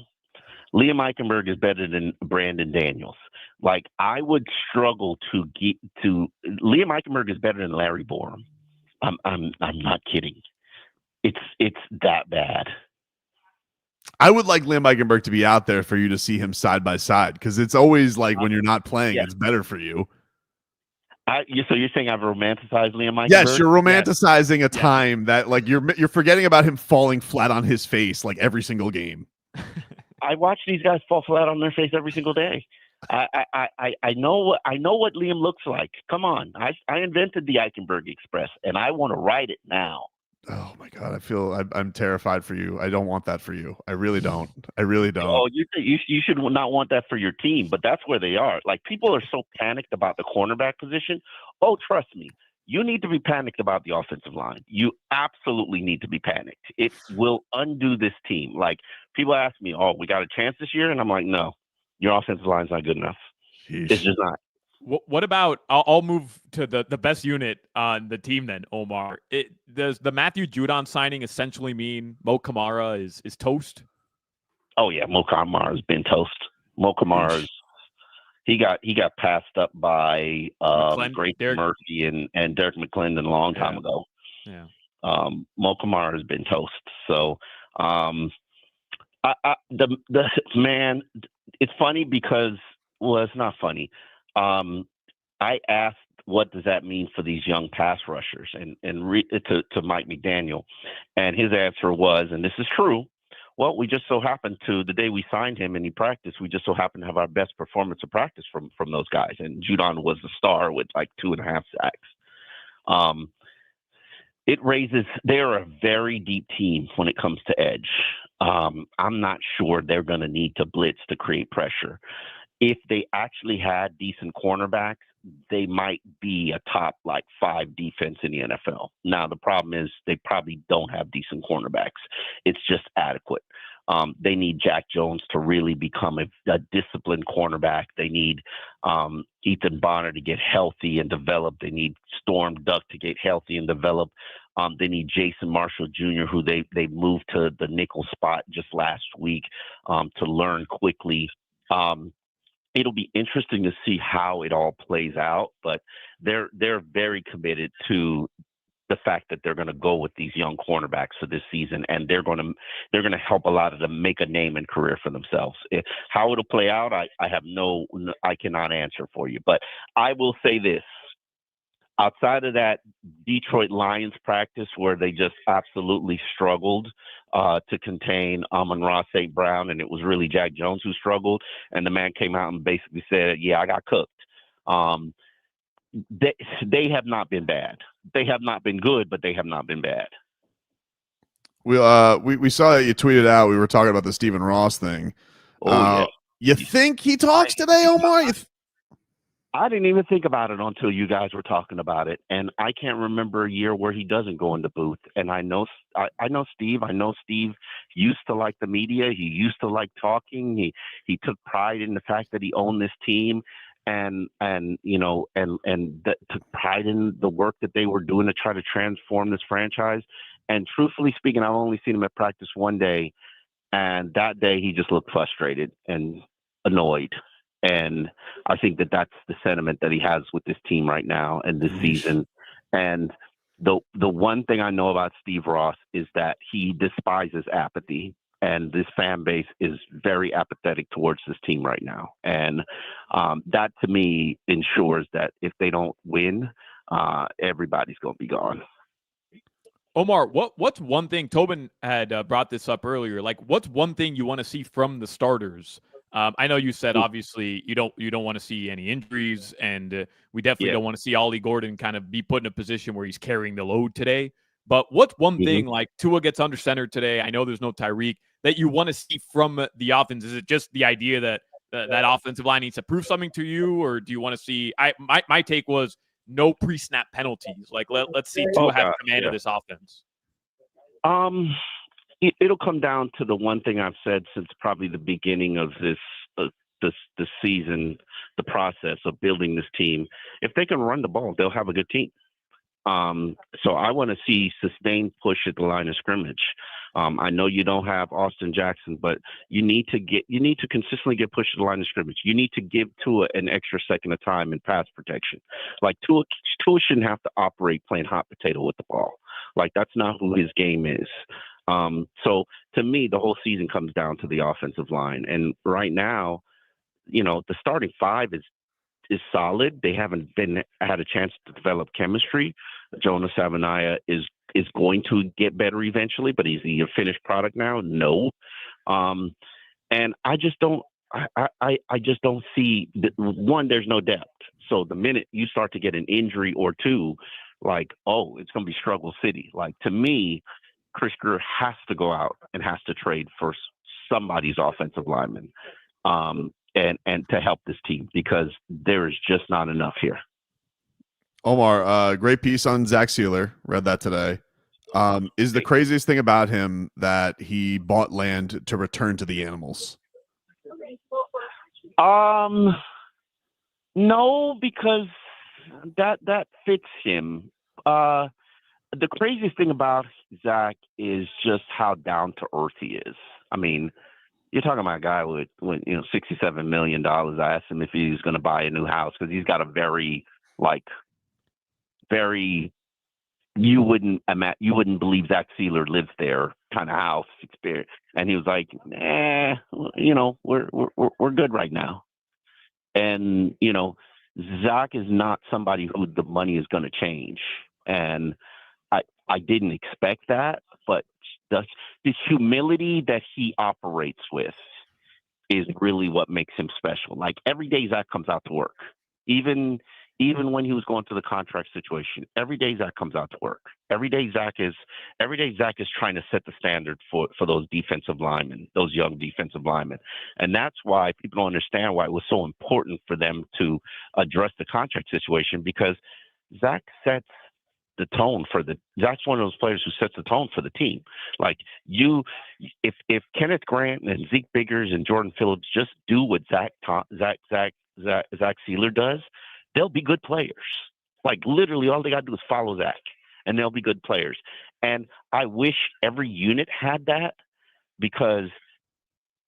Liam Eichenberg is better than Brandon Daniels. Like, I would struggle to get to. Liam Eichenberg is better than Larry Borum. I'm not kidding. It's that bad. I would like Liam Eichenberg to be out there for you to see him side by side, because it's always like when you're not playing, it's better for you. So you're saying I've romanticized Liam Eichenberg? Yes, you're romanticizing a time that like you're forgetting about him falling flat on his face like every single game. I watch these guys fall flat on their face every single day. I know what Liam looks like. Come on, I invented the Eichenberg Express, and I want to ride it now. Oh my God, I'm terrified for you. I don't want that for you. I really don't. I really don't. Oh, you should not want that for your team, but that's where they are. Like, people are so panicked about the cornerback position. Oh, trust me, you need to be panicked about the offensive line. You absolutely need to be panicked. It will undo this team. Like, people ask me, "Oh, we got a chance this year?" And I'm like, "No, your offensive line's not good enough. Jeez. It's just not." What about? I'll move to the best unit on the team then, Omar. Does the Matthew Judon signing essentially mean Mo Kamara is toast? Oh yeah, Mo Kamara's been toast. Mo Kamara's he got passed up by Grayson Murphy and Derek McClendon a long time ago. Yeah. Mo Kamara has been toast. So the man, it's funny because, well, it's not funny. I asked, what does that mean for these young pass rushers, to Mike McDaniel, and his answer was, and this is true, well, we just so happened to, the day we signed him and he practiced, we just so happened to have our best performance of practice from those guys, and Judon was the star with like 2.5 sacks. They're a very deep team when it comes to edge. I'm not sure they're going to need to blitz to create pressure. If they actually had decent cornerbacks, they might be a top 5 defense in the NFL. Now, the problem is they probably don't have decent cornerbacks. It's just adequate. They need Jack Jones to really become a disciplined cornerback. They need Ethan Bonner to get healthy and develop. They need Storm Duck to get healthy and develop. They need Jason Marshall Jr., who they moved to the nickel spot just last week to learn quickly. It'll be interesting to see how it all plays out, but they're very committed to the fact that they're going to go with these young cornerbacks for this season, and they're going to help a lot of them make a name and career for themselves. How it'll play out, I cannot answer for you, but I will say this: outside of that Detroit Lions practice where they just absolutely struggled to contain Amon-Ra St. Brown, and it was really Jack Jones who struggled, and the man came out and basically said, yeah, I got cooked. They have not been bad. They have not been good, but they have not been bad. We saw that you tweeted out, we were talking about the Stephen Ross thing. You think he talks today, Omar? I didn't even think about it until you guys were talking about it, and I can't remember a year where he doesn't go in the booth. And I know Steve. I know Steve used to like the media. He used to like talking. He took pride in the fact that he owned this team, and took pride in the work that they were doing to try to transform this franchise. And truthfully speaking, I've only seen him at practice one day, and that day he just looked frustrated and annoyed. And I think that that's the sentiment that he has with this team right now and this season. And the one thing I know about Steve Ross is that he despises apathy, and this fan base is very apathetic towards this team right now. And that to me ensures that if they don't win, everybody's going to be gone. Omar, what's one thing Tobin had brought this up earlier? Like, what's one thing you want to see from the starters? I know you said obviously you don't want to see any injuries, and we definitely don't want to see Ollie Gordon kind of be put in a position where he's carrying the load today. But what's one thing, like Tua gets under center today? I know there's no Tyreek, that you want to see from the offense. Is it just the idea that that offensive line needs to prove something to you, or do you want to see? My take was no pre-snap penalties. Like let's see Tua have command of this offense. It'll come down to the one thing I've said since probably the beginning of this season, the process of building this team. If they can run the ball, they'll have a good team. So I want to see sustained push at the line of scrimmage. I know you don't have Austin Jackson, but you need to consistently get pushed at the line of scrimmage. You need to give Tua an extra second of time in pass protection. Like Tua shouldn't have to operate playing hot potato with the ball. Like that's not who his game is. So to me, the whole season comes down to the offensive line. And right now, the starting five is solid. They haven't had a chance to develop chemistry. Jonas Savaiinaea is going to get better eventually, but is he a finished product now? No. And I just don't see one, there's no depth. So the minute you start to get an injury or two, like, it's going to be struggle city. Like to me, Chris Greer has to go out and has to trade for somebody's offensive lineman and to help this team, because there is just not enough here. Omar, great piece on Zach Sealer. Read that today. Is the craziest thing about him that he bought land to return to the animals? No, because that fits him. The craziest thing about Zach is just how down to earth he is. I mean, you're talking about a guy with $67 million. I asked him if he was going to buy a new house because he's got a very you wouldn't believe Zach Sealer lives there kind of house experience. And he was like, we're good right now. And Zach is not somebody who the money is going to change. And I didn't expect that, but the humility that he operates with is really what makes him special. Like every day Zach comes out to work, even when he was going through the contract situation, every day Zach comes out to work. Every day Zach is trying to set the standard for those defensive linemen, those young defensive linemen. And that's why people don't understand why it was so important for them to address the contract situation, because Zach sets the tone Zach's one of those players who sets the tone for the team. Like if Kenneth Grant and Zeke Biggers and Jordan Phillips just do what Zach Sealer does, they'll be good players. Like literally all they got to do is follow Zach and they'll be good players. And I wish every unit had that, because,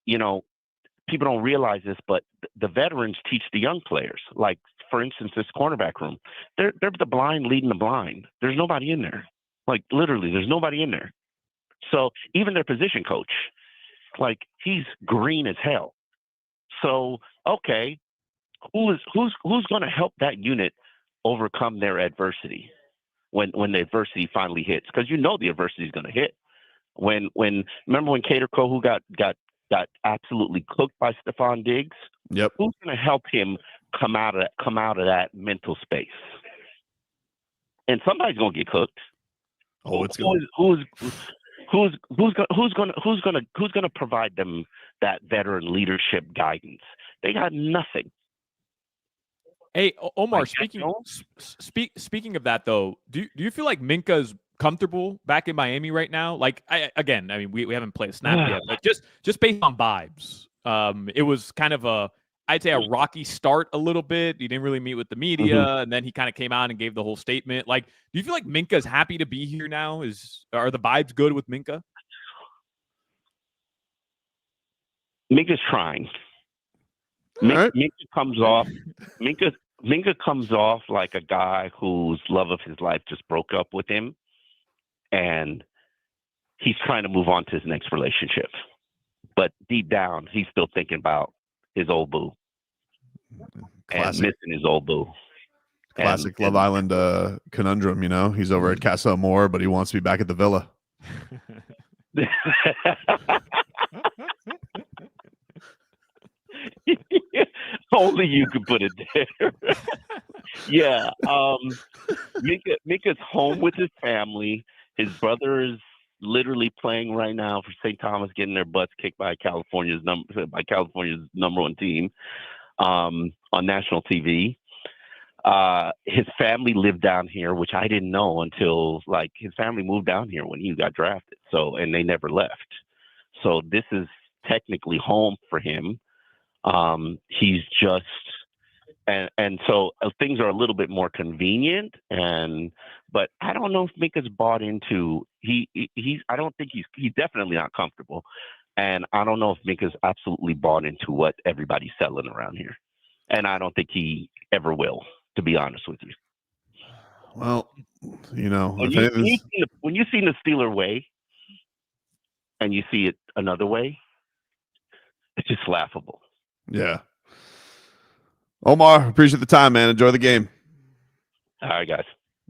people don't realize this, but the veterans teach the young players. Like, for instance, this cornerback room, they're the blind leading the blind. There's nobody in there. Like literally, there's nobody in there. So even their position coach, like he's green as hell. So okay, who's going to help that unit overcome their adversity when the adversity finally hits? Because the adversity is going to hit. Remember when Cater Kohu got absolutely cooked by Stephon Diggs? Yep. Who's going to help him come out of that mental space? And somebody's going to get cooked. Oh, it's going. Who's gonna provide them that veteran leadership guidance? They got nothing. Hey, Omar, Like speaking of that though, do you feel like Minka's comfortable back in Miami right now? Like I mean we haven't played a snap yet, but just based on vibes, it was kind of I'd say a rocky start a little bit. He didn't really meet with the media, and then he kind of came out and gave the whole statement. Like, do you feel like Minka's happy to be here now? Are the vibes good with Minka? Minka's trying. Minka comes off like a guy whose love of his life just broke up with him, and he's trying to move on to his next relationship. But deep down, he's still thinking about his old boo and missing his old boo. Classic Love Island conundrum, you know. He's over at Casa Amor, but he wants to be back at the villa. Only you could put it there. Yeah. Minka's home with his family. His brother is literally playing right now for St. Thomas, getting their butts kicked by California's number one team on national TV. His family lived down here, which I didn't know until his family moved down here when he got drafted. And they never left. So this is technically home for him. He's just, and so things are a little bit more convenient, but I don't know if Minka's bought into, I don't think he's definitely not comfortable. And I don't know if Minka's absolutely bought into what everybody's selling around here. And I don't think he ever will, to be honest with you. Well, you know, when you see the Steeler way and you see it another way, it's just laughable. Yeah. Omar, appreciate the time, man. Enjoy the game. All right, guys.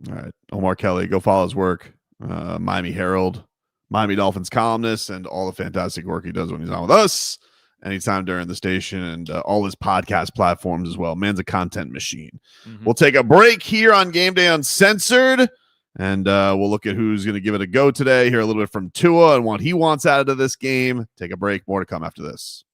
All right. Omar Kelly, go follow his work. Miami Herald, Miami Dolphins columnist, and all the fantastic work he does when he's on with us anytime during the station, and all his podcast platforms as well. Man's a content machine. We'll take a break here on Game Day Uncensored, and we'll look at who's going to give it a go today. Hear a little bit from Tua and what he wants out of this game. Take a break. More to come after this.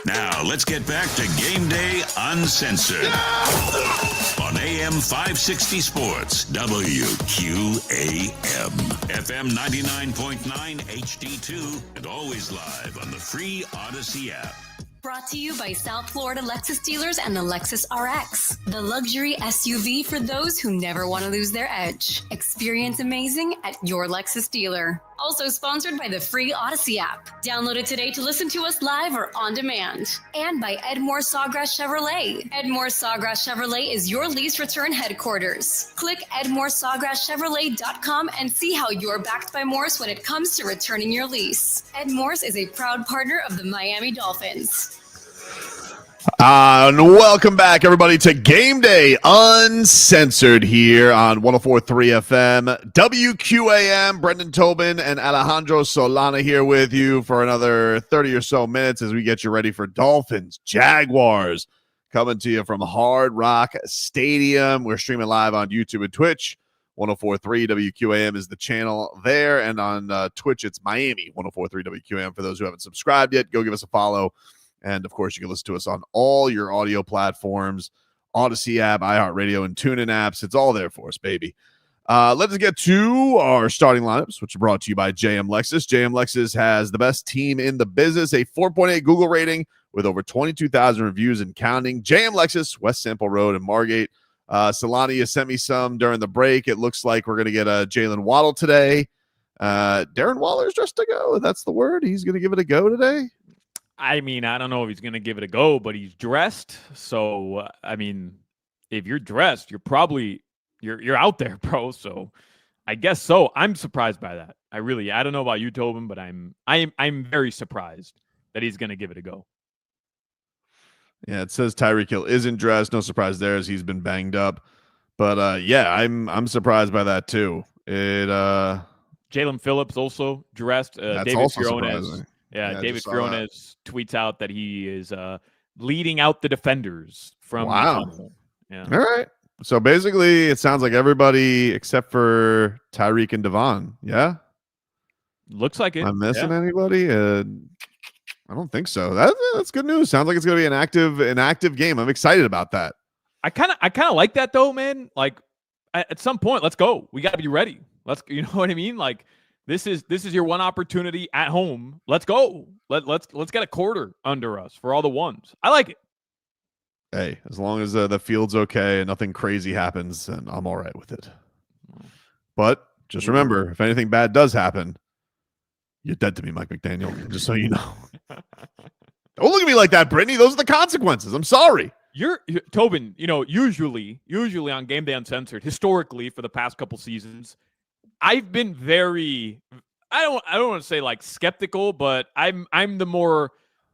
Now, let's get back to Game Day Uncensored on AM 560 Sports, WQAM, FM 99.9 HD2, and always live on the free Odyssey app. Brought to you by South Florida Lexus dealers and the Lexus RX, the luxury SUV for those who never want to lose their edge. Experience amazing at your Lexus dealer. Also sponsored by the free Odyssey app. Download it today to listen to us live or on demand. And by Edmore Sawgrass Chevrolet. Edmore Sawgrass Chevrolet is your lease return headquarters. Click EdmoreSawgrassChevrolet.com and see how you're backed by Morse when it comes to returning your lease. Ed Morse is a proud partner of the Miami Dolphins. And welcome back, everybody, to Game Day Uncensored here on 104.3 FM, WQAM. Brendan Tobin and Alejandro Solana here with you for another 30 or so minutes as we get you ready for Dolphins, Jaguars, coming to you from Hard Rock Stadium. We're streaming live on YouTube and Twitch. 104.3 WQAM is the channel there, and on Twitch, it's Miami 104.3 WQAM. For those who haven't subscribed yet, go give us a follow. And, of course, you can listen to us on all your audio platforms, Odyssey app, iHeartRadio, and TuneIn apps. It's all there for us, baby. Let's get to our starting lineups, which are brought to you by JM Lexus. JM Lexus has the best team in the business, a 4.8 Google rating with over 22,000 reviews and counting. JM Lexus, West Sample Road in Margate. Solani has sent me some during the break. It looks like we're going to get a Jalen Waddle today. Darren Waller's dressed to go. That's the word. He's going to give it a go today. I mean, I don't know if he's going to give it a go, but he's dressed. So, I mean, if you're dressed, you're probably you're out there, bro. So, I guess so. I'm surprised by that. I don't know about you, Tobin, but I'm very surprised that he's going to give it a go. Yeah, it says Tyreek Hill isn't dressed. No surprise there, as he's been banged up. But yeah, I'm surprised by that too. Jalen Phillips also dressed. That's David also Fiones. surprising. Yeah, David Fiones tweets out that he is leading out the defenders from the tunnel. Yeah. All right. So basically, it sounds like everybody except for Tyreek and Devon. Yeah. Looks like it. Am I missing anybody? I don't think so. That's good news. Sounds like it's going to be an active game. I'm excited about that. I kind of like that though, man. Like at some point, let's go. We got to be ready. You know what I mean? Like this is your one opportunity at home. Let's go. Let's get a quarter under us for all the ones. I like it. Hey, as long as the field's okay and nothing crazy happens, then I'm all right with it. But just remember, if anything bad does happen, you're dead to me, Mike McDaniel, just so you know. Don't look at me like that, Brittany. Those are the consequences. I'm sorry. You're Tobin, usually on Game Day Uncensored, historically for the past couple seasons, I've been very I don't want to say like skeptical, but I'm more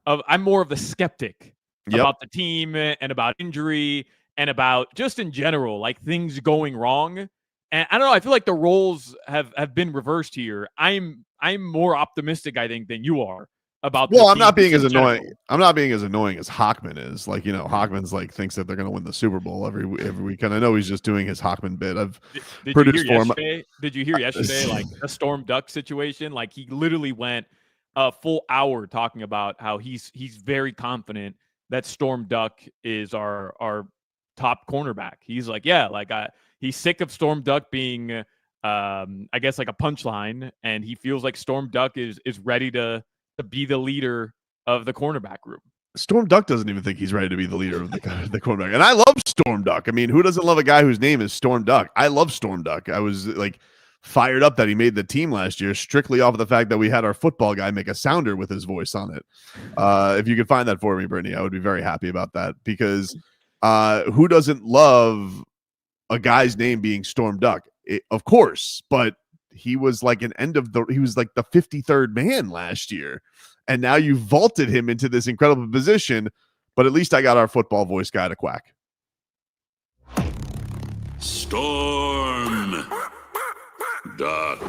of the skeptic about the team and about injury and about just in general, like things going wrong. And I don't know, I feel like the roles have been reversed here. I'm more optimistic, I think, than you are about. Well, I'm not being as annoying. I'm not being as annoying as Hockman is. Like, Hockman's like thinks that they're going to win the Super Bowl every week, and I know he's just doing his Hockman bit. Did you hear yesterday, like a Storm Duck situation? Like he literally went a full hour talking about how he's very confident that Storm Duck is our top cornerback. He's like, he's sick of Storm Duck being, I guess, like a punchline, and he feels like Storm Duck is ready to be the leader of the cornerback group. Storm Duck doesn't even think he's ready to be the leader of the cornerback. And I love Storm Duck. I mean, who doesn't love a guy whose name is Storm Duck? I love Storm Duck. I was like fired up that he made the team last year strictly off of the fact that we had our football guy make a sounder with his voice on it. If you could find that for me, Brittany, I would be very happy about that, because who doesn't love a guy's name being Storm Duck? Of course, but he was like he was like the 53rd man last year, and now you vaulted him into this incredible position. But at least I got our football voice guy to quack. Storm Duck.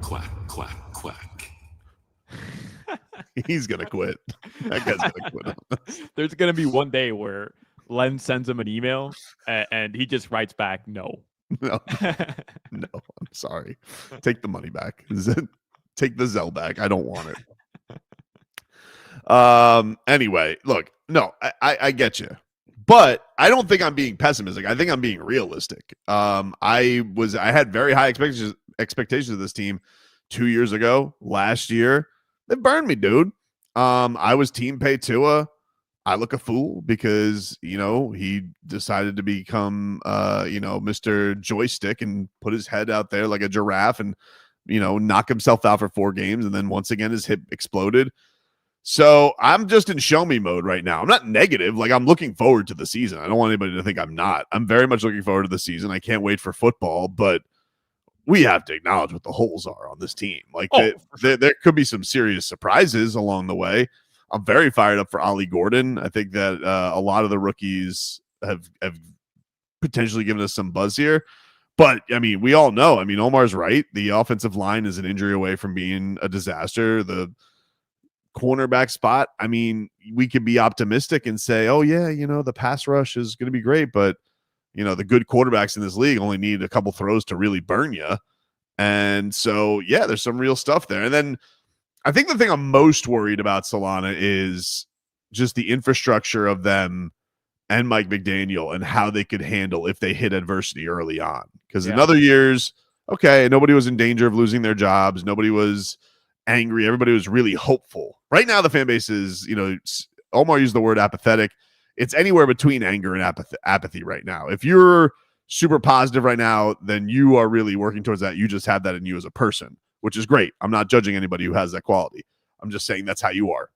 Quack, quack, quack. He's gonna quit. That guy's gonna quit. There's gonna be one day where Len sends him an email and he just writes back, no. No, I'm sorry. Take the money back. Take the Zelle back. I don't want it. Anyway, look, no, I get you, but I don't think I'm being pessimistic. I think I'm being realistic. I had very high expectations of this team 2 years ago. Last year, they burned me, dude. I was team pay Tua. I look a fool because, he decided to become, Mr. Joystick and put his head out there like a giraffe and, knock himself out for 4 games. And then once again, his hip exploded. So I'm just in show me mode right now. I'm not negative. Like, I'm looking forward to the season. I don't want anybody to think I'm not. I'm very much looking forward to the season. I can't wait for football, but we have to acknowledge what the holes are on this team. Like, there could be some serious surprises along the way. I'm very fired up for Ollie Gordon. I think that a lot of the rookies have potentially given us some buzz here. But, I mean, we all know. I mean, Omar's right. The offensive line is an injury away from being a disaster. The cornerback spot, I mean, we could be optimistic and say, oh, yeah, the pass rush is going to be great. But, the good quarterbacks in this league only need a couple throws to really burn you. And so, yeah, there's some real stuff there. And then I think the thing I'm most worried about, Solana, is just the infrastructure of them and Mike McDaniel and how they could handle if they hit adversity early on. Because in other years, okay, nobody was in danger of losing their jobs. Nobody was angry. Everybody was really hopeful. Right now, the fan base is, Omar used the word apathetic. It's anywhere between anger and apathy right now. If you're super positive right now, then you are really working towards that. You just have that in you as a person, which is great. I'm not judging anybody who has that quality. I'm just saying that's how you are.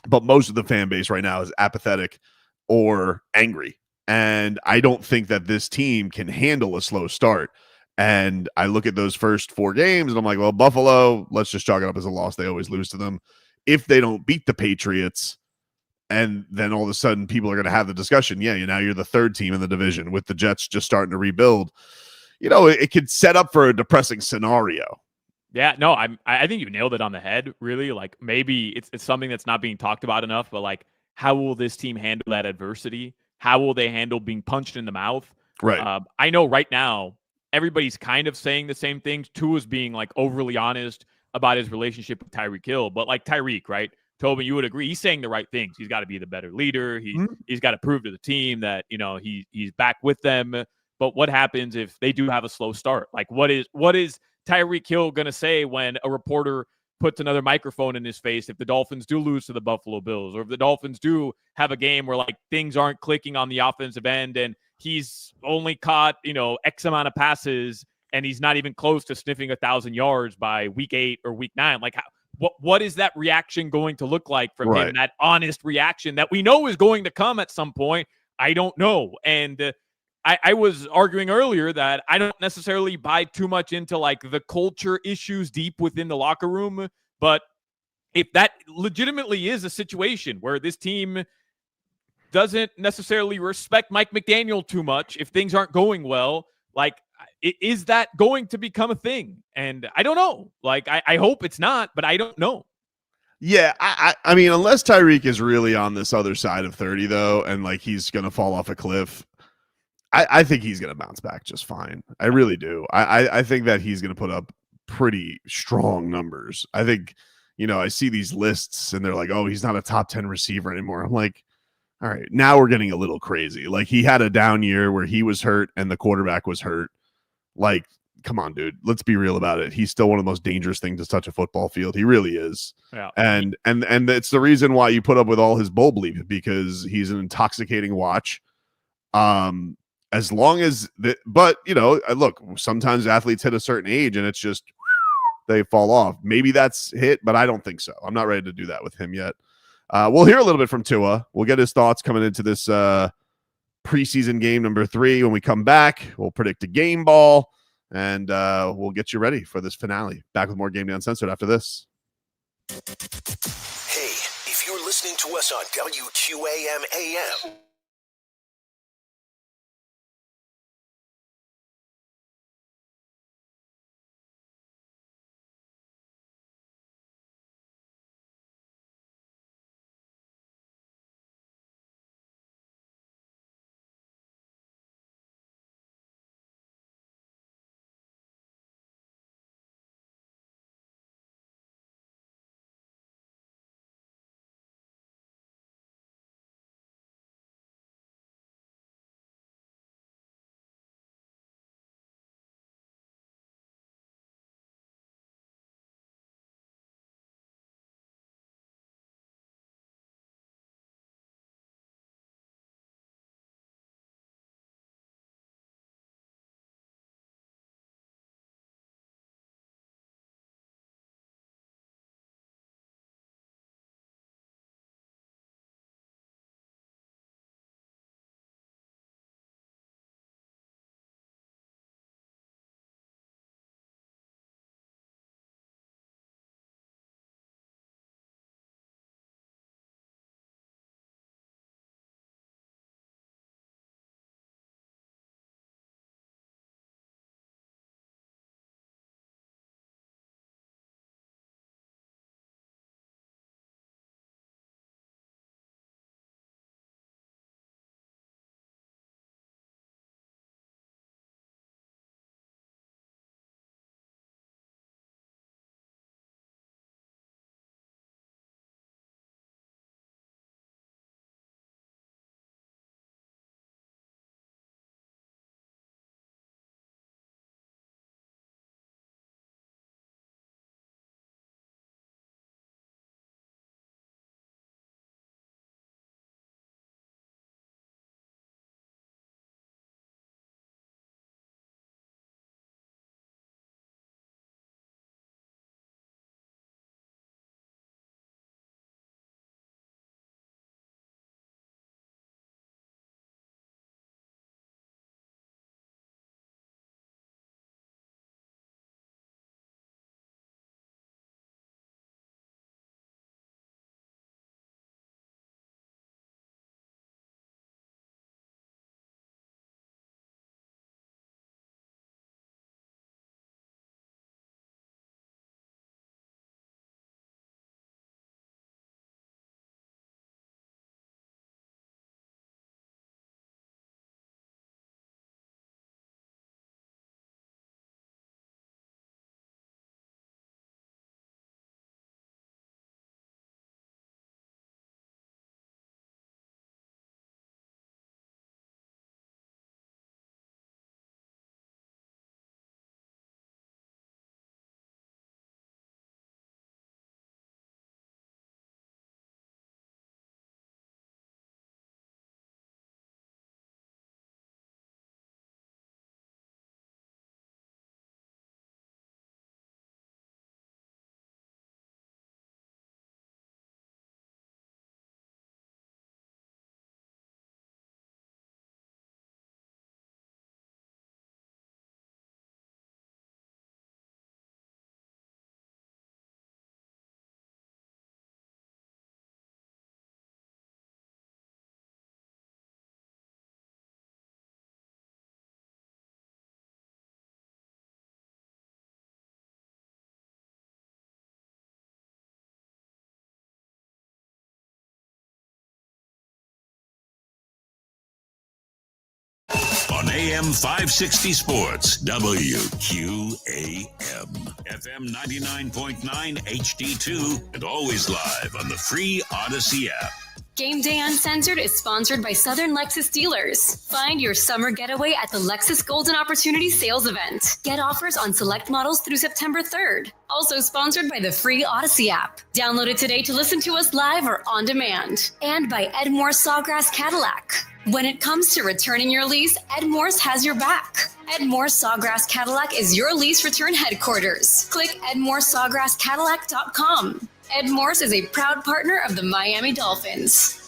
But most of the fan base right now is apathetic or angry. And I don't think that this team can handle a slow start. And I look at those first 4 games and I'm like, well, Buffalo, let's just chalk it up as a loss. They always lose to them. If they don't beat the Patriots, and then all of a sudden people are going to have the discussion. Yeah, now you're the 3rd team in the division with the Jets just starting to rebuild. It could set up for a depressing scenario. Yeah, no, I think you nailed it on the head, really. Like, maybe it's something that's not being talked about enough, but like, how will this team handle that adversity? How will they handle being punched in the mouth? Right. I know right now, everybody's kind of saying the same things. Tua's being like overly honest about his relationship with Tyreek Hill, but like Tyreek, right? Tobin, you would agree. He's saying the right things. He's got to be the better leader. He's got to prove to the team that, he's back with them. But what happens if they do have a slow start? Like, what is Tyreek Hill going to say when a reporter puts another microphone in his face if the Dolphins do lose to the Buffalo Bills, or if the Dolphins do have a game where like things aren't clicking on the offensive end and he's only caught, X amount of passes and he's not even close to sniffing 1,000 yards by week 8 or week 9? Like, what is that reaction going to look like from him? That honest reaction that we know is going to come at some point. I don't know. And I was arguing earlier that I don't necessarily buy too much into like the culture issues deep within the locker room. But if that legitimately is a situation where this team doesn't necessarily respect Mike McDaniel too much, if things aren't going well, like, is that going to become a thing? And I don't know. Like, I hope it's not, but I don't know. Yeah, I mean, unless Tyreek is really on this other side of 30, though, and like he's going to fall off a cliff, I think he's going to bounce back just fine. I really do. I think that he's going to put up pretty strong numbers. I think, I see these lists and they're like, oh, he's not a top 10 receiver anymore. I'm like, all right, now we're getting a little crazy. Like, he had a down year where he was hurt and the quarterback was hurt. Like, come on, dude. Let's be real about it. He's still one of the most dangerous things to touch a football field. He really is. Yeah. And it's the reason why you put up with all his bull bleep, because he's an intoxicating watch. As long as but look, sometimes athletes hit a certain age and it's just they fall off. Maybe that's hit, but I don't think so. I'm not ready to do that with him yet. We'll hear a little bit from Tua. We'll get his thoughts coming into this preseason game number 3. When we come back, we'll predict a game ball, and we'll get you ready for this finale. Back with more Game Day Uncensored after this. Hey, if you're listening to us on WQAM AM, AM 560 Sports, WQAM, FM 99.9 HD2, and always live on the free Odyssey app. Game Day Uncensored is sponsored by Southern Lexus Dealers. Find your summer getaway at the Lexus Golden Opportunity Sales Event. Get offers on select models through September 3rd. Also sponsored by the free Odyssey app. Download it today to listen to us live or on demand. And by Edmore Sawgrass Cadillac. When it comes to returning your lease, Edmore's has your back. Edmore Sawgrass Cadillac is your lease return headquarters. Click EdmoreSawgrassCadillac.com. Ed Morse is a proud partner of the Miami Dolphins.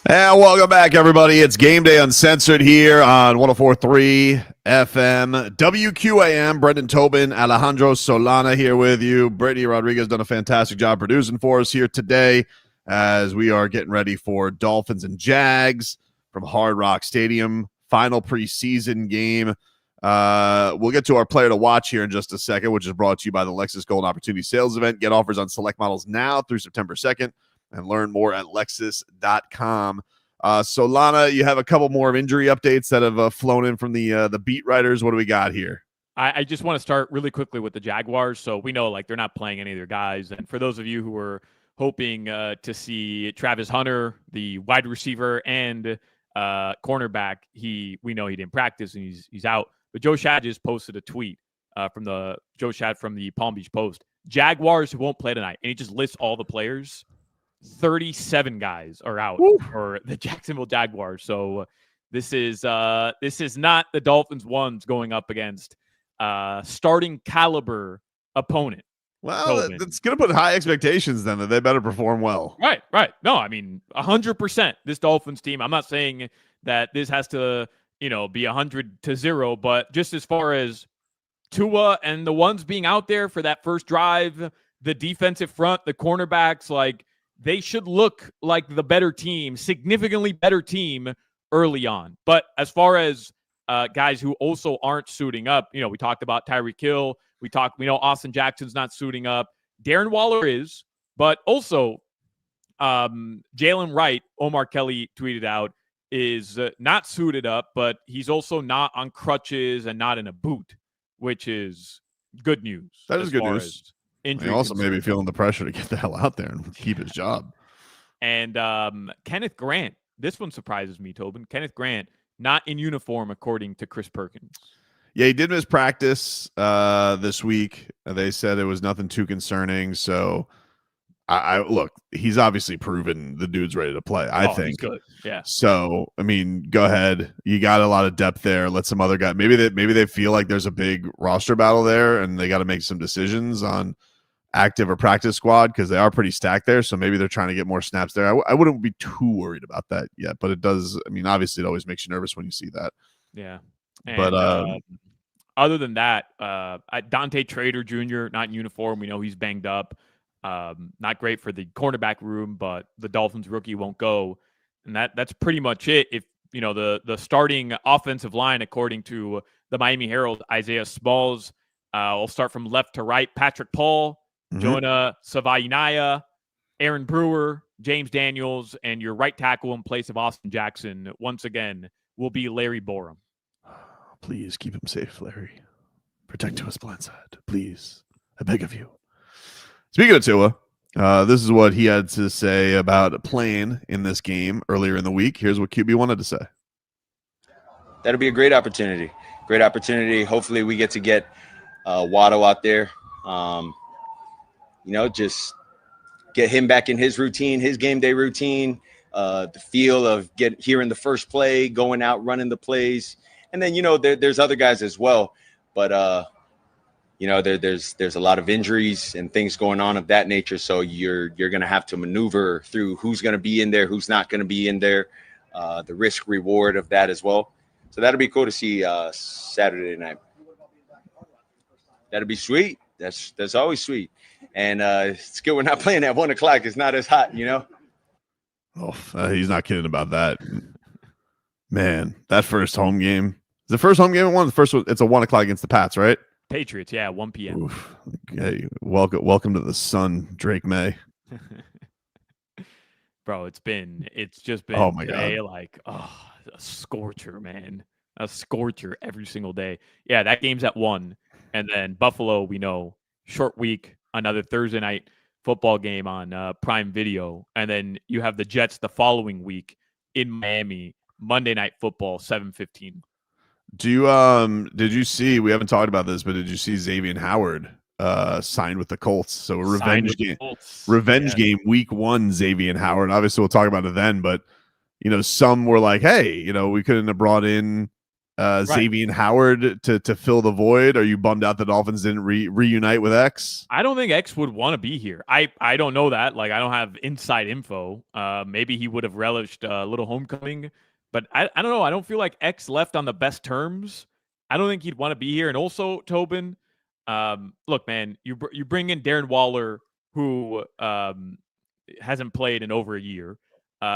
And welcome back, everybody. It's Game Day Uncensored here on 104.3 FM WQAM. Brendan Tobin, Alejandro Solana here with you. Brittany Rodriguez done a fantastic job producing for us here today as we are getting ready for Dolphins and Jags from Hard Rock Stadium. Final preseason game. We'll get to our player to watch here in just a second, which is brought to you by the Lexus Golden Opportunity Sales Event. Get offers on select models now through September 2nd and learn more at Lexus.com. Solana, you have a couple more of injury updates that have flown in from the beat writers. What do we got here? I just want to start really quickly with the Jaguars. So we know like they're not playing any of their guys. And for those of you who were hoping to see Travis Hunter, the wide receiver and cornerback, we know he didn't practice and he's out. But Joe Shad just posted a tweet from the Palm Beach Post. Jaguars who won't play tonight. And he just lists all the players. 37 guys are out for the Jacksonville Jaguars. So this is not the Dolphins ones going up against starting caliber opponent. Well, that's going to put high expectations then that they better perform well. Right. No, I mean, 100% this Dolphins team. I'm not saying that this has to, be 100-0, but just as far as Tua and the ones being out there for that first drive, the defensive front, the cornerbacks, like they should look like the better team, significantly better team early on. But as far as guys who also aren't suiting up, we talked about Tyreek Hill. We know Austin Jackson's not suiting up. Darren Waller is, but also Jalen Wright, Omar Kelly tweeted out, is not suited up, but he's also not on crutches and not in a boot, which is good news. That is good news. He also may be feeling the pressure to get the hell out there and keep his job. And Kenneth Grant, this one surprises me, Tobin. Kenneth Grant, not in uniform, according to Chris Perkins. Yeah, he did miss practice this week. They said it was nothing too concerning. So, I look, he's obviously proven the dude's ready to play. I think. He's good. Yeah. So, I mean, go ahead. You got a lot of depth there. Let some other guy. Maybe they feel like there's a big roster battle there, and they got to make some decisions on active or practice squad because they are pretty stacked there. So maybe they're trying to get more snaps there. I wouldn't be too worried about that yet, but it does. I mean, obviously, it always makes you nervous when you see that. Yeah. And, but other than that, Dante Trader Jr. not in uniform. We know he's banged up. Not great for the cornerback room, but the Dolphins rookie won't go, and that's pretty much it. If the starting offensive line, according to the Miami Herald, Isaiah Smalls. I'll start from left to right. Patrick Paul, Jonah Savainaya, Aaron Brewer, James Daniels, and your right tackle in place of Austin Jackson once again will be Larry Borum. Please keep him safe, Larry. Protect Tua's blind side, please. I beg of you. Speaking of Tua, this is what he had to say about playing in this game earlier in the week. Here's what QB wanted to say. That'll be a great opportunity. Great opportunity. Hopefully we get to get Waddle out there. Just get him back in his routine, his game day routine, the feel of hearing the first play, going out, running the plays. And then, there's other guys as well. But, there's a lot of injuries and things going on of that nature. So you're going to have to maneuver through who's going to be in there, who's not going to be in there, the risk reward of that as well. So that'll be cool to see Saturday night. That'll be sweet. That's always sweet. And it's good we're not playing at 1:00. It's not as hot, Oh, he's not kidding about that. Man, that first home game. Is the first home game at 1? The first one, it's a 1:00 against the Pats, right? Patriots, yeah, 1 p.m. Oof. Hey, welcome to the sun, Drake May. Bro, it's just been oh my today, God. like, a scorcher, man. a scorcher every single day. Yeah, that game's at 1. And then Buffalo, we know, short week, another Thursday night football game on Prime Video. And then you have the Jets the following week in Miami, Monday Night Football, 7:15. Do you did you see, we haven't talked about this, but did you see Xavier Howard signed with the Colts? So a revenge game, week 1, Xavier Howard. Obviously we'll talk about it then, but some were like, hey, we couldn't have brought in Xavier Howard to fill the void. Are you bummed out the Dolphins didn't reunite with X? I don't think X would want to be here. I don't know that. Like, I don't have inside info. Maybe he would have relished a little homecoming, but I don't know. I don't feel like X left on the best terms. I don't think he'd want to be here. And also, Tobin, look, man, you bring in Darren Waller, who hasn't played in over a year.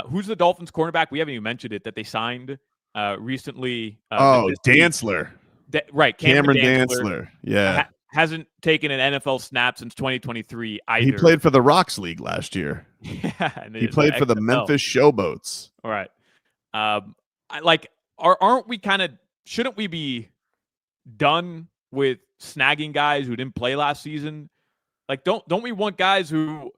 Who's the Dolphins cornerback? We haven't even mentioned it, that they signed recently. Dantzler. Right. Cameron Dantzler. Yeah. Hasn't taken an NFL snap since 2023 either. He played for the Rocks League last year. Yeah. He played for the Memphis Showboats. All right. Shouldn't we be done with snagging guys who didn't play last season? Like, don't we want guys who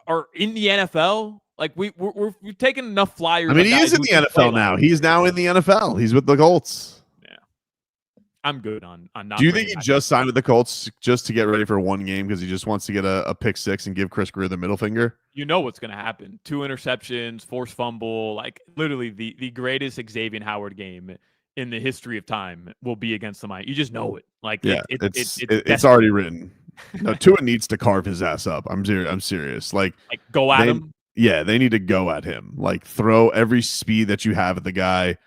are in the NFL? Like, we've taken enough flyers. I mean, he is in the NFL now. He's now in the NFL. He's with the Colts. Yeah, I'm good on not. Do you think he just signed with the Colts just to get ready for one game because he just wants to get a pick 6 and give Chris Greer the middle finger? You know what's going to happen. 2 interceptions, forced fumble. Like, literally the greatest Xavier Howard game in the history of time will be against the Miami. You just know it. Like, yeah, it's already written. No, Tua needs to carve his ass up. I'm serious. Like go at him. Yeah, they need to go at him. Like, throw every speed that you have at the guy.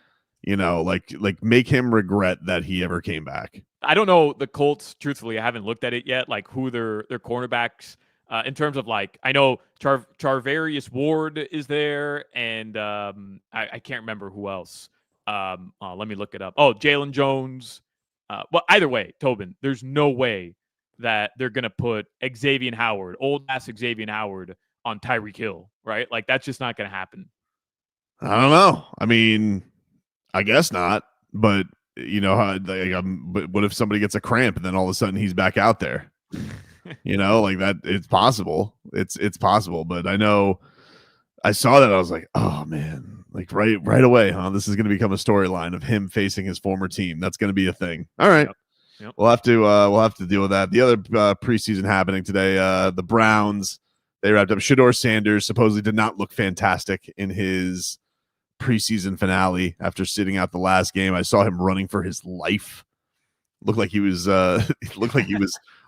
Like make him regret that he ever came back. I don't know the Colts. Truthfully, I haven't looked at it yet. Like, who their cornerbacks in terms of, like, I know Charvarius Ward is there, and I can't remember who else. Let me look it up. Oh, Jalen Jones. Well, either way, Tobin, there's no way that they're gonna put Xavier Howard, old ass Xavier Howard, on Tyreek Hill, right? Like, that's just not gonna happen. I don't know. I mean, I guess not. But but what if somebody gets a cramp and then all of a sudden he's back out there? Like that. It's possible. It's possible. But I know I saw that. I was like, oh man, like right away, huh? This is going to become a storyline of him facing his former team. That's going to be a thing. All right. Yep. We'll have to deal with that. The other preseason happening today, the Browns, they wrapped up. Shedeur Sanders supposedly did not look fantastic in his preseason finale after sitting out the last game. I saw him running for his life. Looked like he was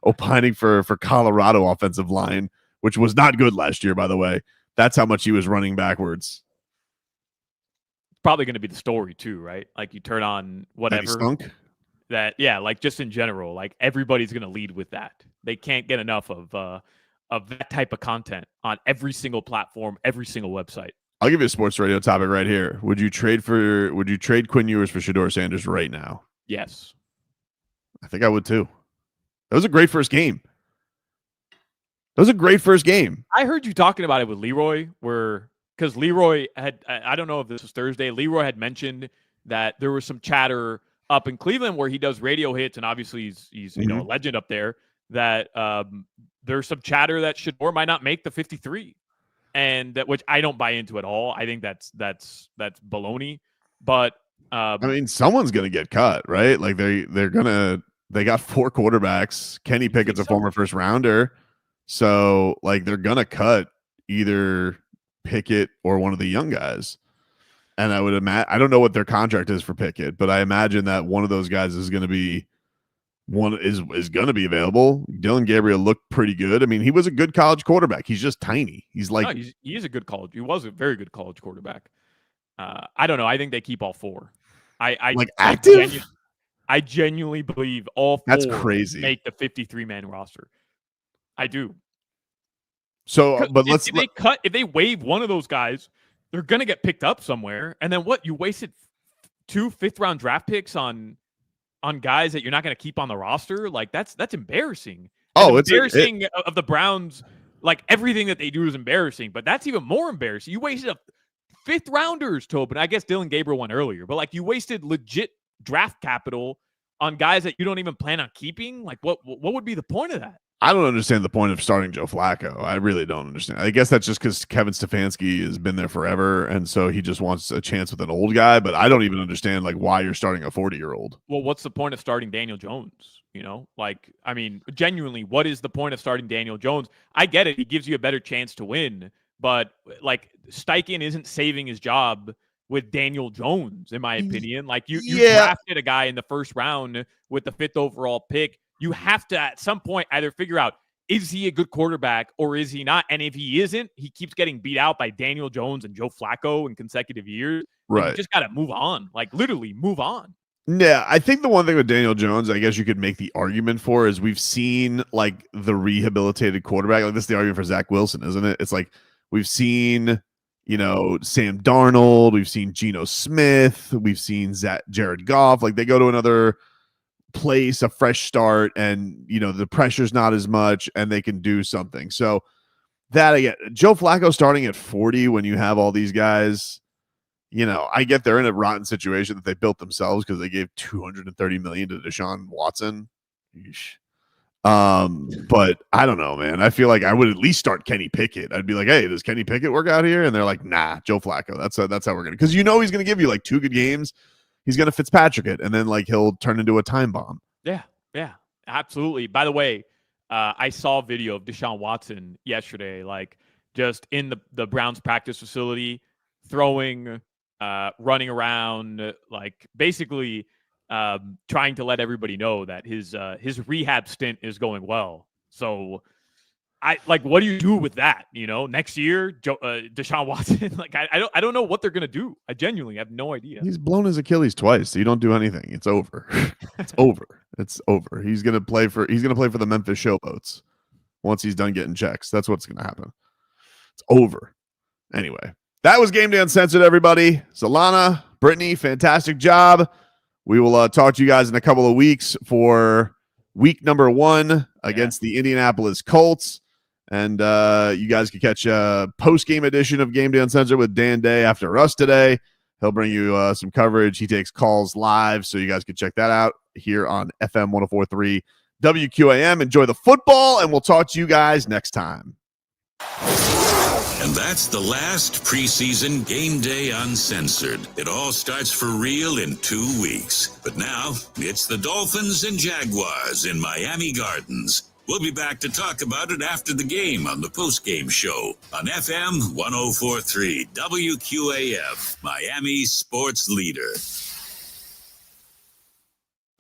opining for Colorado offensive line, which was not good last year, by the way. That's how much he was running backwards. Probably going to be the story too, right? Like, you turn on whatever stunk. That, yeah, like, just in general, like, everybody's going to lead with that. They can't get enough of that type of content on every single platform, every single website. I'll give you a sports radio topic right here. Would you trade Quinn Ewers for Shedeur Sanders right now? Yes. I think I would too. That was a great first game. I heard you talking about it with Leroy, because Leroy had, I don't know if this was Thursday, Leroy had mentioned that there was some chatter up in Cleveland where he does radio hits, and obviously he's a legend up there, that there's some chatter that Shedeur might not make the 53. And that, which I don't buy into at all. I think that's baloney. But I mean, someone's gonna get cut, right? Like they got 4 quarterbacks. Kenny Pickett's a former first rounder, so like they're gonna cut either Pickett or one of the young guys. And I would imagine, I don't know what their contract is for Pickett, but I imagine that one of those guys is gonna be going to be available. Dylan Gabriel looked pretty good. I mean, he was a good college quarterback. He's just tiny. He is a good college. He was a very good college quarterback. I don't know. I think they keep all 4. Active. I genuinely believe all 4 That's crazy. Make the 53-man roster. I do. So, but if they waive one of those guys, they're going to get picked up somewhere. And then what? You wasted 2 5th-round draft picks on guys that you're not going to keep on the roster. Like, that's embarrassing. It's embarrassing of the Browns. Like, everything that they do is embarrassing, but that's even more embarrassing. You wasted a fifth rounders, Tobin. I guess Dylan Gabriel went earlier, but like you wasted legit draft capital on guys that you don't even plan on keeping. Like what would be the point of that? I don't understand the point of starting Joe Flacco. I really don't understand. I guess that's just because Kevin Stefanski has been there forever, and so he just wants a chance with an old guy. But I don't even understand like why you're starting a 40-year-old. Well, what's the point of starting Daniel Jones? You know, like, I mean, genuinely, what is the point of starting Daniel Jones? I get it. He gives you a better chance to win, but like Steichen isn't saving his job with Daniel Jones, in my opinion. Like you drafted a guy in the first round with the 5th overall pick. You have to, at some point, either figure out, is he a good quarterback or is he not? And if he isn't, he keeps getting beat out by Daniel Jones and Joe Flacco in consecutive years. Right. You just got to move on. Like, literally move on. Yeah, I think the one thing with Daniel Jones, I guess you could make the argument for, is we've seen, like, the rehabilitated quarterback. Like, this is the argument for Zach Wilson, isn't it? It's like we've seen, you know, Sam Darnold. We've seen Geno Smith. We've seen Jared Goff. Like, they go to another place, a fresh start, and you know the pressure's not as much and they can do something. So that again, Joe Flacco starting at 40 when you have all these guys, you know, I get they're in a rotten situation that they built themselves because they gave $230 million to Deshaun Watson. But I don't know, man. I feel like I would at least start Kenny Pickett. I'd be like, hey, does Kenny Pickett work out here? And they're like, nah, Joe Flacco. That's how we're gonna, because you know he's gonna give you like 2 good games. He's going to Fitzpatrick it, and then like he'll turn into a time bomb. Yeah, absolutely. By the way, I saw a video of Deshaun Watson yesterday, like just in the Browns practice facility, throwing, running around, like basically trying to let everybody know that his rehab stint is going well. So what do you do with that? You know, next year, Deshaun Watson, like, I don't know what they're going to do. I genuinely have no idea. He's blown his Achilles twice. So you don't do anything. It's over. It's over. It's over. He's going to play for the Memphis Showboats once he's done getting checks. That's what's going to happen. It's over. Anyway, that was Game Day Uncensored, everybody. Solana, Brittany, fantastic job. We will talk to you guys in a couple of weeks for week number 1 against the Indianapolis Colts. And you guys can catch a post-game edition of Game Day Uncensored with Dan Day after us today. He'll bring you some coverage. He takes calls live, so you guys can check that out here on FM 104.3 WQAM. Enjoy the football, and we'll talk to you guys next time. And that's the last preseason Game Day Uncensored. It all starts for real in 2 weeks. But now, it's the Dolphins and Jaguars in Miami Gardens. We'll be back to talk about it after the game on the post-game show on FM 104.3 WQAM, Miami Sports Leader.